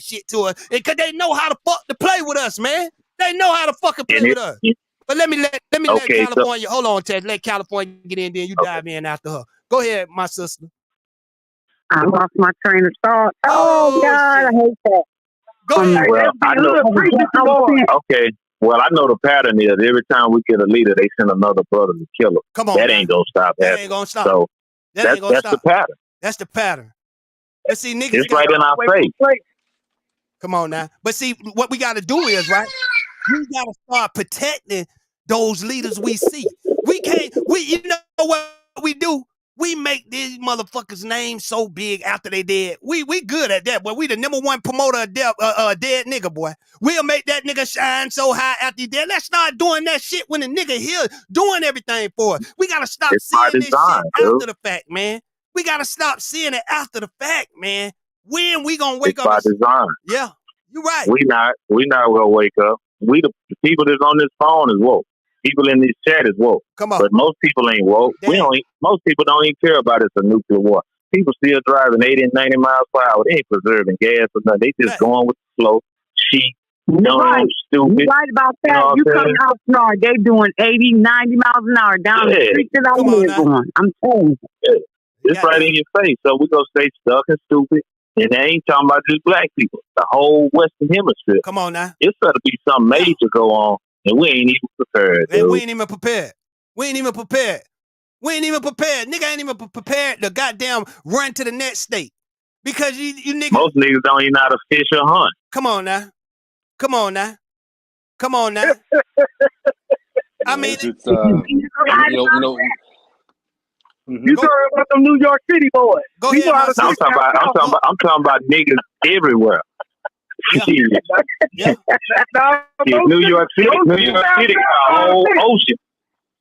shit to us. Because they know how to fuck to play with us, man. They know how to fucking play with us. But let me let California, hold on, Ted. Let California get in, then you dive in after her. Go ahead, my sister. I lost my train of thought. Oh God, I hate that. Go ahead. Well, I know. Okay. Well, I know the pattern is every time we get a leader, they send another brother to kill him. Come on, that ain't gonna stop happening. That ain't gonna stop. So that's the pattern. That's the pattern. But see, niggas, it's right in our face. Come on now. But see, what we got to do is, right, we got to start protecting those leaders we see. You know what we do? We make these motherfuckers' names so big after they dead. We good at that, boy. We the number one promoter of dead nigga, boy. We'll make that nigga shine so high after he dead. Let's start doing that shit when the nigga here doing everything for us. We gotta stop seeing this shit after the fact, man. We gotta stop seeing it after the fact, man. When we gonna wake up? By design. Yeah, you're right. We not gonna wake up. We the people that's on this phone is woke. People in this chat is woke. Come on. But most people ain't woke. Most people don't even care about it's a nuclear war. People still driving 80 and 90 miles per hour. They ain't preserving gas or nothing. They just going with the flow. Cheap. Right. Stupid. You're right about that. You coming out smart. They doing 80, 90 miles an hour down the street that I live on. I'm telling you. It's right in your face. So we're going to stay stuck and stupid. And they ain't talking about just black people. The whole Western Hemisphere. Come on now. It's got to be something major go on. And we ain't even prepared. We ain't even prepared. Nigga ain't even prepared to goddamn run to the next state. Because you niggas. Most niggas don't even know how to fish or hunt. Come on now. I mean, it's you know. You talking about them New York City boys? Go ahead, I'm talking about niggas everywhere. Yeah. New York City, a whole ocean.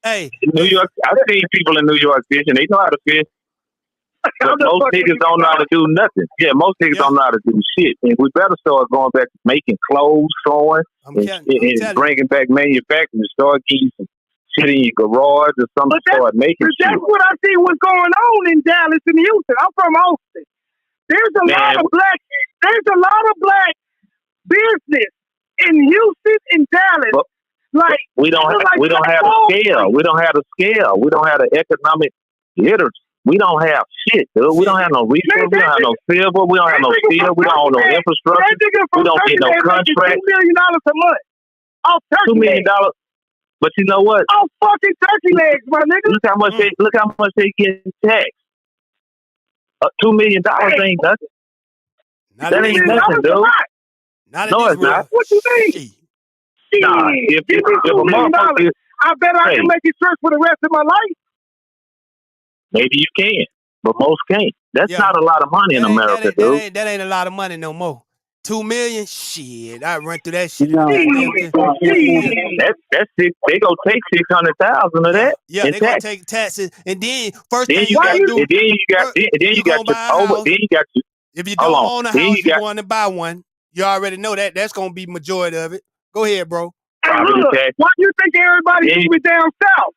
Hey, New York. I've seen people in New York fishing. They know how to fish. But most niggas don't know how to do nothing. Yeah, most niggas don't know how to do shit. And we better start going back to making clothes, sewing, and bringing back manufacturing. Start getting some shit in your garage or something. Start making shit. That's what I see what's going on in Dallas and Houston. I'm from Austin. There's a lot of black business in Houston and Dallas. But like we don't have the scale. We don't have the scale. We don't have the economic literacy. We don't have shit, dude. We don't have no resources. We don't have no silver. We don't have no steel. We don't own no infrastructure. We don't get no contract. $2 million a month off turkey $2 million. But you know what? Off fucking turkey legs, my nigga. Look how much they get taxed. $2 million ain't nothing. That ain't nothing, dude. No, it's not. What you think? Nah, if a motherfucker, I bet I can make it church for the rest of my life. Maybe you can, but most can't. That's not a lot of money in America, dude. That ain't a lot of money no more. $2 million, shit. I run through that shit. That's it. They gonna take 600,000 of that. Yeah, they gonna take taxes, and then you got if you don't own a house, you're going to buy one. You already know that. That's gonna be majority of it. Go ahead, bro. Why you think everybody moving down south?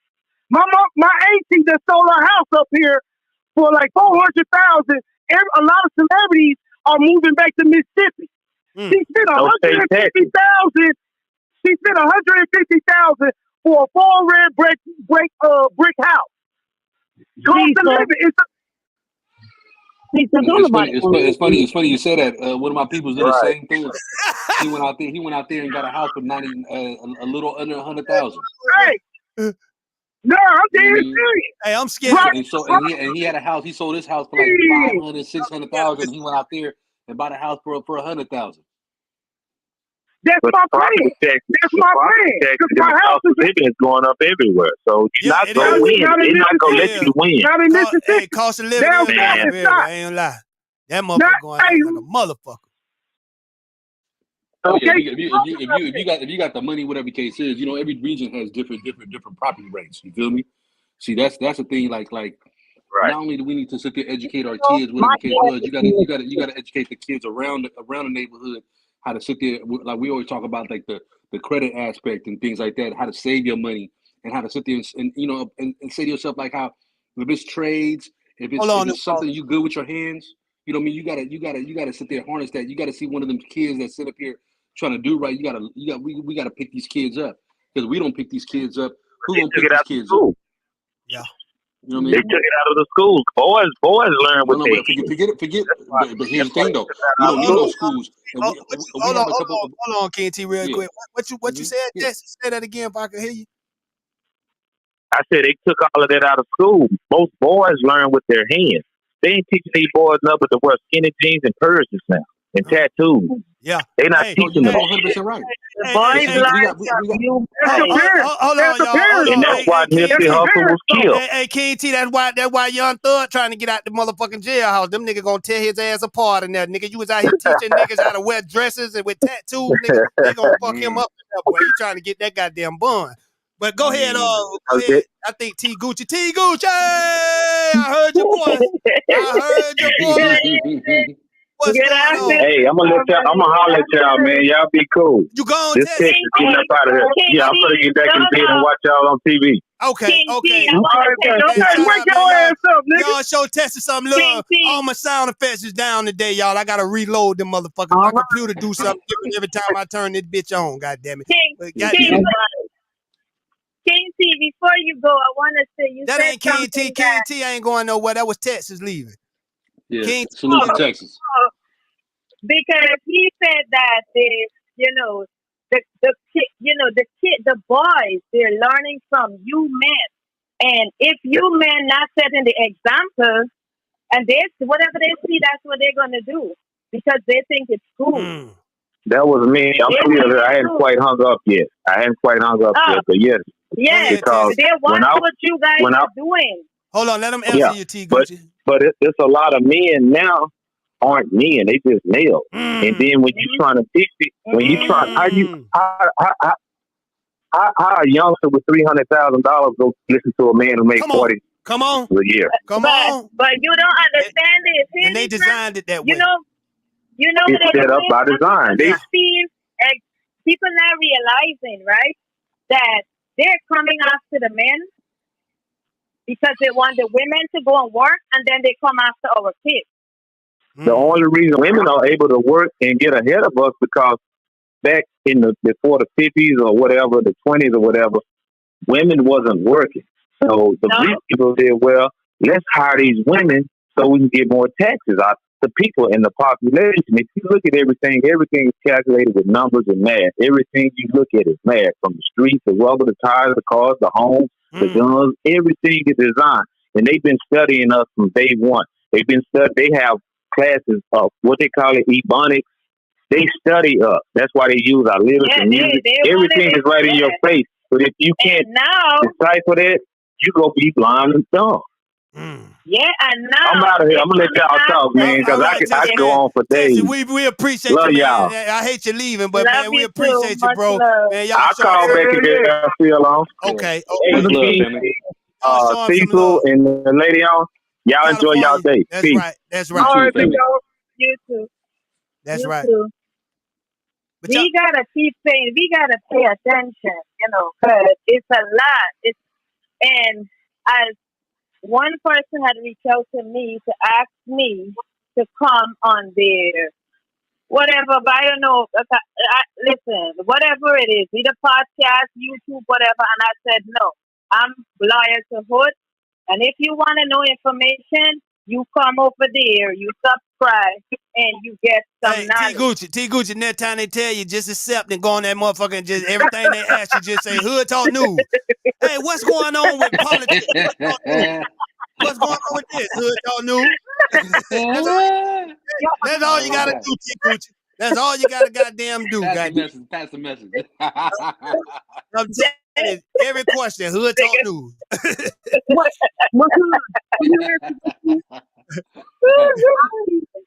My auntie that sold her house up here for like $400,000. A lot of celebrities are moving back to Mississippi. She spent $150,000. She spent $150,000 for a full red brick house. Cost of living. It's funny you say that. One of my people did the same thing. He went out there and got a house for a little under 100,000. Right. No, I'm dead serious. Hey, I'm scared. And he had a house. He sold his house for like 500,000, 600,000. He went out there and bought a house for 100,000. That's my plan. That's my plan. My house is going up everywhere, so you're not gonna win. They're not gonna let you win. Not in Mississippi. Hey, cost of living. I ain't gonna lie. That motherfucker going like a motherfucker. Okay. If you got the money, whatever the case is, you know, every region has different property rates. You feel me? See, that's the thing. Like not only do we need to sit there educate our kids, whatever the case was, you gotta educate the kids around the neighborhood how to sit there. Like we always talk about, like the credit aspect and things like that, how to save your money and how to sit there and you know and say to yourself, like, how if it's trades, if it's something you good with your hands, you know what I mean? You gotta sit there and harness that. You gotta see one of them kids that sit up here trying to do right. We gotta pick these kids up, because we don't pick these kids up. Who gonna pick these kids up? Yeah. You know what I mean? They took it out of the schools. Boys learn what they forget. But here's the thing, though. We don't need no schools. Hold on, KT, real quick. What you said? Yes, say that again if I can hear you. I said they took all of that out of school. Most boys learn with their hands. They ain't teaching these boys nothing to wear skinny jeans and purses now and tattoos. Yeah, they not teaching them. 100% right. Boys learn from you. Hold on, y'all. And that's why Nipsey Hussle was killed. Hey, KT, that's why Young Thug trying to get out the motherfucking jailhouse. Them niggas gonna tear his ass apart in there. Nigga, you was out here teaching niggas how to wear dresses and with tattoos. Nigga, they gonna fuck him up. Boy, you trying to get that goddamn bun. But go ahead, go ahead. I think T Gucci, I heard your voice. What's going on? Hey, I'm gonna holler at y'all, man. Y'all be cool. You going? This Texas getting up out of here. Yeah, I'm gonna get back in bed and watch y'all on TV. Okay. Wake your ass up, nigga. Y'all show Texas some love. All my sound effects is down today, y'all. I gotta reload them motherfuckers. My computer do something different every time I turn this bitch on. Goddamn it. KT, before you go, I want to say that ain't KT. KT ain't going nowhere. That was Texas leaving. Yeah, salute to Texas. Because he said that the boys, they're learning from you men, and if you men not setting the example, and whatever they see, that's what they're gonna do because they think it's cool. That was me. I hadn't quite hung up yet. But yes, Yes, they watch what you guys are doing. Hold on, let them answer you, T. Gucci. But it's a lot of men now aren't men; they just male. And then when you trying to teach it, when you try, how a youngster with $300,000 go listen to a man who makes 40? Come on, a year. Come on. But you don't understand it. And they designed it that way. You know it's set up by design. People not realizing, right, that they're coming after the men because they want the women to go and work, and then they come after our kids. The only reason women are able to work and get ahead of us because back in before the 50s or whatever, the 20s or whatever, women wasn't working. So the rich people did, well, let's hire these women so we can get more taxes out the people in the population. If you look at everything is calculated with numbers and math. Everything you look at is math, from the streets, the rubber, the tires, the cars, the homes, the guns. Everything is designed, and they've been studying us from day one. They have classes of what they call it ebonics. They study us. That's why they use our lyrics and music. Everything is right in your face. But if you can't decipher that, you gonna be blind and dumb. Yeah, and now I'm out of here. I'm gonna let y'all talk, man, because I can go on for days. We appreciate love you, y'all. man. I hate you leaving, but man, we appreciate you, bro. Man, y'all I'll call back again. I feel on. Okay. Cecil and the lady on. Y'all enjoy y'all day. That's Peace. right. That's right. All right, you too. That's right. Too. We gotta keep saying, we gotta pay attention, because it's a lot. And as one person had reached out to me to ask me to come on their whatever, but I don't know. Listen, whatever it is, either podcast, YouTube, whatever. And I said, no, I'm loyal to Hood. And if you want to know information, you come over there, you subscribe, and you get some knowledge. T. Gucci, next time they tell you, just accept and go on that motherfucker and just everything they ask you, just say Hood Talk News. Hey, what's going on with politics? What's going on with this? Hood Talk News. That's all you gotta do, T. Gucci. That's all you gotta goddamn do. Pass the message. I'm telling you, every question, Hood Talk News.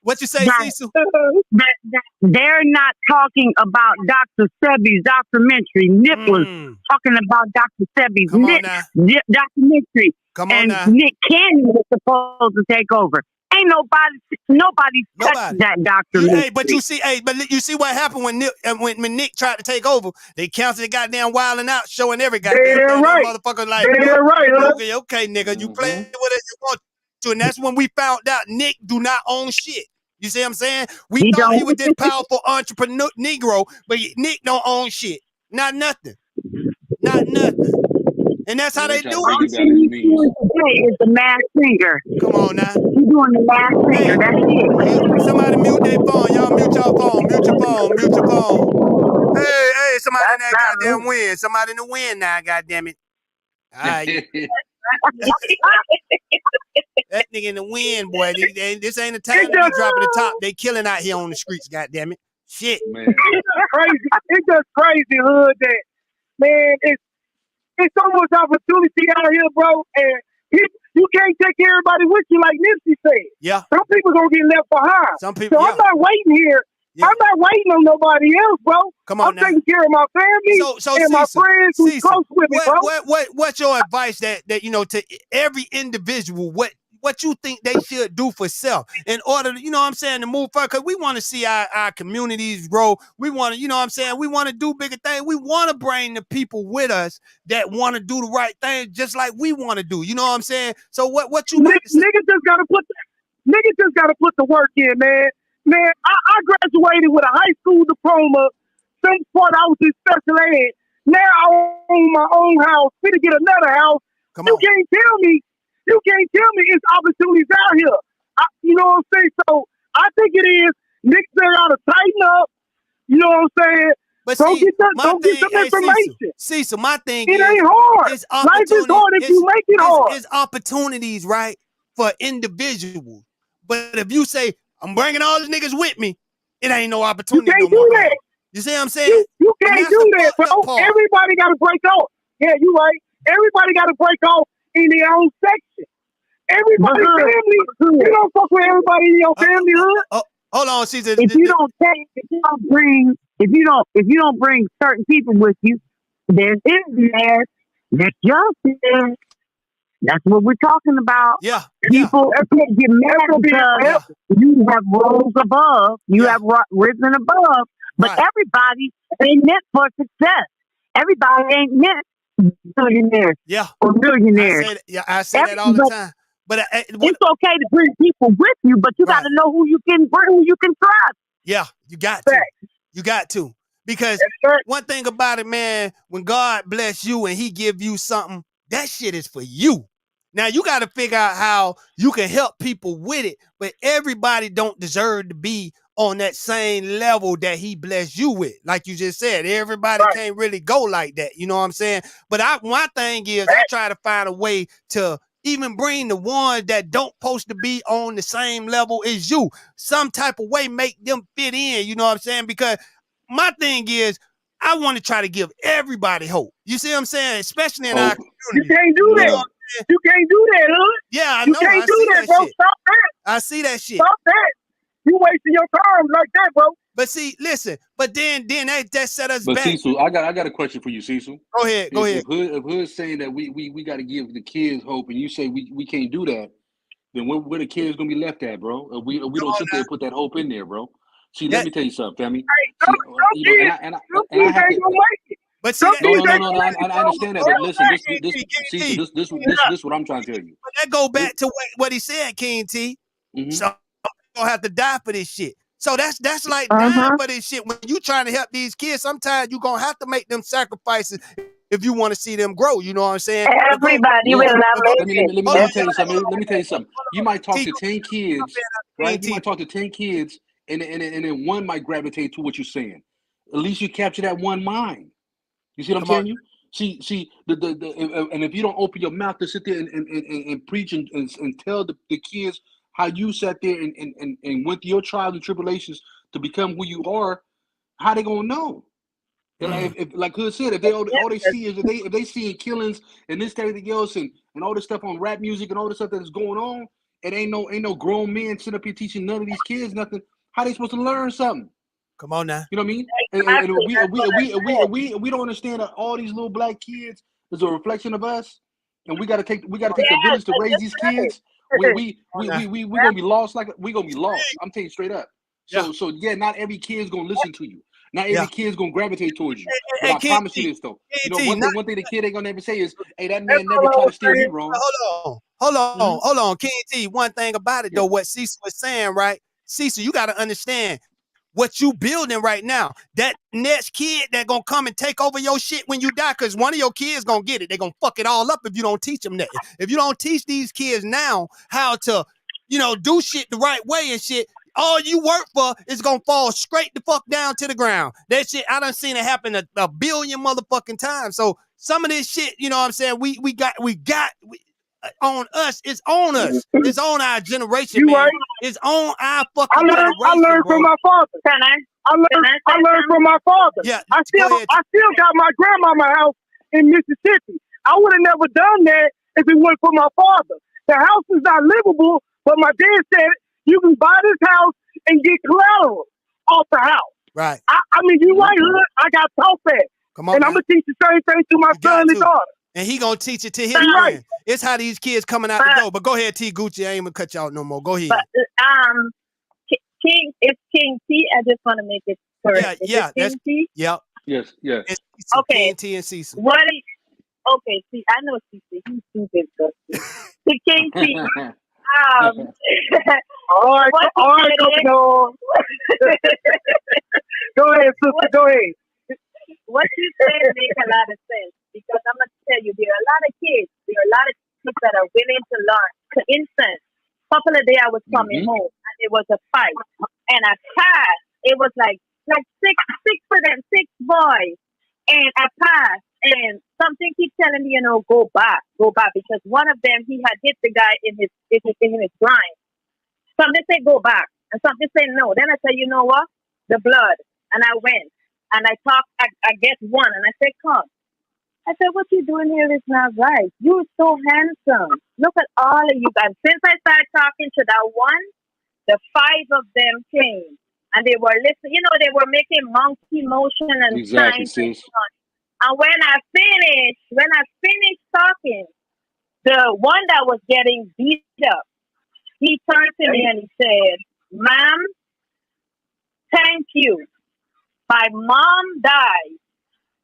What you say, Cecil? They're not talking about Dr. Sebi's documentary. Nip was talking about Dr. Sebi's documentary. Come on now. Nick Cannon was supposed to take over. Ain't nobody touched that documentary. Hey, but you see what happened when Nick tried to take over? They canceled the goddamn Wild 'N Out show and every goddamn motherfucker like, okay, nigga, you play with it you want to, and that's when we found out Nick do not own shit. You see what I'm saying? We thought he was this powerful entrepreneur Negro, but Nick don't own shit. Not nothing. And that's how they do it. Today is the Masked Singer. Come on now. He's doing the Masked Singer. That's it. Somebody mute their phone. Y'all mute your phone. Mute your phone. Hey, somebody in that goddamn win. Somebody in the win now, goddamn it. All right. That nigga in the win, boy. This ain't the time to be dropping the top. They killing out here on the streets, goddamn it. Shit. Man. It's just crazy, Hood, that, man, it's so much opportunity out here, bro, and you can't take everybody with you, like Nipsey said. Yeah. Some people gonna get left behind. Some people. So I'm not waiting here. Yeah. I'm not waiting on nobody else, bro. Come on, I'm taking care of my family and my friends who's close with me, bro. What's your advice that to every individual? What you think they should do for self in order to, to move forward? Because we want to see our communities grow. We want to, we want to do bigger things. We want to bring the people with us that want to do the right thing, just like we want to do. You know what I'm saying? So what you niggas just gotta put the work in, man. Man, I graduated with a high school diploma. Some part I was in special ed. Now I own my own house. Finna get another house. You can't tell me it's opportunities out here. You know what I'm saying? So I think it is. Niggas gotta tighten up. You know what I'm saying? But don't get some information. Cecil, my thing it ain't hard. Life is hard if you make it hard. It's opportunities, right, for individuals. But if you say, I'm bringing all these niggas with me, it ain't no opportunity. You can't do that. You see what I'm saying? You can't do that, bro. Everybody got to break off. Yeah, you right. Everybody got to break off in their own section. Everybody family. You don't fuck with everybody in your family hood. Hold on, Caesar. If you don't bring certain people with you, there's illness, there's justice. That's what we're talking about. Yeah. People get mad because you have rose above, you have risen above, but everybody ain't meant for success. Everybody ain't meant billionaires or millionaires. I say that all the time. But it's okay to bring people with you, but you got to know who you can bring, who you can trust. Yeah, you got to. You got to. Because one thing about it, man, when God bless you and he give you something, that shit is for you. Now, you got to figure out how you can help people with it, but everybody don't deserve to be on that same level that he blessed you with. Like you just said, everybody can't really go like that. You know what I'm saying? But my thing is I try to find a way to even bring the ones that don't supposed to be on the same level as you. Some type of way make them fit in, you know what I'm saying? Because my thing is, I want to try to give everybody hope. You see what I'm saying? Especially in our community. You can't do that. You can't do that, huh? Yeah, I know. You can't do that, bro. Shit. Stop that. I see that shit. Stop that. You wasting your time like that, bro. But see, listen, but then that set us back. But Cecil, I got a question for you, Cecil. Go ahead. If Hood's saying that we got to give the kids hope, and you say we can't do that, then where the kids gonna be left at, bro? If we don't sit there and put that hope in there, bro. See, let me tell you something, family. I have to. But see, no, I understand that. But listen, this what I'm trying to tell you. But that go back to what he said, King T. So you gonna have to die for this shit. So that's like dying for this shit. When you trying to help these kids, sometimes you gonna have to make them sacrifices if you want to see them grow. You know what I'm saying? Everybody will not make it. Let me tell you something. Let me tell you something. You might talk to 10 kids, right? You might talk to 10 kids, and then one might gravitate to what you're saying. At least you capture that one mind. You see what I'm telling you? See, and if you don't open your mouth to sit there and preach and tell the kids how you sat there and went through your trials and tribulations to become who you are, how they gonna know? If like Hood said, if they all they see is if they seeing killings and this everything else and all this stuff on rap music and all this stuff that is going on, it ain't no grown men sitting up here teaching none of these kids nothing. How they supposed to learn something? Come on now. You know what I mean? And we don't understand that all these little black kids is a reflection of us, and we gotta take a village to raise these kids. We gonna be lost we gonna be lost. I'm telling you straight up. So yeah, not every kid's gonna listen to you. Not every kid's gonna gravitate towards you. But I promise you this though. You know, one thing the kid ain't gonna ever say is, "Hey, that man never tried to steer me wrong." Hold on, King T. One thing about it though, what Cecil was saying, right? Cecil, you gotta understand what you building right now. That next kid that gonna come and take over your shit when you die, because one of your kids gonna get it. They gonna fuck it all up if you don't teach them that. If you don't teach these kids now how to, do shit the right way and shit, all you work for is gonna fall straight the fuck down to the ground. That shit, I done seen it happen a billion motherfucking times. So some of this shit, you know what I'm saying, we got on us. It's on us. It's on our generation, man. Right. It's on our fucking generation. I learned from my father. I learned from my father. Yeah, I still got my grandmama house in Mississippi. I would have never done that if it wasn't for my father. The house is not livable, but my dad said you can buy this house and get collateral off the house. Right. I mean, you right, Hood. I got taught that. Come on, and I'm gonna teach the same thing to my son and daughter. And he gonna teach it to his friends. It's how these kids coming out the door. But go ahead, T. Gucci. I ain't gonna cut you out no more. Go ahead. But it's King T. I just want to make it correct. Yeah, that's T? Yep. Yes. Okay. King T and Cecil. Okay, see, I know Cecil. He's stupid. The King T. All right, go ahead, sister. Go ahead. What you said makes a lot of sense, because I'm going to tell you, there are a lot of kids that are willing to learn. For instance, a couple of days I was coming home and it was a fight, and I passed. It was like six of them, 6 boys, and I passed, and something keeps telling me, go back, because one of them, he had hit the guy in his blind. Something say go back, and something say no. Then I said, you know what? The blood, and I went. And I talked, I get one, and I said, come. I said, what you doing here is not right. You're so handsome. Look at all of you guys. Since I started talking to that one, the 5 of them came. And they were listening. You know, they were making monkey motion and exactly, signs. sis. And when I finished talking, the one that was getting beat up, he turned to me and he said, "Ma'am, thank you. My mom died.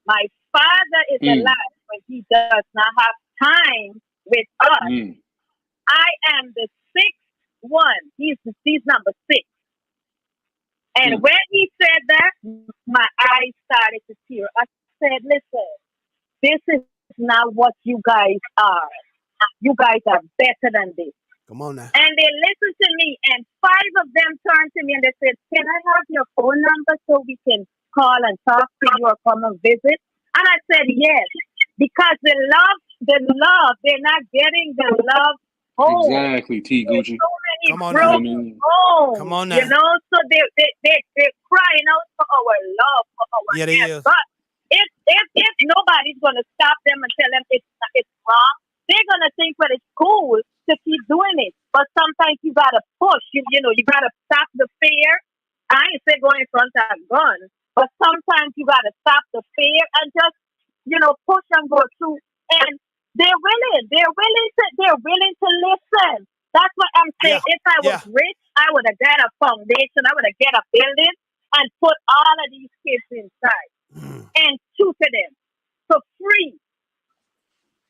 My father is alive, but he does not have time with us. I am the 6th one. He's number 6. And when he said that, my eyes started to tear. I said, listen, this is not what you guys are. You guys are better than this. Come on now. And they listened to me, and 5 of them turned to me and they said, can I have your phone number so we can call and talk to you or come and visit? And I said, yes, because the love, they're not getting the love home. Exactly, T. Gucci. So many Come on broken now. homes, Come on now. you know, so they're crying out for our love, for our yeah, they help. is. But if nobody's going to stop them and tell them it's wrong, they're going to think that it's cool to keep doing it. But sometimes you got to push. You know, you got to stop the fear. I ain't say go in front of a gun, but sometimes you got to stop the fear and just, you know, push and go through. And they're willing to listen. That's what I'm saying. Yeah. If I was rich, I would have got a foundation. I would have got a building and put all of these kids inside and tutor them for free.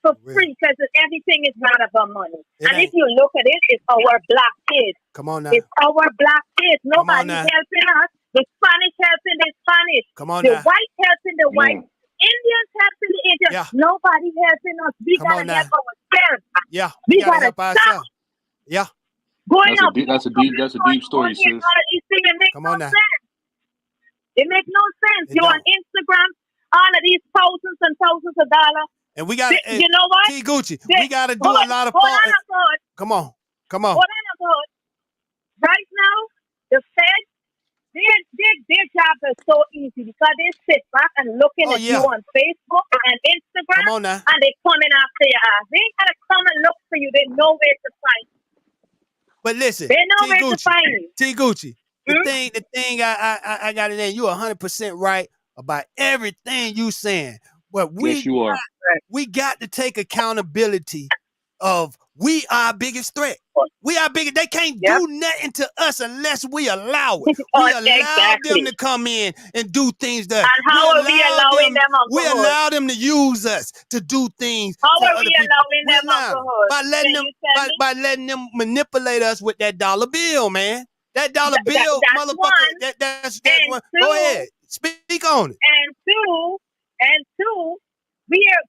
For free, because everything is not about money. And if you look at it, it's our black kids. Come on now. It's our black kids. Nobody's helping us. The Spanish helping the Spanish. Come on the now. white helping the white. Indians helping the Indians. Yeah. Nobody helping us. We Come gotta help ourselves. Yeah. We gotta gotta help ourselves. Yeah. Going up. That's a deep story, sis. Come on now. Sense. It makes no sense. It You're don't. on Instagram, all of these thousands and thousands of dollars. And we got you know what? T. Gucci, we got to do a lot of Come on. Hold on. Right now, the Fed, their job is so easy because they sit back and looking at you on Facebook and Instagram. Come on now. And they coming after your ass. They ain't gotta come and look for you. They know where to find you. But listen, they know where to find you. T. Gucci, the thing I got it in. You 100% right about everything you saying. But yes, you are. We got to take accountability of we are biggest threat. We are bigger. They can't do nothing to us unless we allow it. We allow them to come in and do things that. And how are we allowing them alcohol? We allow them to use us to do things. How are we allowing them alcohol? By letting them manipulate us with that dollar bill, man. That dollar bill, motherfucker. That's one. Go ahead, speak on it. And two, we're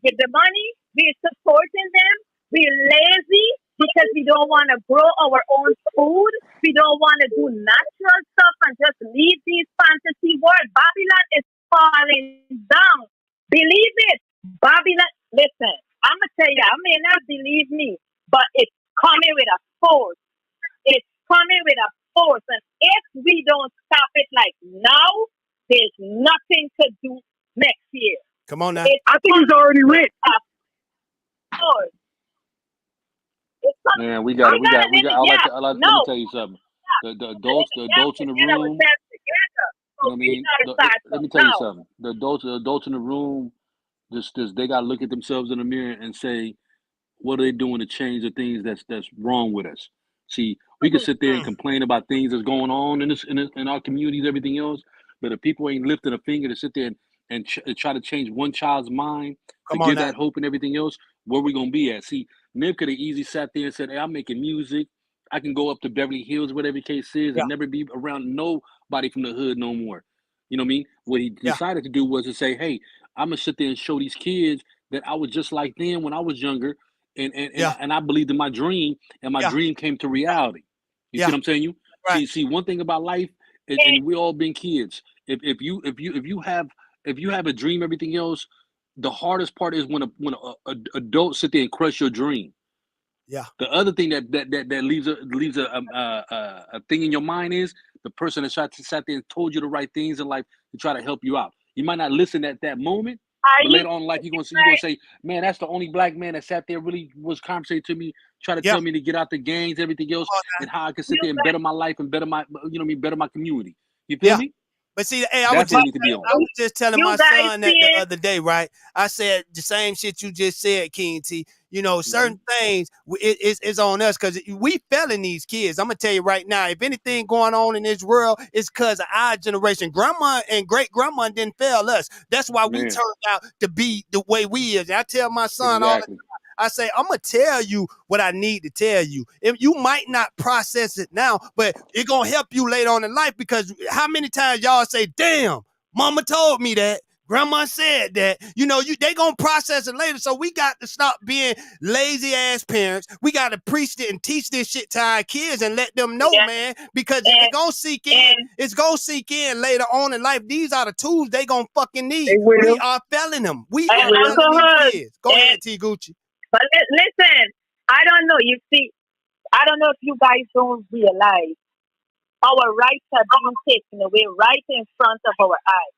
with the money, we're supporting them. We're lazy because we don't want to grow our own food. We don't want to do natural stuff and just leave these fantasy world. Babylon is falling down. Believe it. Babylon, listen, I'm going to tell you, I may not believe me, but it's coming with a force. It's coming with a force. And if we don't stop it like now, there's nothing to do next year. Come on now. I think it's already written. Man, we got. Let me tell you something. The adults in the room. You know what I mean? Let me tell you something. The adults in the room, they gotta look at themselves in the mirror and say, what are they doing to change the things that's wrong with us? See, we can sit there and complain about things that's going on in our communities, everything else, but if people ain't lifting a finger to sit there and try to change one child's mind to give that hope and everything else, where we gonna be at? See, Nip could have easily sat there and said, hey, I'm making music. I can go up to Beverly Hills, whatever the case is, and never be around nobody from the hood no more. You know what I mean? What he decided to do was to say, hey, I'm gonna sit there and show these kids that I was just like them when I was younger, and I believed in my dream, and my dream came to reality. You see what I'm saying? You see one thing about life, and we all been kids. If you have a dream, everything else, the hardest part is when a adult sit there and crush your dream. Yeah. The other thing that leaves a thing in your mind is the person that sat there and told you the right things in life to try to help you out. You might not listen at that moment, But later on in life, you're gonna say, man, that's the only black man that sat there, really was conversating to me, try to tell me to get out the gangs, everything else, and how I can sit there and better my life and better my, better my community. You feel me? But see, hey, I That's what need to be on. was just telling my son that the other day, right? I said the same shit you just said, King T. You know, certain things it's on us because we failing these kids. I'm gonna tell you right now, if anything going on in this world, it's because of our generation. Grandma and great grandma didn't fail us. That's why we turned out to be the way we is. And I tell my son all the time, I say, I'm going to tell you what I need to tell you. If you might not process it now, but it's going to help you later on in life, because how many times y'all say, damn, mama told me that, grandma said that, they going to process it later. So we got to stop being lazy ass parents. We got to preach it and teach this shit to our kids and let them know, man, because it's going to seek in. It's going to seek in later on in life. These are the tools they going to fucking need. We are failing them. We are failing these kids. Go ahead, T. Gucci. But listen, I don't know. You see, I don't know if you guys don't realize our rights are being taken away right in front of our eyes.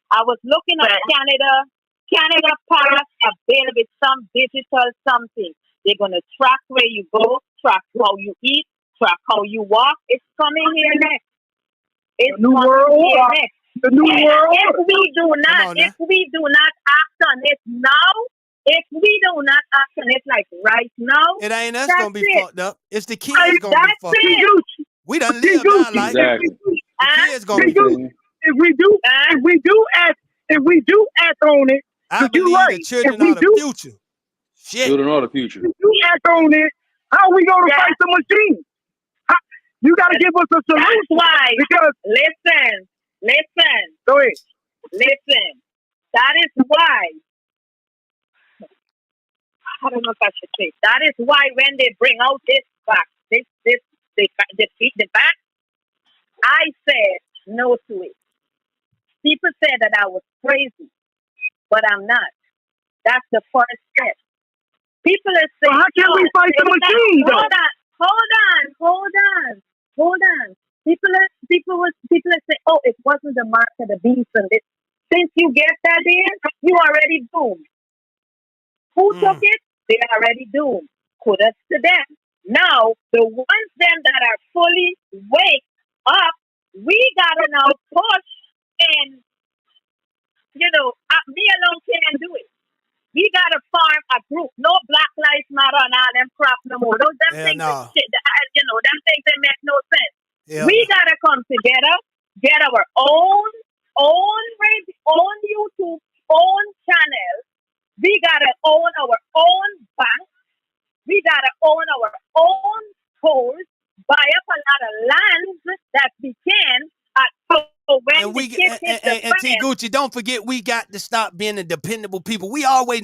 I was looking at Canada. Canada passed a bill with some digital something. They're going to track where you go, track how you eat, track how you walk. It's coming here next. It's coming here next. The new world. If we do not act on it now, if we do not act on it like right now, it ain't us gonna be fucked up. It's the kids gonna be fucked up. We done lived our life. Exactly. The kids gonna be fucked up. If we do act on it, I believe the children are the future. Shit. Children are the future. If you act on it, how are we gonna fight the machine? You gotta give us a solution. That's why. Because listen. Go ahead. Listen. That is why. I don't know if I should say. That is why when they bring out this back, the back, I said no to it. People said that I was crazy, but I'm not. That's the first step. People are saying, how can we fight the machine, though? Hold on. People are saying, oh, it wasn't the mark of the beast, and this. Since you get that in, you already doomed. Who took it? They already doomed. Kudos to them. Now, the ones them that are fully wake up, we gotta now push, and me alone can't do it. We gotta form a group. No Black Lives Matter and all them crap no more. Those things them things that make no sense. Yeah. We gotta come together, get our own radio, own YouTube, own channel. We gotta own our own bank. We gotta own our own schools. Buy up a lot of land that we can. And T. Gucci, don't forget, we got to stop being a dependable people. We always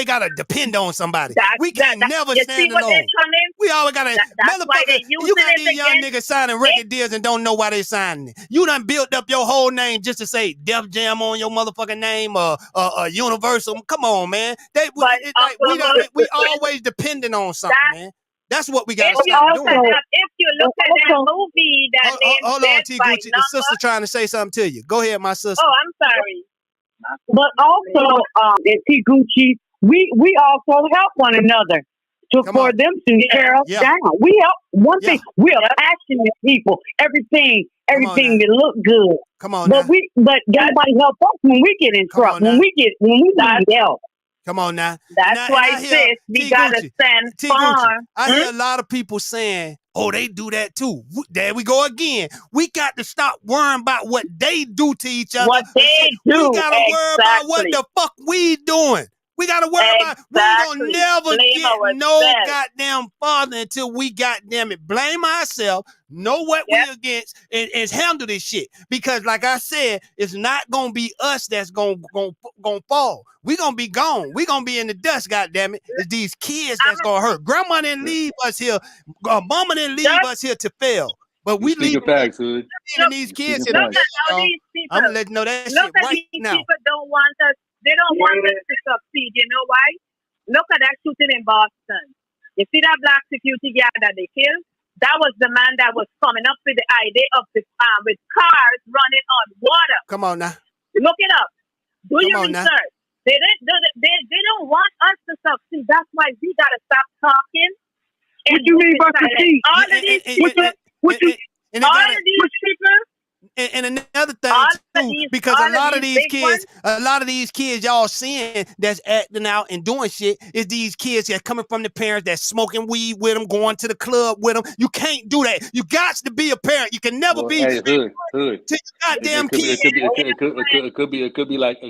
gotta depend on somebody. We can never stand alone. We always gotta, motherfucker. You got these young niggas signing record deals and don't know why they signing it. You done built up your whole name just to say Def Jam on your motherfucking name or Universal. Come on, man. We always depending on something, man. That's what we got to stop doing. If you look at that movie that hold on, T. Gucci. The sister trying to say something to you. Go ahead, my sister. Oh, I'm sorry. But also, T. Gucci, we also help one another for them to tear us down. We help. One thing, we are passionate people. Everything that look good. Come on, but nobody help us when we get in trouble. When we need help. Come on now. That's why sis, we gotta stand firm. I hear a lot of people saying, oh, they do that too. There we go again. We got to stop worrying about what they do to each other. What they do. We gotta worry about what the fuck we doing. We gotta worry about we gonna never get no goddamn father until we goddamn it blame ourselves, know what we against, and handle this shit. Because like I said, it's not gonna be us that's gonna fall. We gonna be gone. We gonna be in the dust, goddamn it. It's these kids that's gonna hurt. Grandma didn't leave us here. Mama didn't leave us here to fail. But we leave these kids here. I'm gonna let you know that shit right now. People don't want us. They don't want us to succeed. You know why? Look at that shooting in Boston. You see that black security guard that they killed? That was the man that was coming up with the idea of the with cars running on water. Come on now. Look it up. Do your research. They don't want us to succeed. That's why we gotta stop talking. What you mean by succeed? All of these people. And another thing too, because a lot of these kids y'all seeing that's acting out and doing shit is these kids that coming from the parents that's smoking weed with them, going to the club with them. You can't do that. You got to be a parent. You can never be hood. To your goddamn kid. It could be like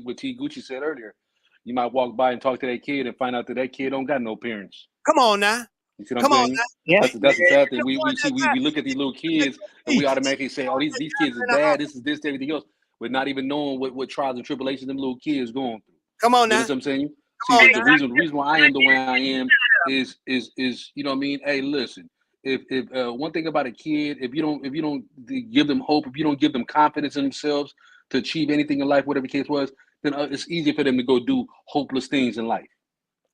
what T Gucci said earlier. You might walk by and talk to that kid and find out that kid don't got no parents. Come on now. You see what I'm saying? Yeah. That's the sad thing. We look at these little kids and we automatically say, oh, these kids is bad. This is this, everything else. We're not even knowing what trials and tribulations them little kids going through. Come on now. You know what I'm saying? See, the reason why I am the way I am is you know what I mean? Hey, listen. If one thing about a kid, if you don't give them hope, if you don't give them confidence in themselves to achieve anything in life, whatever the case was, then it's easier for them to go do hopeless things in life.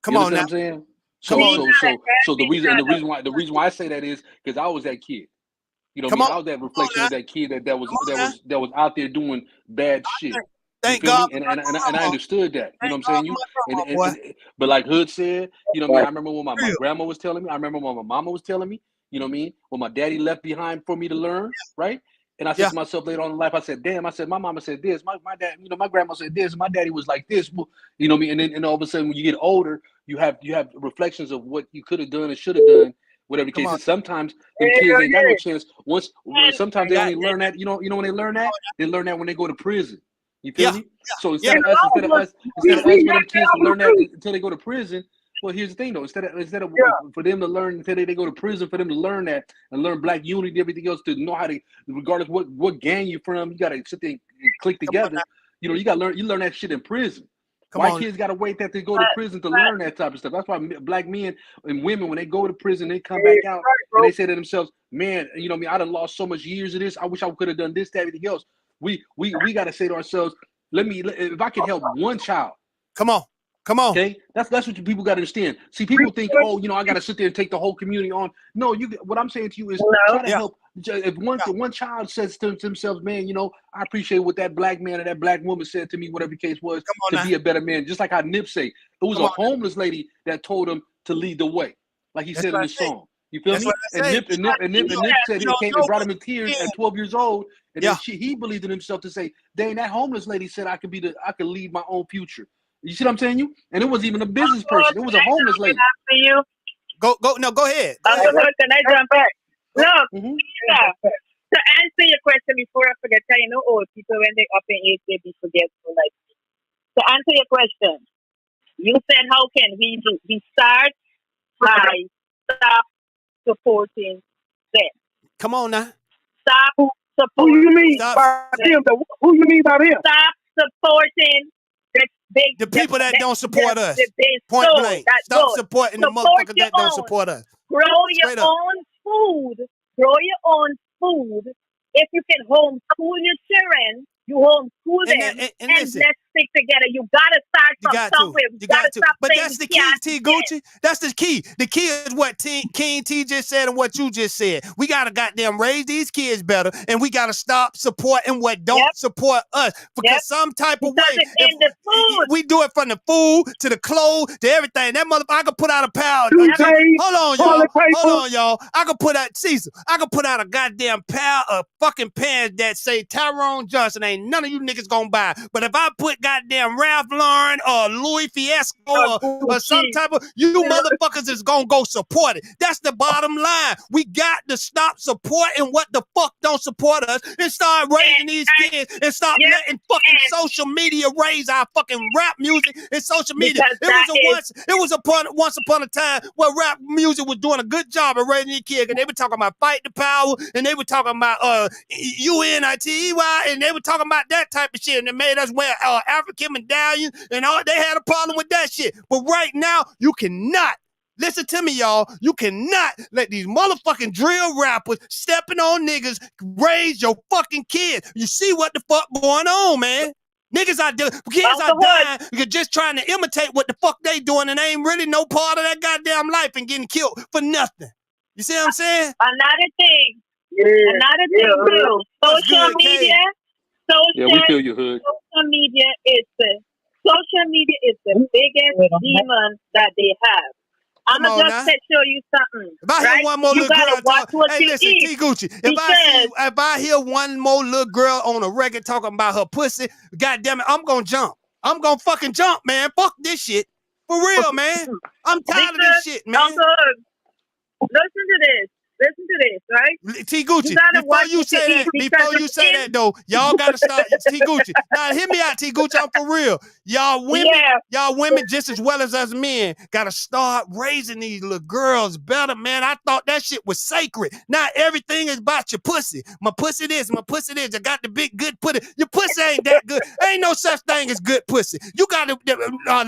Come on now. What I'm saying? So the reason why I say that is because I was that kid. You know, I was that reflection of that kid that was out there doing bad shit. Thank God. And I understood that. You know what I'm saying? But like Hood said, you know what I mean? I remember when my grandma was telling me. I remember when my mama was telling me. You know what I mean? When my daddy left behind for me to learn, right? And I said to myself later on in life, I said, damn, I said, my mama said this, my dad, you know, my grandma said this, my daddy was like this, you know what I mean? And all of a sudden when you get older, you have reflections of what you could have done and should have done, whatever the case is. Sometimes the kids ain't got no chance. Sometimes they only learn that, you know when they learn that when they go to prison. You feel me? So instead of us for them kids to learn that until they go to prison. Well, here's the thing though. Instead of for them to learn until they go to prison, for them to learn that and learn black unity and everything else, to know how to, regardless what gang you're from, you gotta sit there and click together. You know, you learn that shit in prison. Why kids gotta wait that they go to prison to learn that type of stuff? That's why black men and women, when they go to prison, they come back out and they say to themselves, "Man, you know what I mean? I done lost so much years of this. I wish I could have done this, that, everything else." We gotta say to ourselves, if I can help one child, come on. Okay, that's what people got to understand. See, people think, oh, you know, I got to sit there and take the whole community on. No, what I'm saying to you is try to help. If one child says to themselves, man, you know, I appreciate what that black man or that black woman said to me, whatever the case was, to be a better man. Just like how Nipsey, it was a homeless lady that told him to lead the way, like he said in the song. You feel me? And Nip said he came and brought him in tears at 12 years old, and then he believed in himself to say, dang, that homeless lady said I could lead my own future. You see what I'm saying? And it wasn't even a business person. It was a homeless lady. Go ahead. Can I jump back? Look, to answer your question before I forget, you know, old people when they up in age, they be forgetful. Like, to answer your question, you said, how can we do? We start by stop supporting them. Come on now. Stop supporting. Who you mean by them? Who you mean by them? Stop supporting the people that don't support us. Point blank. Stop supporting the motherfuckers that don't support us. Grow your own food. If you can homeschool your children, you homeschool them, and let's stick together. You gotta start from somewhere. You gotta stop. But that's the key, T Gucci. That's the key. The key is what King T just said and what you just said. We gotta goddamn raise these kids better, and we gotta stop supporting what don't support us. Because some type of way, we do it from the food to the clothes to everything. That motherfucker, I could put out a pile. Hold on, y'all. I could put out Cecil. I could put out a goddamn pile of fucking pants that say Tyrone Johnson. Ain't none of you niggas gonna buy. But if I put goddamn Ralph Lauren or Louis Fiasco or some type of, you motherfuckers is gonna go support it. That's the bottom line. We got to stop supporting what the fuck don't support us and start raising these kids and stop letting fucking social media raise our fucking rap music and social media. Once upon a time where rap music was doing a good job of raising these kids, and they were talking about fight the power, and they were talking about UNITY, and they were talking about that type of shit, and they made us wear African medallions, and all. They had a problem with that shit. But right now, you cannot. Listen to me, y'all. You cannot let these motherfucking drill rappers stepping on niggas raise your fucking kids. You see what the fuck going on, man? Niggas are kids are dying because just trying to imitate what the fuck they doing, and they ain't really no part of that goddamn life and getting killed for nothing. You see what I'm saying? Another thing too. Social media. We feel you, Hood. Social media is the social media is the biggest demon that they have. I'm gonna just show you something. If I hear one more little girl talk, hey, listen, T Gucci. If I hear one more little girl on a record talking about her pussy, goddamn it, I'm gonna jump. I'm gonna fucking jump, man. Fuck this shit. For real, man. I'm tired of this shit, man. Listen to this. Listen to this, right? T Gucci, before you say that though, y'all gotta start. T Gucci, now hear me out, T Gucci. I'm for real. Y'all women, just as well as us men, gotta start raising these little girls better, man. I thought that shit was sacred. Now everything is about your pussy. My pussy this, my pussy this. I got the big good pussy. Your pussy ain't that good. Ain't no such thing as good pussy. You gotta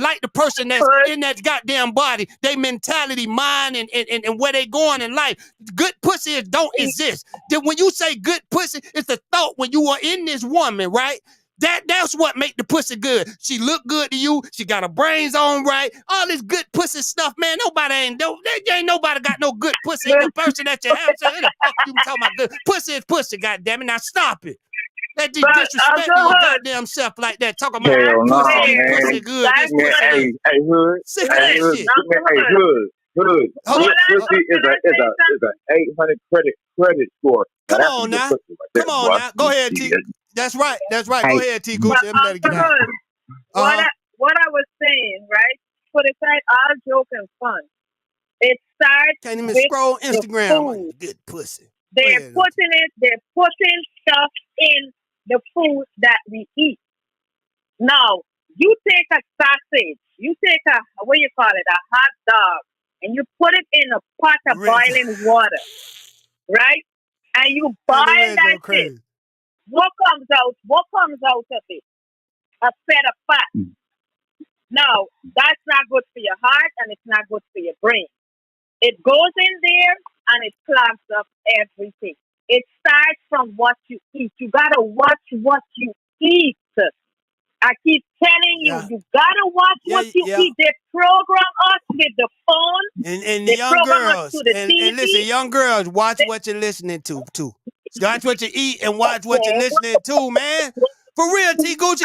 like the person that's in that goddamn body, they mentality, mind, and where they going in life. Good pussy don't exist. Then when you say good pussy, it's the thought when you are in this woman, right? That's what make the pussy good. She look good to you. She got her brains on right. All this good pussy stuff, man. Ain't nobody got no good pussy. The person that you have, so who the fuck you talking about good pussy is pussy, goddamn it. Now stop it. That disrespect your goddamn self like that. Talking about pussy good. Hey, Hood. Hey, Hood. Hood. Pussy is a 800 credit score. Come on now. Go ahead, T. That's right. Go ahead, T. Gucci. What I was saying, right? Put aside all joke and fun. It starts. Can't even scroll Instagram. Good pussy. They're putting stuff in the food that we eat. Now, you take a sausage, you take a hot dog, and you put it in a pot of boiling water, right? And you boil that shit. What comes out of it? A set of fat. Now, that's not good for your heart and it's not good for your brain. It goes in there and it clogs up everything. It starts from what you eat. You gotta watch what you eat. I keep telling you, you gotta watch what you eat. They program us with the phone. And the young girls. And listen, young girls, watch what you're listening to, too. Watch what you eat and watch what you're listening to, man. For real, T Gucci,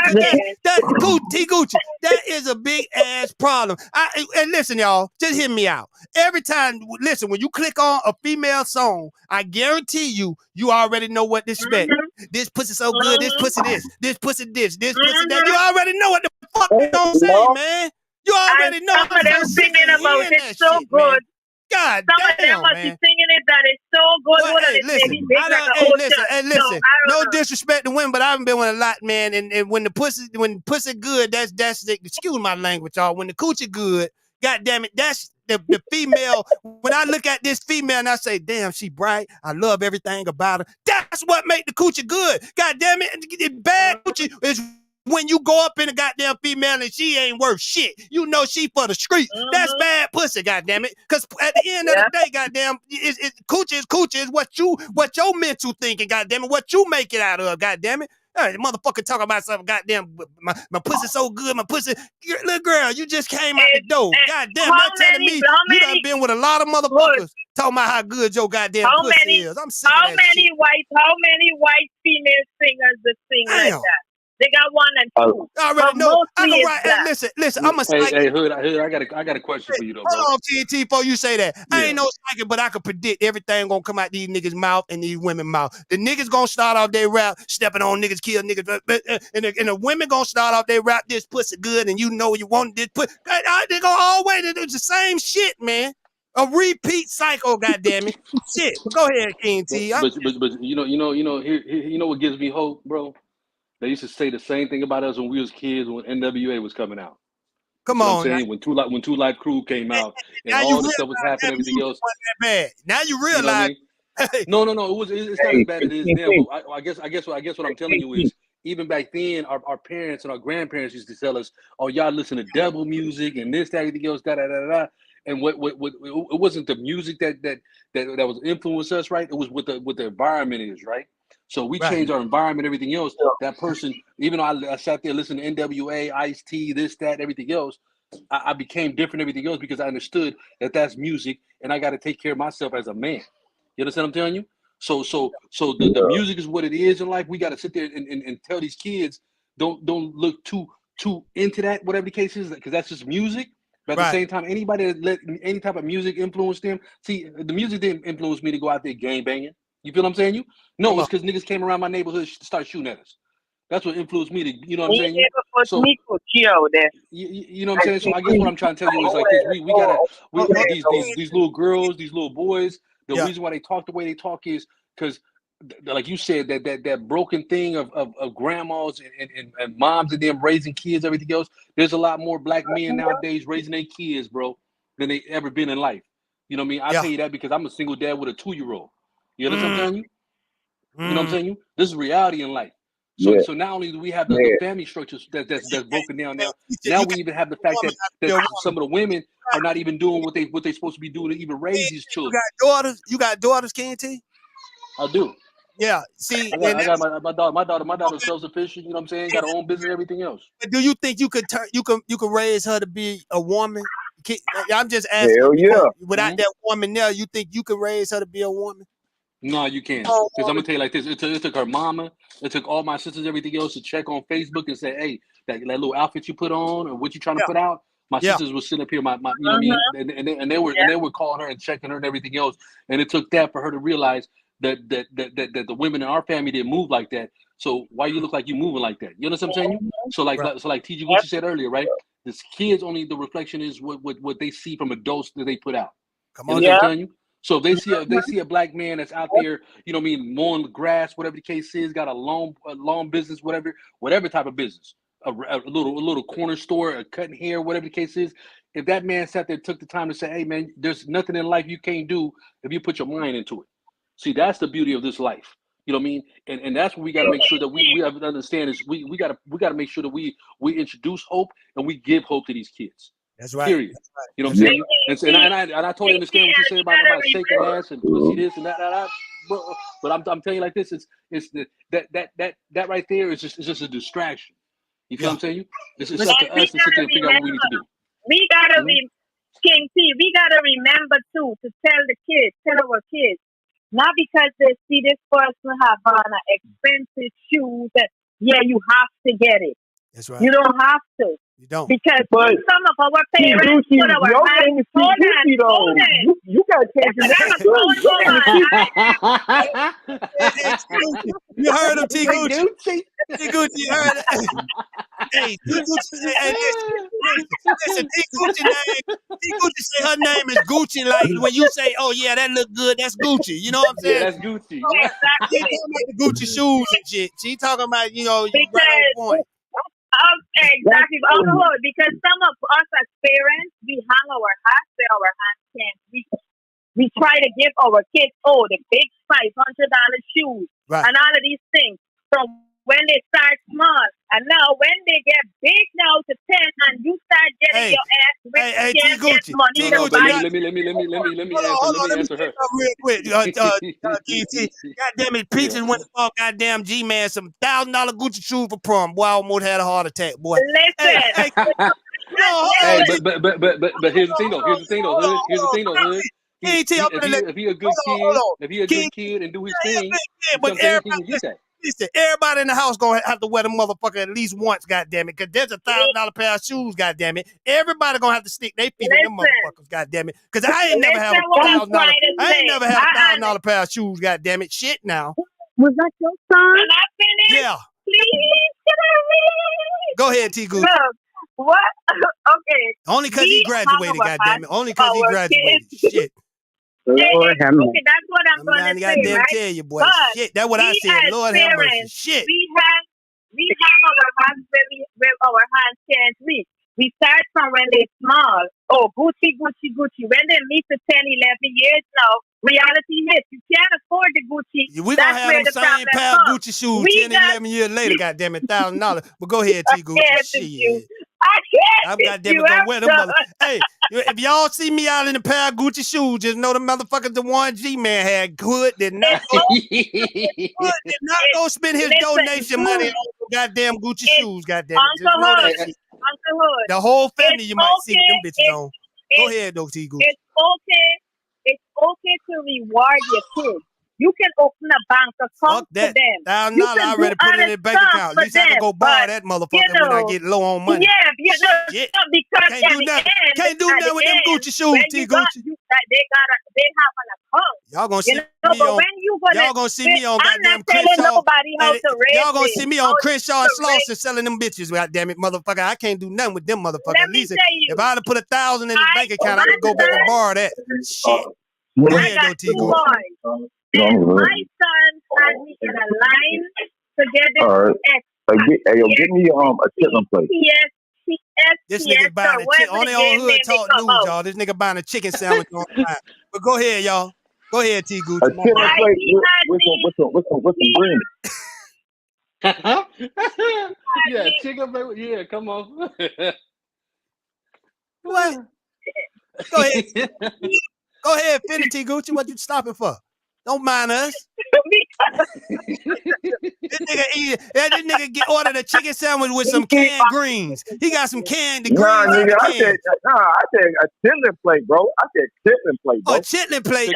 T Gucci, that is a big ass problem. And listen, y'all, just hear me out. Every time, listen, when you click on a female song, I guarantee you already know what to expect. This pussy so good, this pussy this pussy this pussy that. You already know what the fuck they don't say, man. You already know. Some of them singing about it so good. Man. God some damn, of them must be singing it that is so good. Listen, no disrespect to women, but I've been with a lot, man. And when pussy good, that's the, excuse my language, y'all. When the coochie good, God damn it, that's the female. When I look at this female and I say, damn, she bright. I love everything about her. That's what make the coochie good. God damn it, bad coochie is when you go up in a goddamn female and she ain't worth shit. You know she for the street. That's bad pussy, goddamn it. Because at the end of the day, goddamn, coochie is what your mental thinking, goddamn it, what you make it out of, goddamn it. Hey, motherfucker talking about something, goddamn, my pussy so good, my pussy. Little girl, you just came out the door. Goddamn, that's telling me you done been with a lot of motherfuckers talking about how good your goddamn pussy is. I'm sick of that shit. How many white female singers that sing like that? They got one and two. I already know. I can write. Hey, listen. I'm a psychic. Hey, Hood. I got a question for you though, bro. Hold on, TNT, before you say that. I ain't no psychic, but I can predict everything gonna come out these niggas' mouth and these women's mouth. The niggas gonna start off their rap stepping on niggas, kill niggas, and the women gonna start off their rap this pussy good, and you know you want this pussy. They gonna always do the same shit, man. A repeat cycle, goddammit. Shit. Go ahead, King T. But you know what gives me hope, bro? They used to say the same thing about us when we was kids when NWA was coming out. Come on, I'm saying? When Two Life Crew came out and all the stuff was happening, everything else. Bad. Now you realize. You know what I mean? No. It's not as bad as it is now. But I guess what I'm telling you is, even back then, our parents and our grandparents used to tell us, "Oh, y'all listen to devil music and this, that, everything else, da da da da." And what it wasn't the music that was influenced us, right? It was what the environment is, right? So we changed our environment, everything else. That person, even though I sat there listening to NWA, Ice-T, this, that, everything else, I became different, everything else, because I understood that that's music, and I got to take care of myself as a man. You understand what I'm telling you? So the music is what it is in life. We got to sit there and tell these kids, don't look too too into that, whatever the case is, because that's just music. But at the same time, anybody that let any type of music influence them, see, the music didn't influence me to go out there gang banging. You feel what I'm saying? No, it's because niggas came around my neighborhood to start shooting at us. That's what influenced me to, you know what I'm saying? So, you know what I'm saying? So I guess what I'm trying to tell you is like this: we gotta these little girls, these little boys. The reason why they talk the way they talk is because, like you said, that broken thing of grandmas and moms and them raising kids, everything else. There's a lot more black men nowadays raising their kids, bro, than they ever been in life. You know what I mean? I tell you that because I'm a single dad with a 2-year-old. You understand what I'm telling you? You know what I'm saying? This is reality in life. So not only do we have the family structures that's broken down now we even have the fact that some of the women are not even doing what they supposed to be doing to even raise these children. You got daughters, King T? I do. Yeah. See, I got my daughter's self-sufficient, you know what I'm saying? Got her own business and everything else. Do you think you could raise her to be a woman? I'm just asking. Hell yeah. Without that woman there, you think you could raise her to be a woman? No, you can't. Because I'm gonna tell you like this: it took her mama, it took all my sisters, everything else, to check on Facebook and say, "Hey, that little outfit you put on, or what you trying to put out." My sisters would sit up here, you know what I mean, and they were calling her and checking her and everything else. And it took that for her to realize that the women in our family didn't move like that. So why you look like you moving like that? You understand what I'm saying? So like TG Gucci said earlier, right? This kids only the reflection is what they see from adults that they put out. Come on, you know what I'm telling you? So if they see a black man that's out there, you know what I mean, mowing the grass, whatever the case is, got a lawn business, whatever type of business, a little corner store, a cutting hair, whatever the case is. If that man sat there, took the time to say, "Hey man, there's nothing in life you can't do if you put your mind into it." See, that's the beauty of this life. You know what I mean? And that's what we got to make sure that we have to understand is we got to make sure that we introduce hope and we give hope to these kids. That's right. Period. You know what I'm saying? And I totally understand what you say about shaking ass and pussy this and that. But I'm telling you like this: it's that right there is just a distraction. You feel what I'm saying? It's up to us to sit there and figure out what we need to do. We gotta King T. We gotta remember too to tell our kids, not because they see this person have on expensive shoes that you have to get it. That's right. You don't have to. You don't. Because some of our parents put our hands. Hold on. You got to change You heard him, T. Gucci. T. Gucci, you heard it. Hey, T. Gucci, listen, T. Gucci say her name is Gucci. Like when you say, "Oh yeah, that look good," that's Gucci. You know what I'm saying? Yeah, that's Gucci. Exactly. She talking about the Gucci shoes and shit. She talking about right on point. Exactly, because some of us as parents, we hang our hats where our hands can't reach. We try to give our kids, the big $500 shoes and all of these things. So when they start small, and now when they get big now to 10, and you start getting your ass rich, hey, T. Gucci. Let me answer her real quick. God damn it, Peaches went to bought goddamn G-Man some $1,000 Gucci shoes for prom. Boy, I almost had a heart attack, boy. Listen. But here's the thing though. Hood. If he a good kid and do his thing, but everybody in the house gonna have to wear the motherfucker at least once, goddamn it, because there's $1,000 pair of shoes, goddamn it. Everybody gonna have to stick their feet in them motherfuckers, goddamn it. Because I ain't never had a $1,000 pair of shoes, goddamn it. Shit now. Was that your son? Can I finish? Yeah. Please. Go ahead, T. Gucci. What? Okay. Only because he graduated, goddamn it. Only because he graduated. Shit. Lord have mercy. Okay, that's what I'm going to say, right? Tell you, boy. Shit, that's what I said. Lord have mercy. Shit. We have our hands where our hands can't reach. We start from when they're small. Oh, Gucci. When they meet to 10, 11 years now, reality hits. You can't afford the Gucci. We're going to have them same pair of Gucci shoes 10, 11 years later, goddamn it, $1,000. But go ahead, T. Gucci. Shit. I'm goddamn it gonna wear them mother. Hey, if y'all see me out in a pair of Gucci shoes, just know the motherfuckers the one G-Man had did not go spend his donation money on goddamn Gucci shoes, goddamn it. Just know that shit. The whole family you might see with them bitches on. Go ahead though, T. Gucci. It's okay to reward your kids. You can open a bank account for them. $1,000 I already put it in the bank account. At least I can go borrow that motherfucker when I get low on money. Yeah, because can't do nothing. Can't do nothing with them Gucci shoes, T Gucci. They have an account. Y'all gonna see me on. Y'all gonna see me on goddamn Crenshaw. Y'all gonna see me on Crenshaw and Slauson selling them bitches. Goddamn it, motherfucker! I can't do nothing with them motherfuckers. At least if I'd have put 1,000 in the bank account, I could go back and borrow that. Shit. Go ahead, though, T Gucci. And my son had me in a line to get them. All right. Give me a chicken plate. This nigga buying a chicken. Only on Hood Talk News, y'all. This nigga buying a chicken sandwich on time. But go ahead, y'all. Go ahead, T Gucci. A chicken plate with some green. Yeah, chicken plate. Yeah, come on. What? Go ahead. Go ahead, finish, T Gucci. What you stopping for? Don't mind us. This nigga get ordered a chicken sandwich with some canned greens. He got some canned greens. Nigga, I said a chitlin plate, bro. I said chitlin plate, bro. Oh, chitlin plate.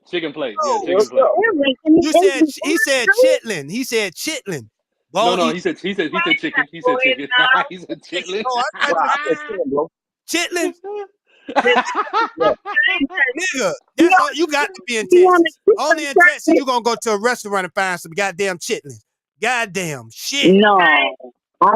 Chicken plate. Oh, yeah, chicken plate. You said he said chitlin. He said chitlin. No, he said chicken. He said chicken. He said chitlin. Oh, I said chitlin, bro. Chitlin. Nigga, that's all you got to be in Texas. Only in Texas you gonna go to a restaurant and find some goddamn chitlins. Goddamn shit. No, I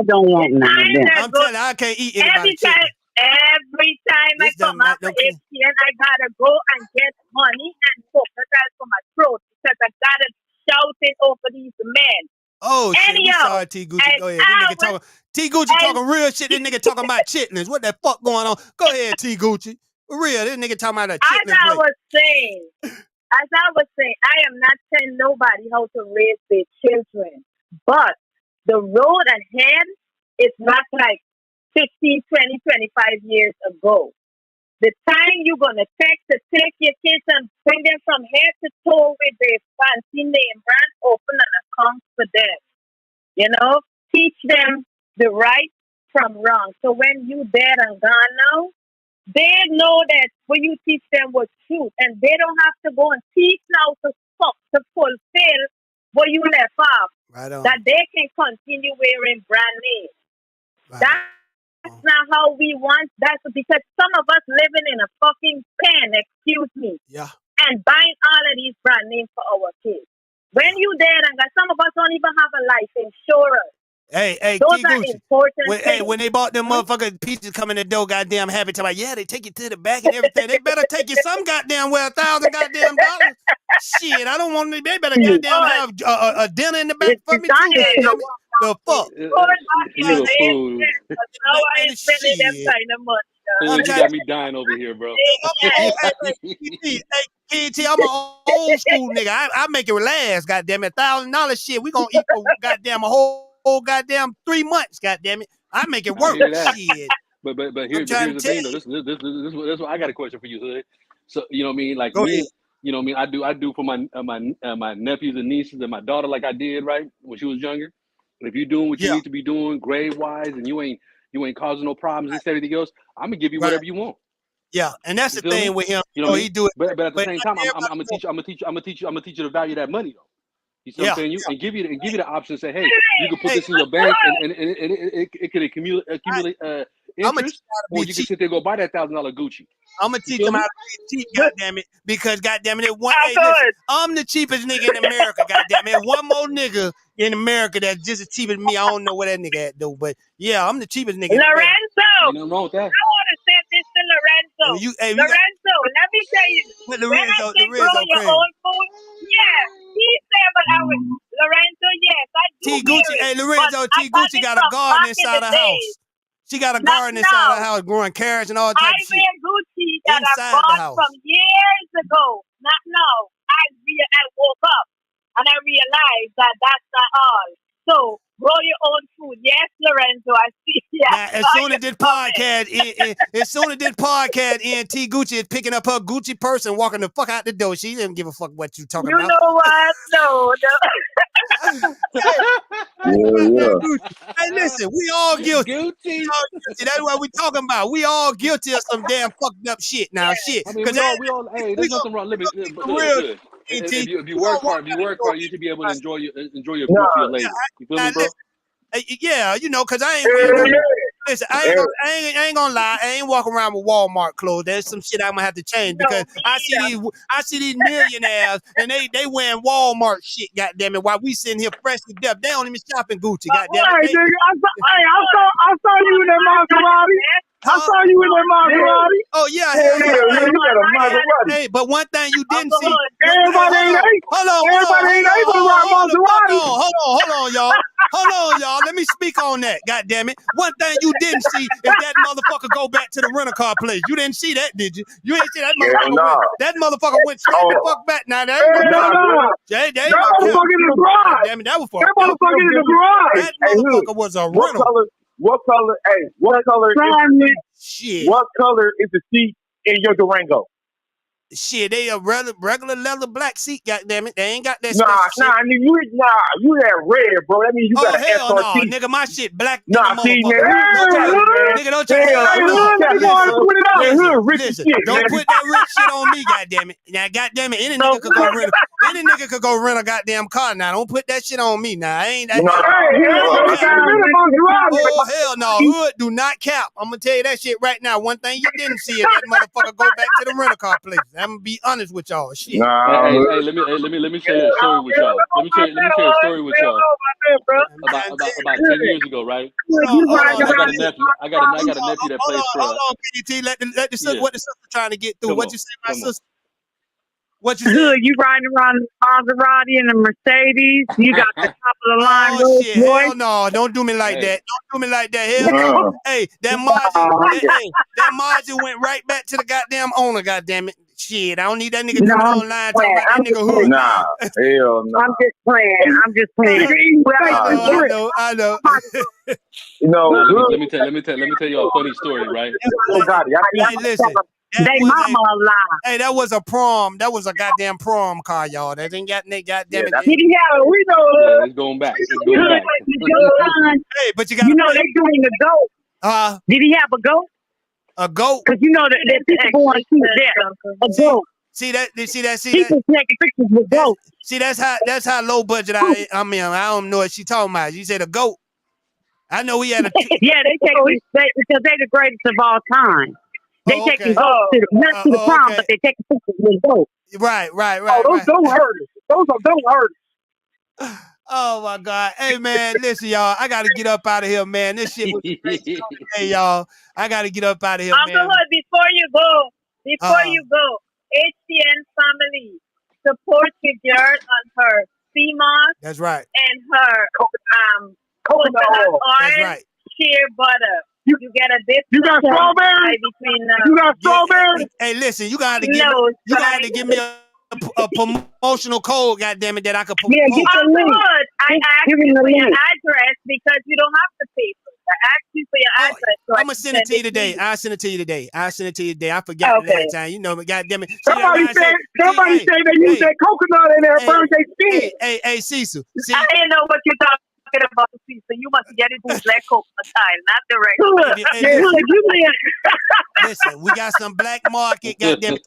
don't want none of them. I'm telling you, I can't eat anybody chitlin. Every time I come out for ATN, I gotta go and get money and crocodiles for my throat because I gotta shout it over these men. Oh shit, we sorry, T Gucci. Go ahead. This nigga talking T Gucci talking real shit. This nigga talking about chitlins. What the fuck going on? Go ahead, T Gucci. For real, this nigga talking about a chitlin plate. As I was saying, I am not telling nobody how to raise their children. But the road ahead is not like 15, 20, 25 years ago. The time you're going to take your kids and bring them from head to toe with their fancy name brand, open an account for them. You know, teach them the right from wrong. So when you dead and gone now, they know that when you teach them what truth, and they don't have to go and teach now to fulfill what you left off. Right on. That they can continue wearing brand names. Right. That's not how we want. That's because some of us living in a fucking pen, excuse me. Yeah. And buying all of these brand names for our kids. When you dead, and some of us don't even have a life insurance. Hey, those are important. When they bought them motherfucking pieces coming in the door, goddamn happy to like, yeah, they take you to the back and everything. They better take you some goddamn $1,000 goddamn dollars. Shit, I don't want to. They better goddamn have a dinner in the back for me too. The fuck? You got me dying over here, bro. KT, I'm an old school nigga. I make it last, goddamn it. $1,000 shit. We gonna eat for goddamn a whole goddamn 3 months, goddamn it. I make it work. Shit. But here's the thing though. This what I got a question for you, Hood. So you know what I mean? Like me, you know what I mean? I do for my nephews and nieces and my daughter like I did, right? When she was younger. If you're doing what you need to be doing grade wise and you ain't causing no problems and everything else, I'm gonna give you whatever you want. Yeah, and that's the thing with him. You know, he do it. But at the same time, I'm gonna teach you to value that money though. You see what I'm saying? And give you the option to say, hey, you can put this in your bank and it could accumulate interest, or you can sit there and go buy that $1,000 Gucci. I'm gonna teach them how to be cheap, goddamn it, because goddamn it, I'm the cheapest nigga in America, goddamn it. One more nigga in America that's just as cheap as me. I don't know what that nigga at though, but yeah, I'm the cheapest nigga. Lorenzo, ain't nothing wrong with that. I want to say this to Lorenzo. Lorenzo, let me tell you. Lorenzo, your own food. Yeah, he said, but I was Lorenzo. Yes, I do. T Gucci, hey Lorenzo, T Gucci got a garden inside the house. She got a garden inside the house, growing carrots and all types of shit. I wear Gucci that I bought from years ago. Not now. I woke up and I realized that that's not all. So grow your own food. Yes, Lorenzo, I see. Yeah, now, as soon as this podcast in, T Gucci is picking up her Gucci purse and walking the fuck out the door. She didn't give a fuck what you talking about. You know what? No. Hey, listen, we all guilty. That's what we talking about. We all guilty of some damn fucked up shit now. Shit. I mean, we all. Hey, there's nothing wrong. If you work hard, you should be able to enjoy your future later. You feel me, bro? Yeah, you know, cause I ain't. Listen, I ain't gonna lie. I ain't walking around with Walmart clothes. There's some shit I'm gonna have to change because I see these millionaires and they wearing Walmart shit. Goddamn it! While we sitting here fresh to death, they don't even shop in Gucci. Goddamn it! Hey, nigga, I saw you in that Maserati. I saw you in that Maserati. Oh yeah, you got a Maserati. Hey, but one thing you didn't see. Everybody ain't able to ride Maserati. Hold on, y'all. Hold on, y'all. Let me speak on that. God damn it. One thing you didn't see is that motherfucker go back to the rental car place. You didn't see that, did you? You ain't see that motherfucker. That motherfucker went straight the fuck back. Now that ain't that motherfucker in the garage. Damn it, that was for that motherfucker in the garage. That motherfucker was a rental. What color? Hey, what color? Shit. What color is the seat in your Durango? Shit, they a regular leather black seat. Goddamn it, they ain't got that. You that red, bro. That means you got an hell SRT. No, nigga, my shit black. Nah, see, nigga, don't try to listen. Don't put that rich shit on me, goddamn it. Now, goddamn it, any nigga could go rent a goddamn car. Now, don't put that shit on me. Now, I ain't. Oh hell no, hood do not cap. I'm gonna tell you that shit right now. One thing you didn't see is that motherfucker go back to the rental car place. I'm gonna be honest with y'all. Shit. Hey, let me share a story with y'all. Let me share a story with y'all. About 10 years ago, right? I got a nephew. I got a nephew that plays for us. Hold on, PDT. Let the sister, what the sister trying to get through. What you say, my sister? What you Good, you riding around the Maserati and the Mercedes. You got the top of the line. Oh shit! Hell no! Don't do me like that. Don't do me like that. Hell no! Hey, that margin went right back to the goddamn owner. Goddamn it! Shit, I don't need that nigga coming online talking about that nigga hood. Nah, hell no. I'm just playing. I know. You know, let me tell you a funny story, right? Hey, listen. They mama alive. Hey, that was a prom. That was a goddamn prom car, y'all. That ain't got goddamn it. We know. It's going back. Hey, but you got. You know they doing the goat. Did he have a goat? A goat? Because you know that people want to see that. A goat. See that? People taking pictures with goats. See, that's how low budget I mean. I don't know what she talking about. You said a goat. I know he had a. Yeah, they take because they the greatest of all time. They taking goats to not to the prom, but they taking pictures with goats. Right. Oh, those don't hurt us. Those don't hurt us. Oh my God. Hey man, listen, y'all. I gotta get up out of here, man. This shit was crazy. Hey y'all. I gotta get up out of here, man. Before you go, HTN family, support your girl on her CMOS. That's right. And her coconut oil. That's right. Shea butter. You get a discount. You got strawberry? You got strawberry? Hey, listen, you gotta give me a promotional code, goddammit, that I could promote. Yeah, get the link. I asked you for your address because you don't have to pay for it. I asked you for your address. So I'm gonna send it to you today. I'll send it to you today. I forgot the last time. You know, goddammit. Somebody say they use that coconut in there burn their skin. Hey, Cecil. See, I didn't know what you're talking about, Cecil. You must get it with black coconut style, not direct. Listen, we got some black market, goddammit.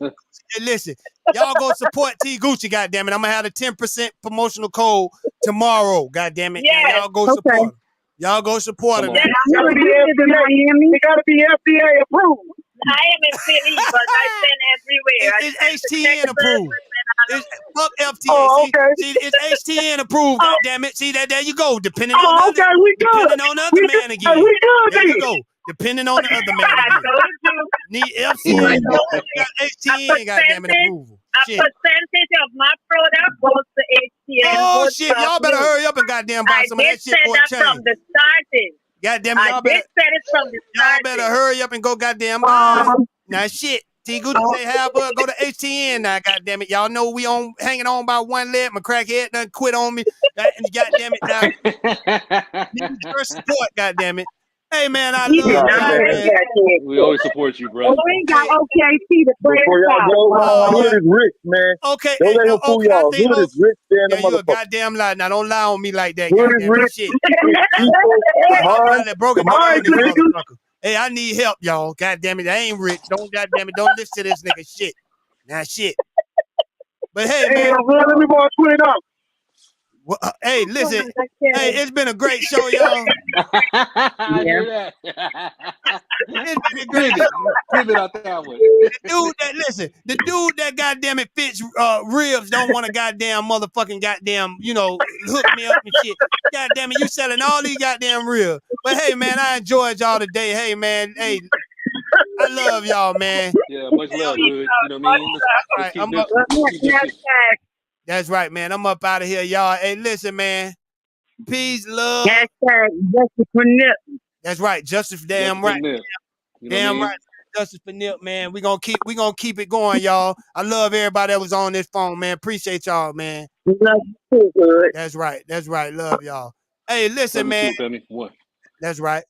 Hey, listen, y'all go support T Gucci, goddammit. I'm gonna have a 10% promotional code tomorrow, goddammit. Yeah, y'all go support them. Y'all go support them. They gotta be FDA approved. I am in Philly, but I send everywhere. It's HTN approved. Fuck FTA. Oh, okay. See, it's HTN approved, goddammit. See that? There you go. Depending on we good. Depending on the other man again. We good. There you go. Depending on the other man again. Need FCN, HTN, goddammit, approval. A percentage of my product goes to HTN. Oh shit! Y'all better hurry up and goddamn buy some of that shit for a change. From the starting. Goddamn it, y'all better hurry up and go goddamn buy. Now shit. T Gucci say go to HTN now, goddamn it. Y'all know we hanging on by one leg. My crackhead done quit on me. Goddamn it now. Need your support, goddamn it. Hey man, I love you, man. We always support you, bro. We got OKC to play. Before y'all go, Hood is rich, man. Okay. Don't let him fool y'all. Hood is rich, man. You a goddamn lie. Now don't lie on me like that. Hood is rich. Shit. Broken. Hey, I need help, y'all. God damn it, I ain't rich. Don't listen to this nigga shit. Now shit. But hey, man. Let me borrow $20. Well, hey, listen. Hey, it's been a great show, y'all. I hear that. It's been a great show. Pivot out that one. The dude that goddamn it fits ribs don't want to goddamn motherfucking goddamn, hook me up and shit. Goddamn it, you selling all these goddamn ribs. But hey, man, I enjoyed y'all today. Hey, man, hey, I love y'all, man. Yeah, much love, good. You know what I mean? Let's keep this. That's right, man. I'm up out of here, y'all. Hey, listen, man. Peace, love. Hashtag justice for Nip. That's right, justice for damn right. Damn right. Justice for Nip, man. We gonna keep it going, y'all. I love everybody that was on this phone, man. Appreciate y'all, man. We love you too, good. That's right. Love y'all. Hey, listen, man. That's right.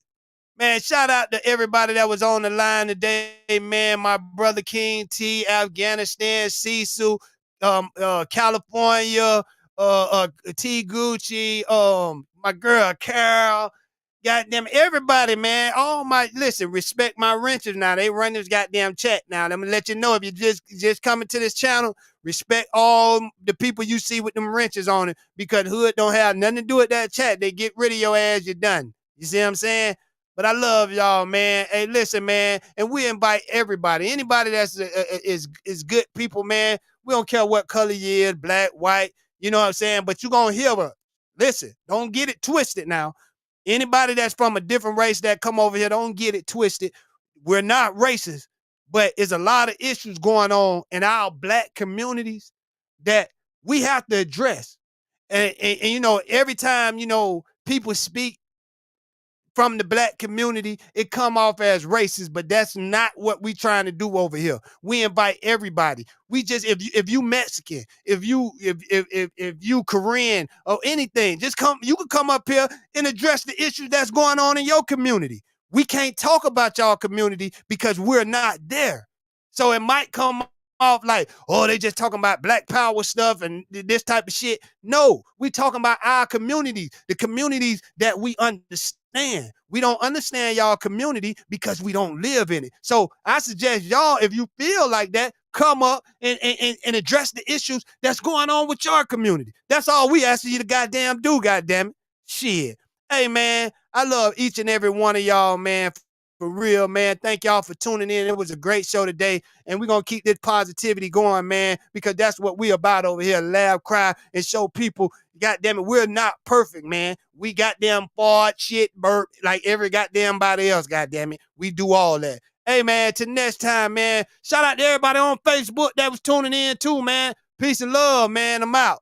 Man, shout out to everybody that was on the line today, man. My brother King T, Afghanistan, Cecil, California, T Gucci, my girl Carol. Goddamn everybody, man. Respect my renters now. They run this goddamn chat now. Let me let you know if you just coming to this channel, respect all the people you see with them wrenches on it, because hood don't have nothing to do with that chat. They get rid of your ass, you're done. You see what I'm saying? But I love y'all, man. Hey, listen, man, and we invite everybody. Anybody that's is good people, man. We don't care what color you is, black, white, you know what I'm saying? But you gonna hear us. Listen, don't get it twisted now. Anybody that's from a different race that come over here, don't get it twisted. We're not racist, but there's a lot of issues going on in our black communities that we have to address. And every time, people speak from the black community, it come off as racist, but that's not what we trying to do over here. We invite everybody. We just, if you Mexican, if you Korean or anything, just come. You can come up here and address the issues that's going on in your community. We can't talk about y'all community because we're not there. So it might come off like, oh, they just talking about black power stuff and this type of shit. No, we talking about our communities, the communities that we understand. We don't understand y'all community because we don't live in it. So I suggest y'all, if you feel like that, come up and address the issues that's going on with your community. That's all we asking you to goddamn do, goddamn it. Shit. Hey, man, I love each and every one of y'all, man. For real, man. Thank y'all for tuning in. It was a great show today. And we're going to keep this positivity going, man, because that's what we about over here. Laugh, cry, and show people, goddamn it, we're not perfect, man. We goddamn fart, shit, burp, like every goddamn body else, goddamn it. We do all that. Hey, man, till next time, man. Shout out to everybody on Facebook that was tuning in too, man. Peace and love, man. I'm out.